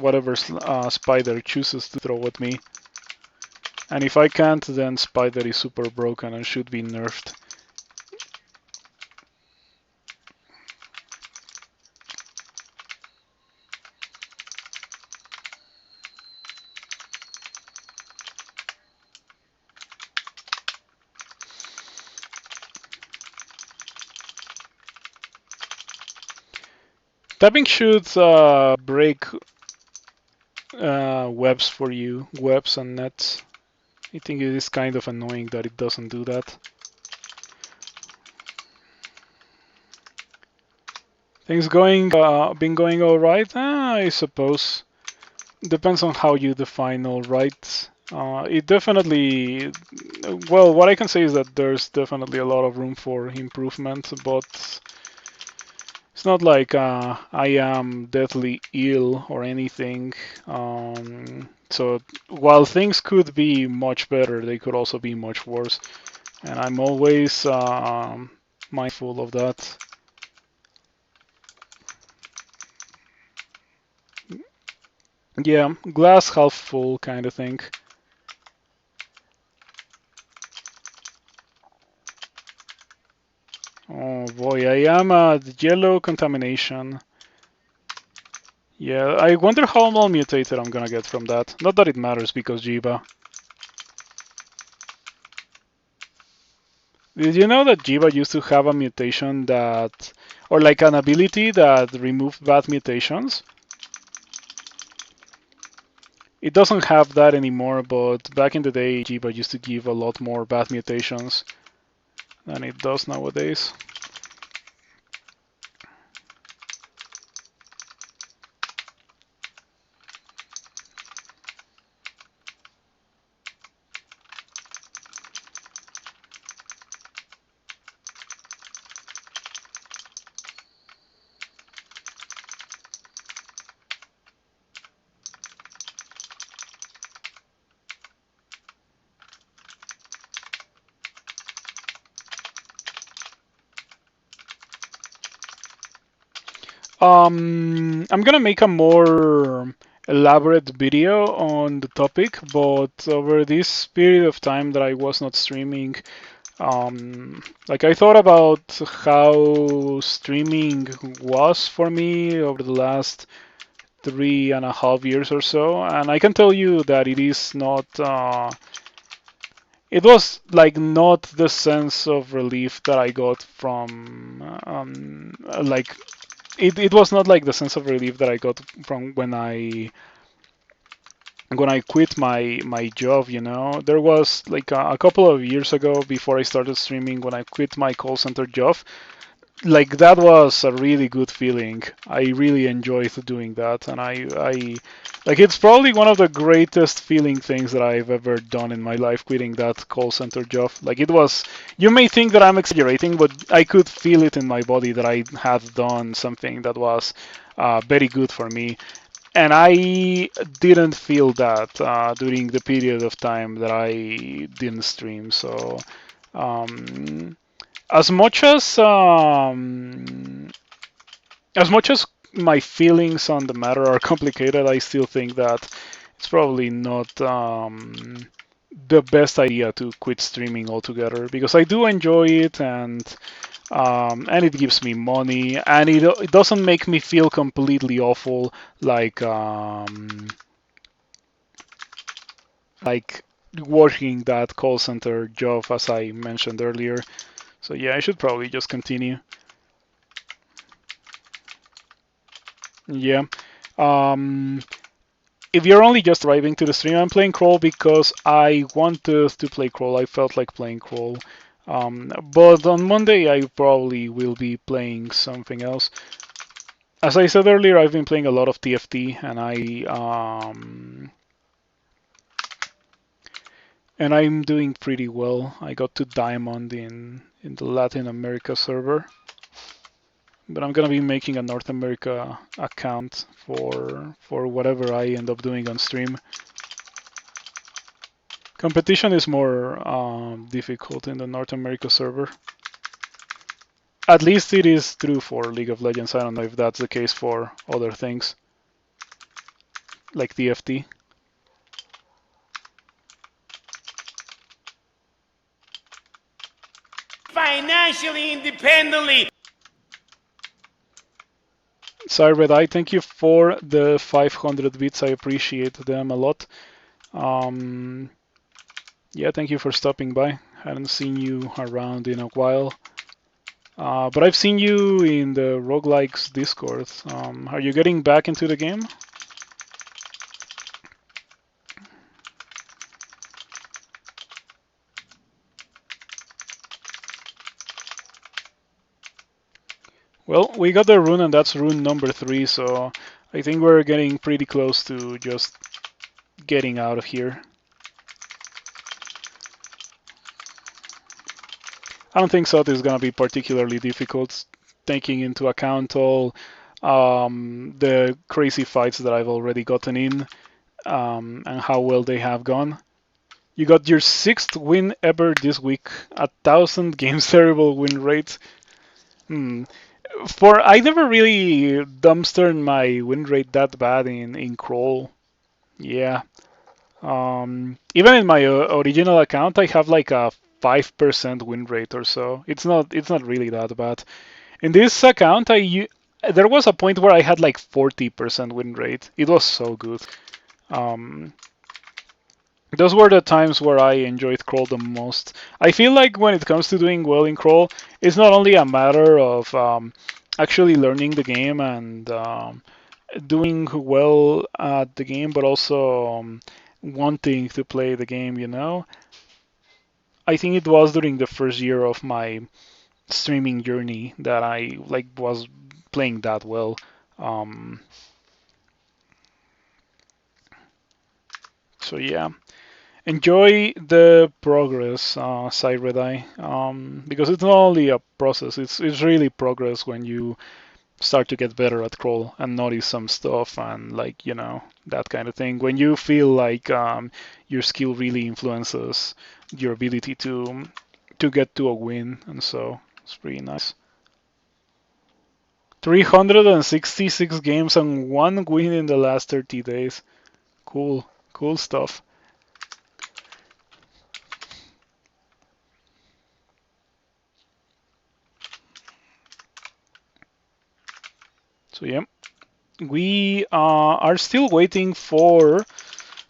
whatever Spider chooses to throw at me. And if I can't, then Spider is super broken and should be nerfed. Tapping should break webs for you, webs and nets. I think it is kind of annoying that it doesn't do that. Things been going all right? I suppose. Depends on how you define all right. It definitely, well, what I can say is that there's definitely a lot of room for improvement, but it's not like I am deathly ill or anything. So while things could be much better, they could also be much worse. And I'm always mindful of that. Yeah, glass half full kind of thing. boy, I am at yellow contamination. Yeah, I wonder how well mutated I'm gonna get from that. Not that it matters because Jiyva. Did you know that Jiyva used to have a mutation that, or like an ability that removed bad mutations? It doesn't have that anymore, but back in the day, Jiyva used to give a lot more bad mutations than it does nowadays. I'm gonna make a more elaborate video on the topic, but over this period of time that I was not streaming, like I thought about how streaming was for me over the last 3.5 years or so, and I can tell you that it is not. It was like not the sense of relief that I got from like it was not like the sense of relief that I got from when I quit my job, you know. There was like a couple of years ago before I started streaming when I quit my call center job. Like that was a really good feeling. I really enjoyed doing that, and I like it's probably one of the greatest feeling things that I've ever done in my life, quitting that call center job. Like it was, you may think that I'm exaggerating, but I could feel it in my body that I had done something that was very good for me. And I didn't feel that during the period of time that I didn't stream. So um, as much as my feelings on the matter are complicated, I still think that it's probably not the best idea to quit streaming altogether because I do enjoy it and it gives me money and it doesn't make me feel completely awful like working that call center job as I mentioned earlier. So yeah, I should probably just continue. Yeah. Um, if you're only just arriving to the stream, I'm playing Crawl because I wanted to play Crawl. I felt like playing Crawl. But on Monday, I probably will be playing something else. As I said earlier, I've been playing a lot of TFT, and I'm doing pretty well. I got to Diamond in the Latin America server. But I'm gonna be making a North America account for whatever I end up doing on stream. Competition is more difficult in the North America server. At least it is true for League of Legends. I don't know if that's the case for other things like TFT. Financially independently. Sorry, Red Eye, thank you for the 500 bits. I appreciate them a lot. Yeah, thank you for stopping by. Hadn't seen you around in a while. But I've seen you in the Roguelikes Discord. Are you getting back into the game? Well, we got the rune and that's rune number 3, so I think we're getting pretty close to just getting out of here. I don't think Sot is gonna be particularly difficult, taking into account all the crazy fights that I've already gotten in and how well they have gone. You got your 6th win ever this week, 1,000 games terrible win rate. I never really dumpstered my win rate that bad in Crawl. Yeah. Even in my original account, I have like a 5% win rate or so. It's not really that bad. In this account, there was a point where I had like 40% win rate. It was so good. Um, those were the times where I enjoyed crawl the most. I feel like when it comes to doing well in crawl, it's not only a matter of actually learning the game and doing well at the game, but also wanting to play the game, you know? I think it was during the first year of my streaming journey that I like was playing that well. Um, so yeah, enjoy the progress, Side Red Eye, because it's not only a process; it's really progress when you start to get better at crawl and notice some stuff and like that kind of thing. When you feel like your skill really influences your ability to get to a win, and so it's pretty nice. 366 games and one win in the last 30 days. Cool, cool stuff. So yeah, we are still waiting for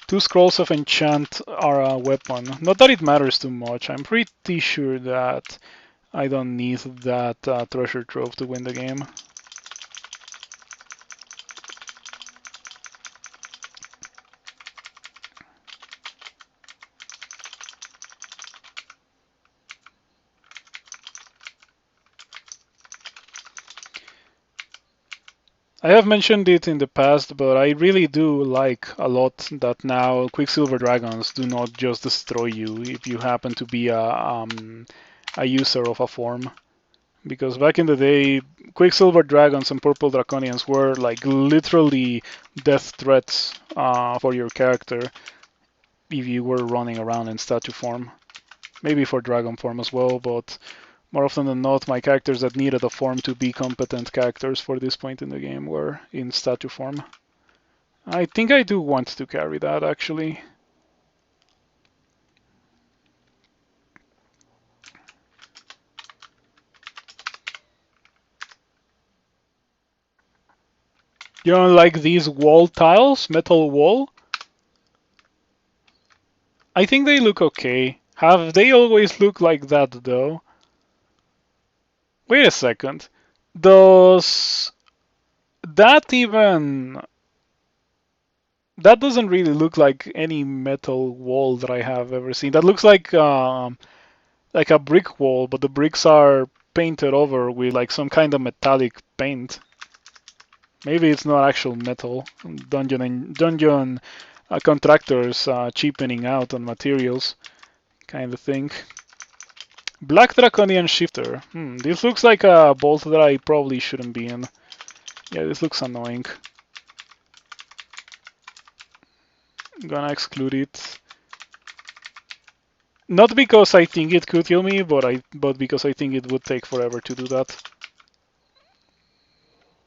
2 scrolls of enchant our weapon. Not that it matters too much. I'm pretty sure that I don't need that treasure trove to win the game. I have mentioned it in the past, but I really do like a lot that now Quicksilver Dragons do not just destroy you if you happen to be a user of a form. Because back in the day, Quicksilver Dragons and Purple Draconians were like literally death threats for your character if you were running around in statue form. Maybe for dragon form as well, but more often than not, my characters that needed a form to be competent characters for this point in the game were in statue form. I think I do want to carry that, actually. You don't like these wall tiles? Metal wall? I think they look okay. Have they always looked like that, though? Wait a second. Does that even... That doesn't really look like any metal wall that I have ever seen. That looks like a brick wall, but the bricks are painted over with like some kind of metallic paint. Maybe it's not actual metal. Dungeon contractors cheapening out on materials, kind of thing. Black Draconian Shifter. This looks like a bolt that I probably shouldn't be in. Yeah, this looks annoying. I'm gonna exclude it. Not because I think it could kill me, but because I think it would take forever to do that.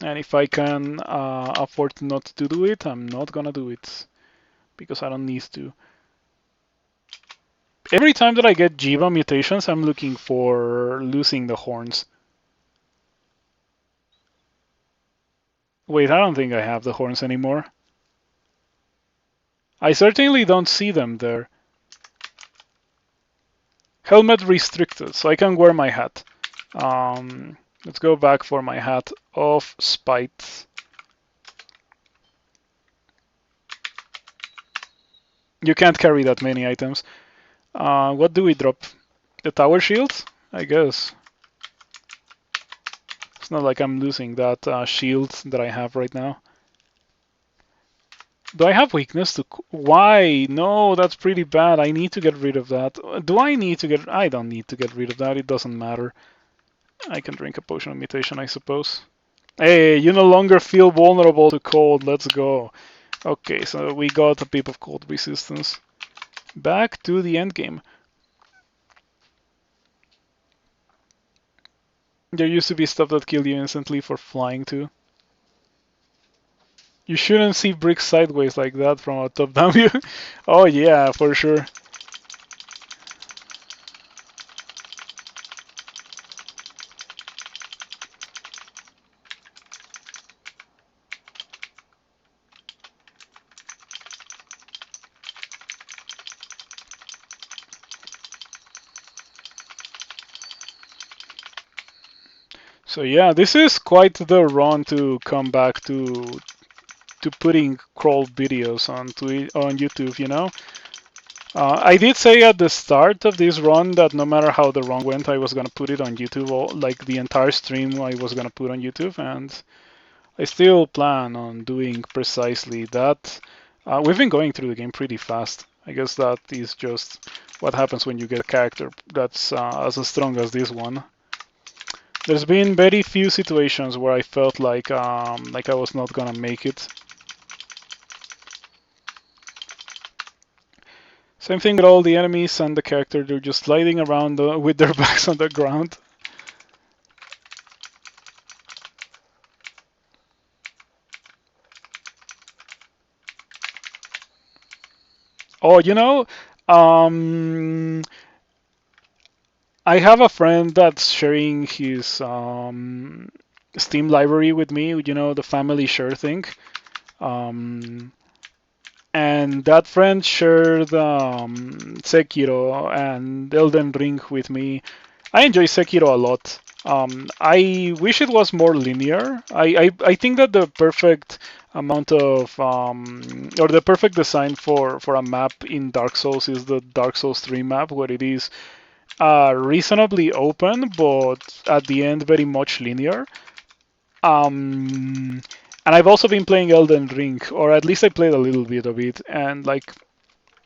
And if I can afford not to do it, I'm not gonna do it. Because I don't need to. Every time that I get Jiyva mutations, I'm looking for losing the horns. Wait, I don't think I have the horns anymore. I certainly don't see them there. Helmet restricted, so I can wear my hat. Let's go back for my hat of spite. You can't carry that many items. What do we drop? The tower shield? I guess. It's not like I'm losing that shield that I have right now. Do I have weakness to... Why? No, that's pretty bad. I need to get rid of that. Do I need to get... I don't need to get rid of that. It doesn't matter. I can drink a potion of mutation, I suppose. Hey, you no longer feel vulnerable to cold. Let's go. Okay, so we got a bit of cold resistance. Back to the end game. There used to be stuff that killed you instantly for flying too. You shouldn't see bricks sideways like that from a top-down view. Oh yeah, for sure. So yeah, this is quite the run to come back to putting crawl videos on YouTube, you know. I did say at the start of this run that no matter how the run went, I was gonna put it on YouTube, or like the entire stream I was gonna put on YouTube, and I still plan on doing precisely that. We've been going through the game pretty fast. I guess that is just what happens when you get a character that's as strong as this one. There's been very few situations where I felt like I was not gonna make it. Same thing with all the enemies and the character. They're just sliding around with their backs on the ground. Oh, you know, um, I have a friend that's sharing his Steam library with me. You know, the family share thing. Um, and that friend shared Sekiro and Elden Ring with me. I enjoy Sekiro a lot. I wish it was more linear. I think that the perfect amount of or the perfect design for a map in Dark Souls is the Dark Souls 3 map, where it is reasonably open, but at the end very much linear. And I've also been playing Elden Ring, or at least I played a little bit of it, and like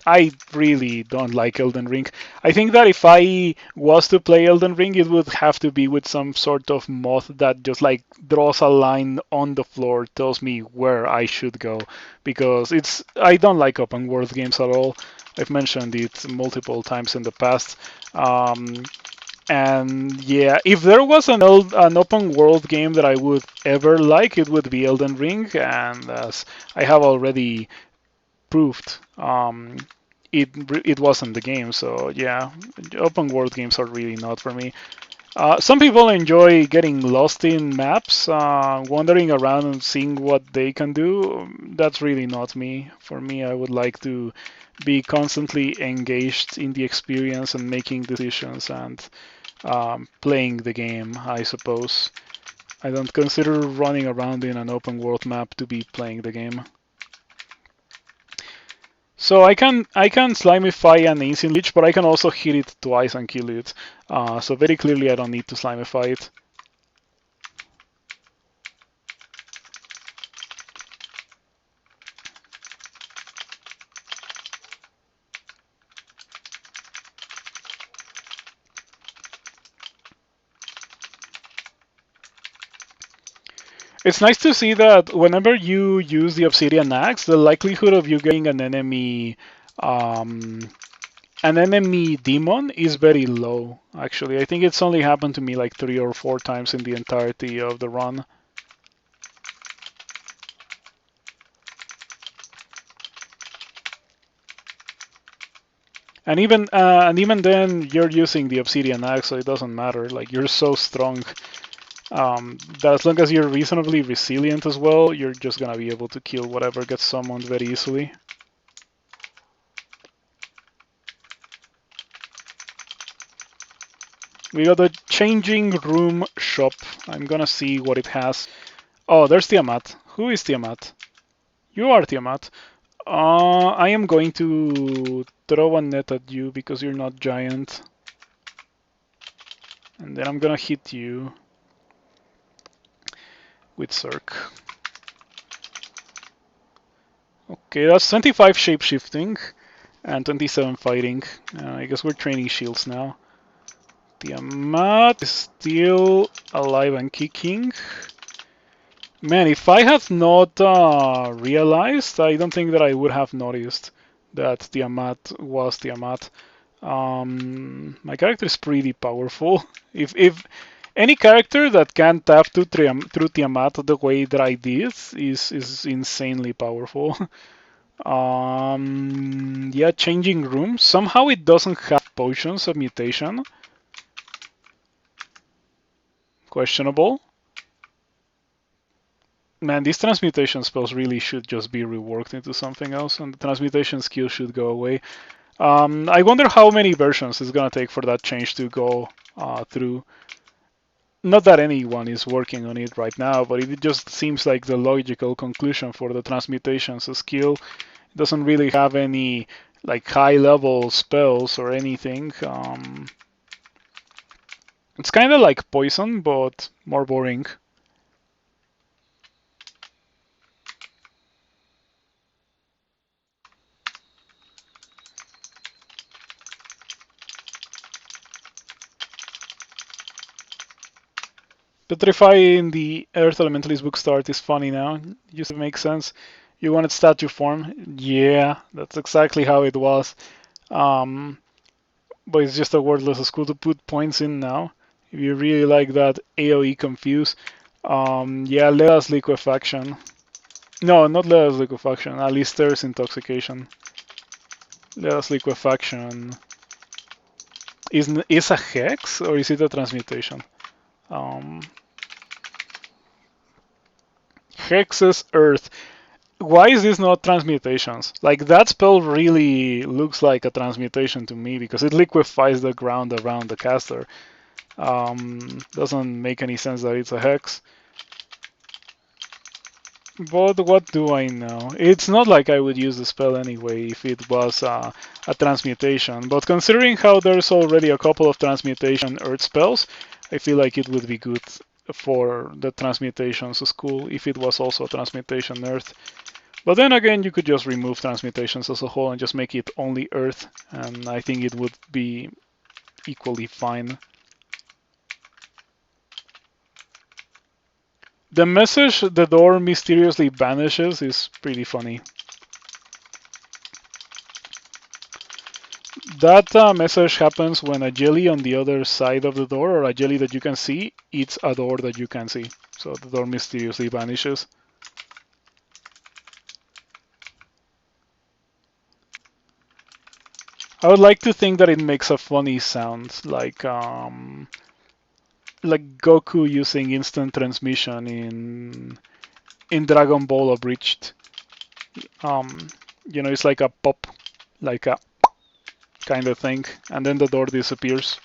I really don't like Elden Ring. I think that if I was to play Elden Ring, it would have to be with some sort of mod that just like draws a line on the floor, tells me where I should go, because I don't like open world games at all. I've mentioned it multiple times in the past. Um, and yeah, if there was an open world game that I would ever like, it would be Elden Ring. And as I have already proved, it wasn't the game. So yeah, open world games are really not for me. Some people enjoy getting lost in maps, wandering around and seeing what they can do. That's really not me. For me, I would like to be constantly engaged in the experience and making decisions and playing the game, I suppose. I don't consider running around in an open world map to be playing the game. So I can slimify an instant leech, but I can also hit it twice and kill it. So very clearly I don't need to slimify it. It's nice to see that whenever you use the Obsidian Axe, the likelihood of you getting um, an enemy demon is very low. Actually, I think it's only happened to me like 3 or 4 times in the entirety of the run. And even then, you're using the Obsidian Axe, so it doesn't matter. Like you're so strong that as long as you're reasonably resilient as well, you're just gonna be able to kill whatever gets summoned very easily. We got a changing room shop. I'm gonna see what it has. Oh, there's Tiamat. Who is Tiamat? You are Tiamat. I am going to throw a net at you because you're not giant. And then I'm gonna hit you with Cirque. Okay, that's 25 shapeshifting and 27 fighting. I guess we're training shields now. Tiamat is still alive and kicking. Man, if I had not realized, I don't think that I would have noticed that Tiamat was Tiamat. My character is pretty powerful. If any character that can tap through Tiamat the way that I did is insanely powerful. Yeah, changing rooms. Somehow it doesn't have potions of mutation. Questionable. Man, these transmutation spells really should just be reworked into something else, and the transmutation skill should go away. I wonder how many versions it's gonna take for that change to go through. Not that anyone is working on it right now, but it just seems like the logical conclusion for the transmutations skill. It doesn't really have any like high level spells or anything. It's kind of like poison, but more boring. Petrify in the Earth Elementalist book start is funny now. Used to make sense. You wanted statue form? Yeah, that's exactly how it was. Um, but it's just a wordless school to put points in now. If you really like that AoE confuse, yeah, let us liquefaction. No, not let us liquefaction. Alistair's intoxication. Let us liquefaction. Is a hex or is it a transmutation? Um, Hexes Earth. Why is this not transmutations? Like that spell really looks like a transmutation to me because it liquefies the ground around the caster. Doesn't make any sense that it's a hex. But what do I know? It's not like I would use the spell anyway if it was a transmutation. But considering how there's already a couple of transmutation earth spells, I feel like it would be good for the transmutations school if it was also a transmutation earth. But then again, you could just remove transmutations as a whole and just make it only earth, and I think it would be equally fine. The message the door mysteriously vanishes is pretty funny. That message happens when a jelly on the other side of the door, or a jelly that you can see, eats a door that you can see. So the door mysteriously vanishes. I would like to think that it makes a funny sound, like Goku using instant transmission in Dragon Ball Abridged. It's like a pop, like a kind of thing, and then the door disappears.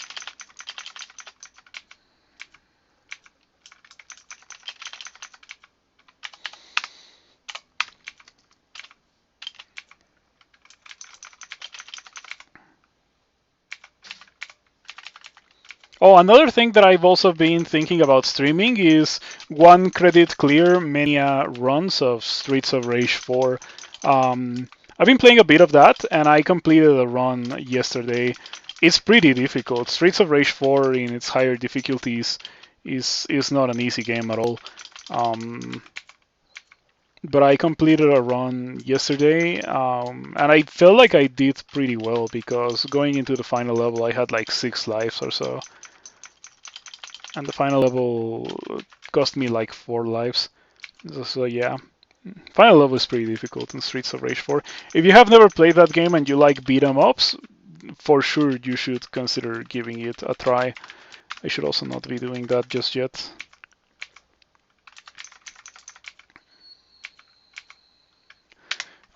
Oh, another thing that I've also been thinking about streaming is one credit clear mania runs of Streets of Rage 4. I've been playing a bit of that, and I completed a run yesterday. It's pretty difficult. Streets of Rage 4 in its higher difficulties is not an easy game at all. But I completed a run yesterday, and I felt like I did pretty well because going into the final level, I had like 6 lives or so. And the final level cost me like 4 lives. So yeah, final level is pretty difficult in Streets of Rage 4. If you have never played that game and you like beat 'em ups, for sure you should consider giving it a try. I should also not be doing that just yet.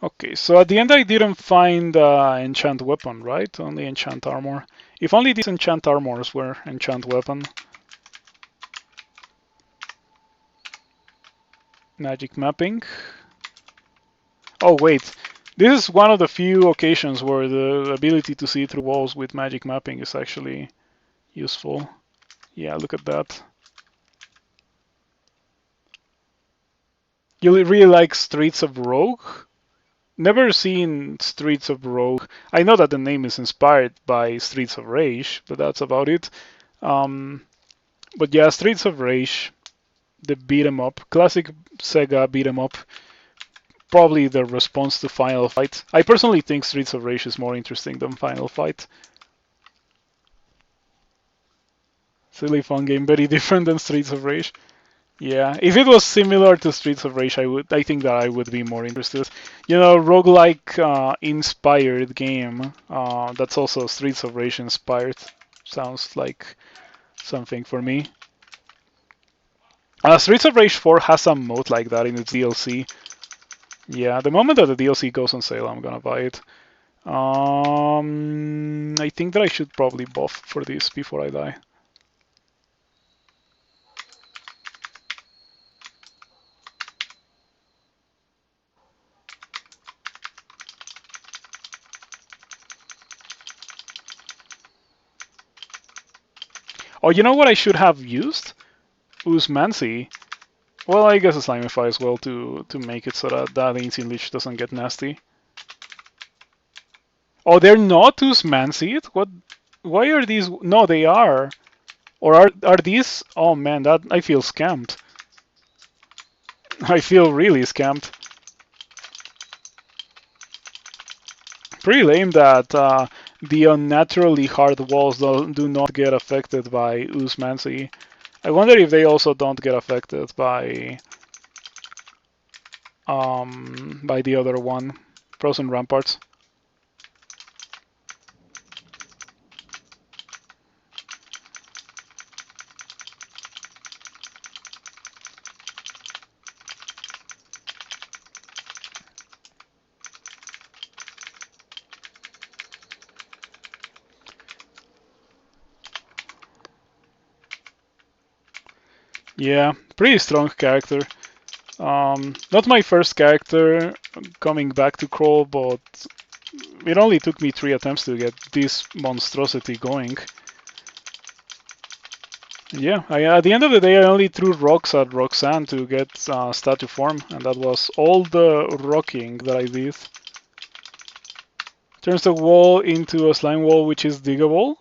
Okay, so at the end I didn't find enchant weapon, right? Only enchant armor. If only these enchant armors were enchant weapon. Magic mapping. Oh wait, this is one of the few occasions where the ability to see through walls with magic mapping is actually useful. Yeah, look at that. You really like Streets of Rogue? Never seen Streets of Rogue. I know that the name is inspired by Streets of Rage, but that's about it. But yeah, Streets of Rage, the beat 'em up, classic Sega beat 'em up. Probably the response to Final Fight. I personally think Streets of Rage is more interesting than Final Fight. Silly fun game, very different than Streets of Rage. Yeah, if it was similar to Streets of Rage, I think that I would be more interested. Roguelike inspired game. That's also Streets of Rage inspired. Sounds like something for me. Streets of Rage 4 has a mode like that in its DLC. Yeah, the moment that the DLC goes on sale, I'm gonna buy it. I think that I should probably buff for this before I die. Oh, you know what I should have used? Ousmancy. Well, I guess a Slimify as well to make it so that that Ancient Leech doesn't get nasty. Oh, they're not Ousmancy? What? Why are these? No, they are. Or are these? Oh man, that I feel scammed. I feel really scammed. Pretty lame that the unnaturally hard walls do not get affected by Ousmancy. I wonder if they also don't get affected by the other one, Frozen Ramparts. Yeah, pretty strong character. Not my first character coming back to crawl, but it only took me 3 attempts to get this monstrosity going. Yeah, at the end of the day, I only threw rocks at Roxanne to get statue form, and that was all the rocking that I did. Turns the wall into a slime wall which is diggable.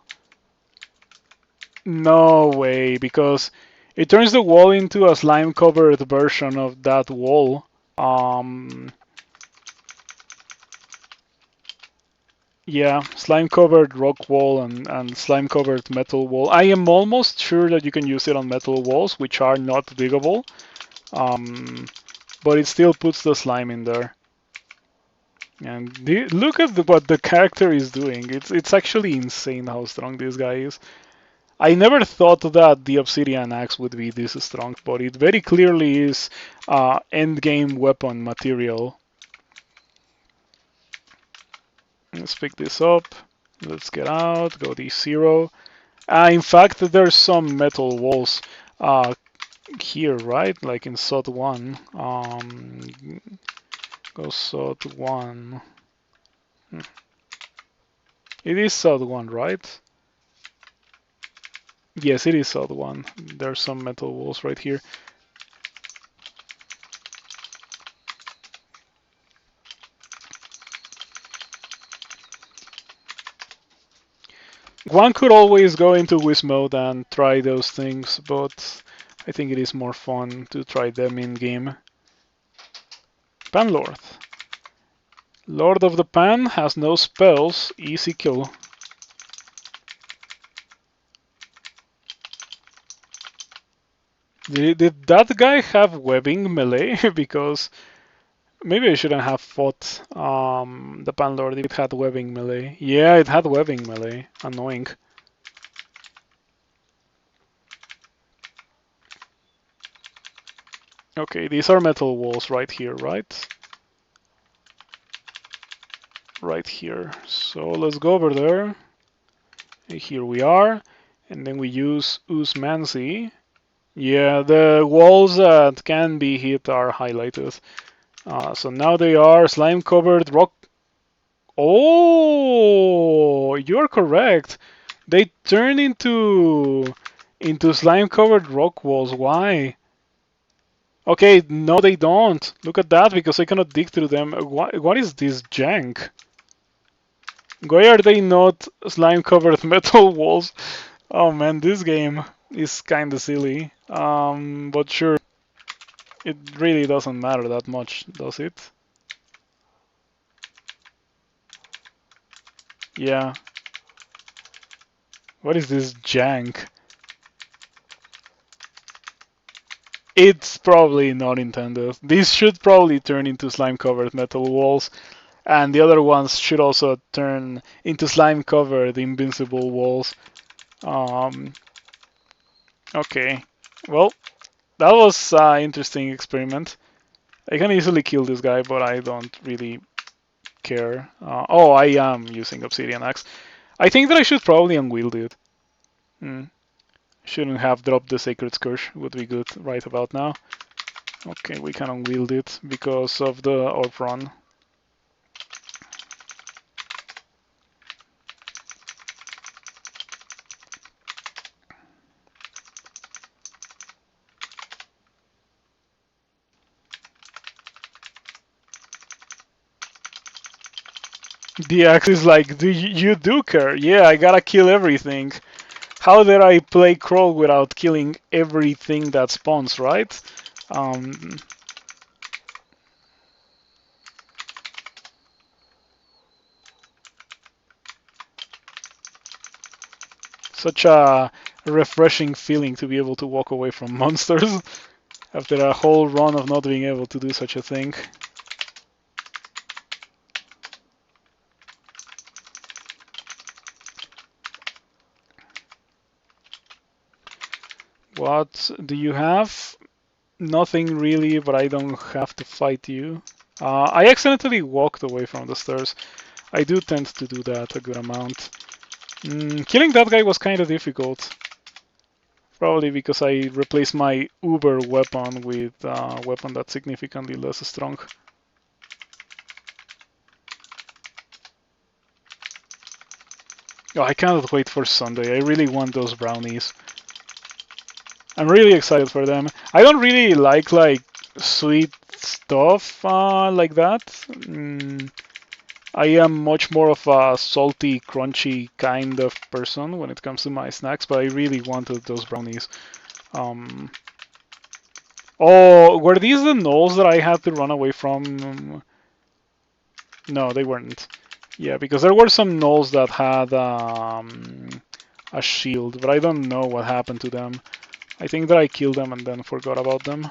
No way, because it turns the wall into a slime-covered version of that wall. Yeah, slime-covered rock wall and slime-covered metal wall. I am almost sure that you can use it on metal walls, which are not diggable. But it still puts the slime in there. And look at what the character is doing. It's actually insane how strong this guy is. I never thought that the Obsidian Axe would be this strong, but it very clearly is endgame weapon material. Let's pick this up. Let's get out. Go D0. In fact, there's some metal walls here, right? Like in SOT 1. Go SOT 1. It is SOT 1, right? Yes, it is SOT 1. There's some metal walls right here. One could always go into Wiz mode and try those things, but I think it is more fun to try them in game. Panlord. Lord of the Pan has no spells, easy kill. Did that guy have webbing melee? Because maybe I shouldn't have fought the Panlord if it had webbing melee. Yeah, it had webbing melee. Annoying. Okay, these are metal walls right here, right? Right here. So let's go over there. And here we are. And then we use Ousmancy. Yeah, the walls that can be hit are highlighted. So now they are slime-covered rock. Oh, you're correct. They turn into slime-covered rock walls. Why? Okay, no, they don't. Look at that, because I cannot dig through them. What is this jank? Why are they not slime-covered metal walls? Oh man, this game is kinda silly. But sure, it really doesn't matter that much, does it? Yeah. What is this jank? It's probably not intended. These should probably turn into slime-covered metal walls, and the other ones should also turn into slime-covered invincible walls. Okay. Well, that was an interesting experiment. I can easily kill this guy, but I don't really care. Oh, I am using Obsidian Axe. I think that I should probably unwield it. Shouldn't have dropped the Sacred Scourge, would be good right about now. Okay, we can unwield it because of the Orb Run. The axe is like, do you do care? Yeah, I gotta kill everything. How did I play crawl without killing everything that spawns, right? Um, Such a refreshing feeling to be able to walk away from monsters after a whole run of not being able to do such a thing. What do you have? Nothing really, but I don't have to fight you. I accidentally walked away from the stairs. I do tend to do that a good amount. Killing that guy was kind of difficult. Probably because I replaced my uber weapon with a weapon that's significantly less strong. Oh, I cannot wait for Sunday. I really want those brownies. I'm really excited for them. I don't really like sweet stuff like that. I am much more of a salty, crunchy kind of person when it comes to my snacks, but I really wanted those brownies. Um, oh, were these the gnolls that I had to run away from? No, they weren't. Yeah, because there were some gnolls that had a shield, but I don't know what happened to them. I think that I killed them and then forgot about them.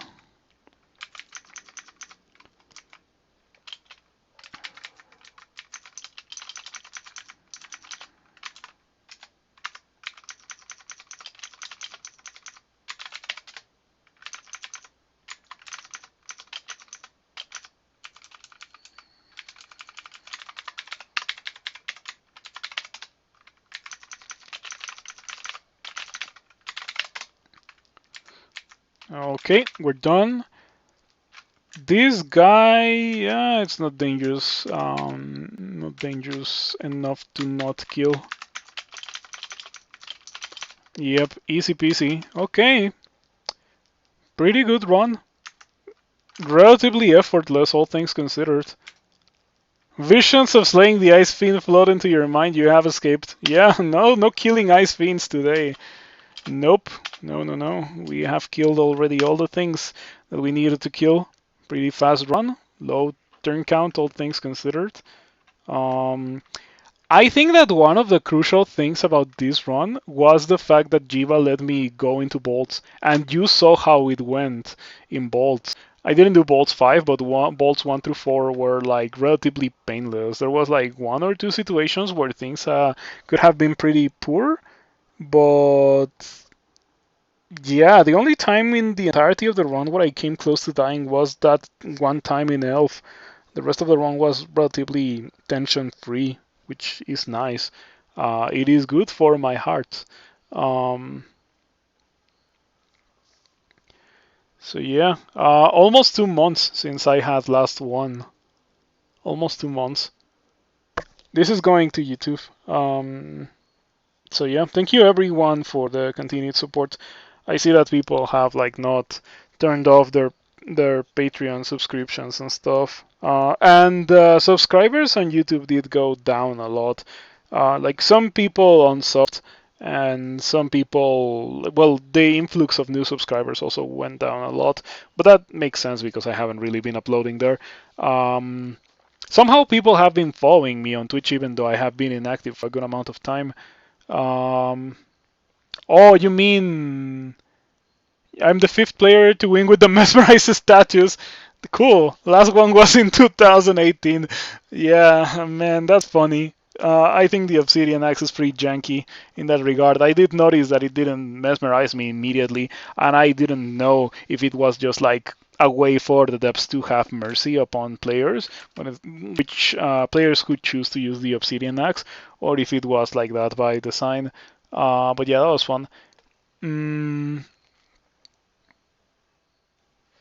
Okay, we're done. This guy, yeah, it's not dangerous. Not dangerous enough to not kill. Yep, easy peasy. Okay, pretty good run. Relatively effortless, all things considered. Visions of slaying the Ice Fiend flood into your mind. You have escaped. Yeah, no killing Ice Fiends today. Nope. No. We have killed already all the things that we needed to kill. Pretty fast run. Low turn count, all things considered. Um, I think that one of the crucial things about this run was the fact that Jiyva let me go into bolts, and you saw how it went in bolts. I didn't do bolts 5, but bolts 1 through 4 were like relatively painless. There was like one or two situations where things could have been pretty poor, but yeah, the only time in the entirety of the run where I came close to dying was that one time in Elf. The rest of the run was relatively tension free, which is nice. It is good for my heart. Um, so yeah, almost 2 months since I had last won. Almost 2 months. This is going to YouTube. So yeah, thank you everyone for the continued support. I see that people have like not turned off their Patreon subscriptions and stuff. And subscribers on YouTube did go down a lot. Like some people unsubbed, and some people, well, the influx of new subscribers also went down a lot. But that makes sense because I haven't really been uploading there. Somehow people have been following me on Twitch even though I have been inactive for a good amount of time. Um, oh, you mean I'm the fifth player to win with the Mesmerize statues? Cool. Last one was in 2018. Yeah, man, that's funny. I think the Obsidian Axe is pretty janky in that regard. I did notice that it didn't mesmerize me immediately, and I didn't know if it was just like a way for the devs to have mercy upon players, which players could choose to use the Obsidian Axe, or if it was like that by design. But yeah, that was fun. Mm,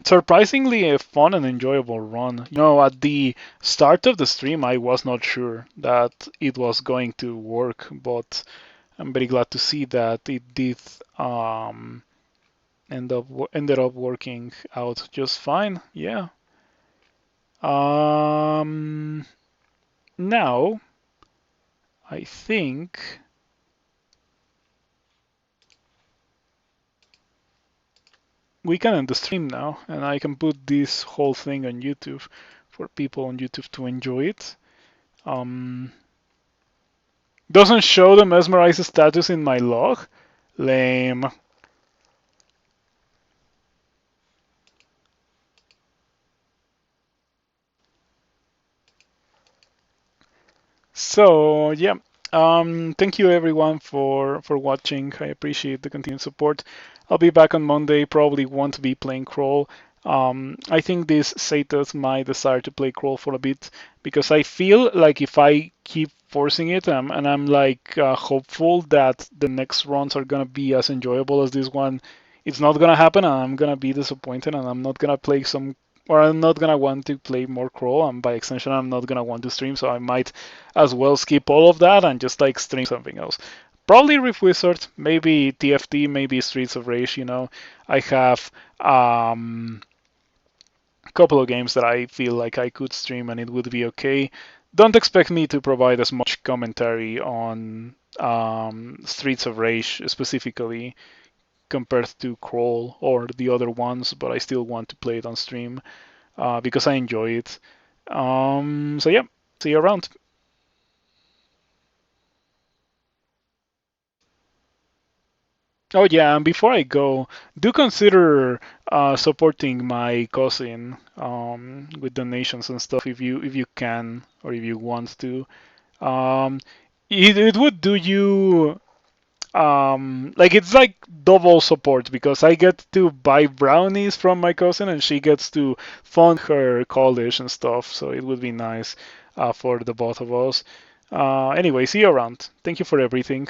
Surprisingly a fun and enjoyable run. At the start of the stream, I was not sure that it was going to work, but I'm very glad to see that it did ended up working out just fine. Yeah. Now I think we can end the stream now, and I can put this whole thing on YouTube for people on YouTube to enjoy it. Doesn't show the mesmerized status in my log. Lame. So yeah, thank you everyone for watching. I appreciate the continued support. I'll be back on Monday. Probably won't be playing crawl. I think this sated my desire to play crawl for a bit because I feel like if I keep forcing it, and I'm like hopeful that the next runs are gonna be as enjoyable as this one, it's not gonna happen, and I'm gonna be disappointed, and I'm not gonna play some, or I'm not gonna want to play more crawl, and by extension, I'm not gonna want to stream. So I might as well skip all of that and just like stream something else. Probably Rift Wizard, maybe TFT, maybe Streets of Rage. I have a couple of games that I feel like I could stream and it would be okay. Don't expect me to provide as much commentary on Streets of Rage specifically compared to Crawl or the other ones, but I still want to play it on stream because I enjoy it. So yeah, see you around. Oh yeah, and before I go, do consider supporting my cousin with donations and stuff if you can or if you want to. Um, it would do you like it's like double support because I get to buy brownies from my cousin and she gets to fund her college and stuff. So it would be nice for the both of us. Anyway, see you around. Thank you for everything.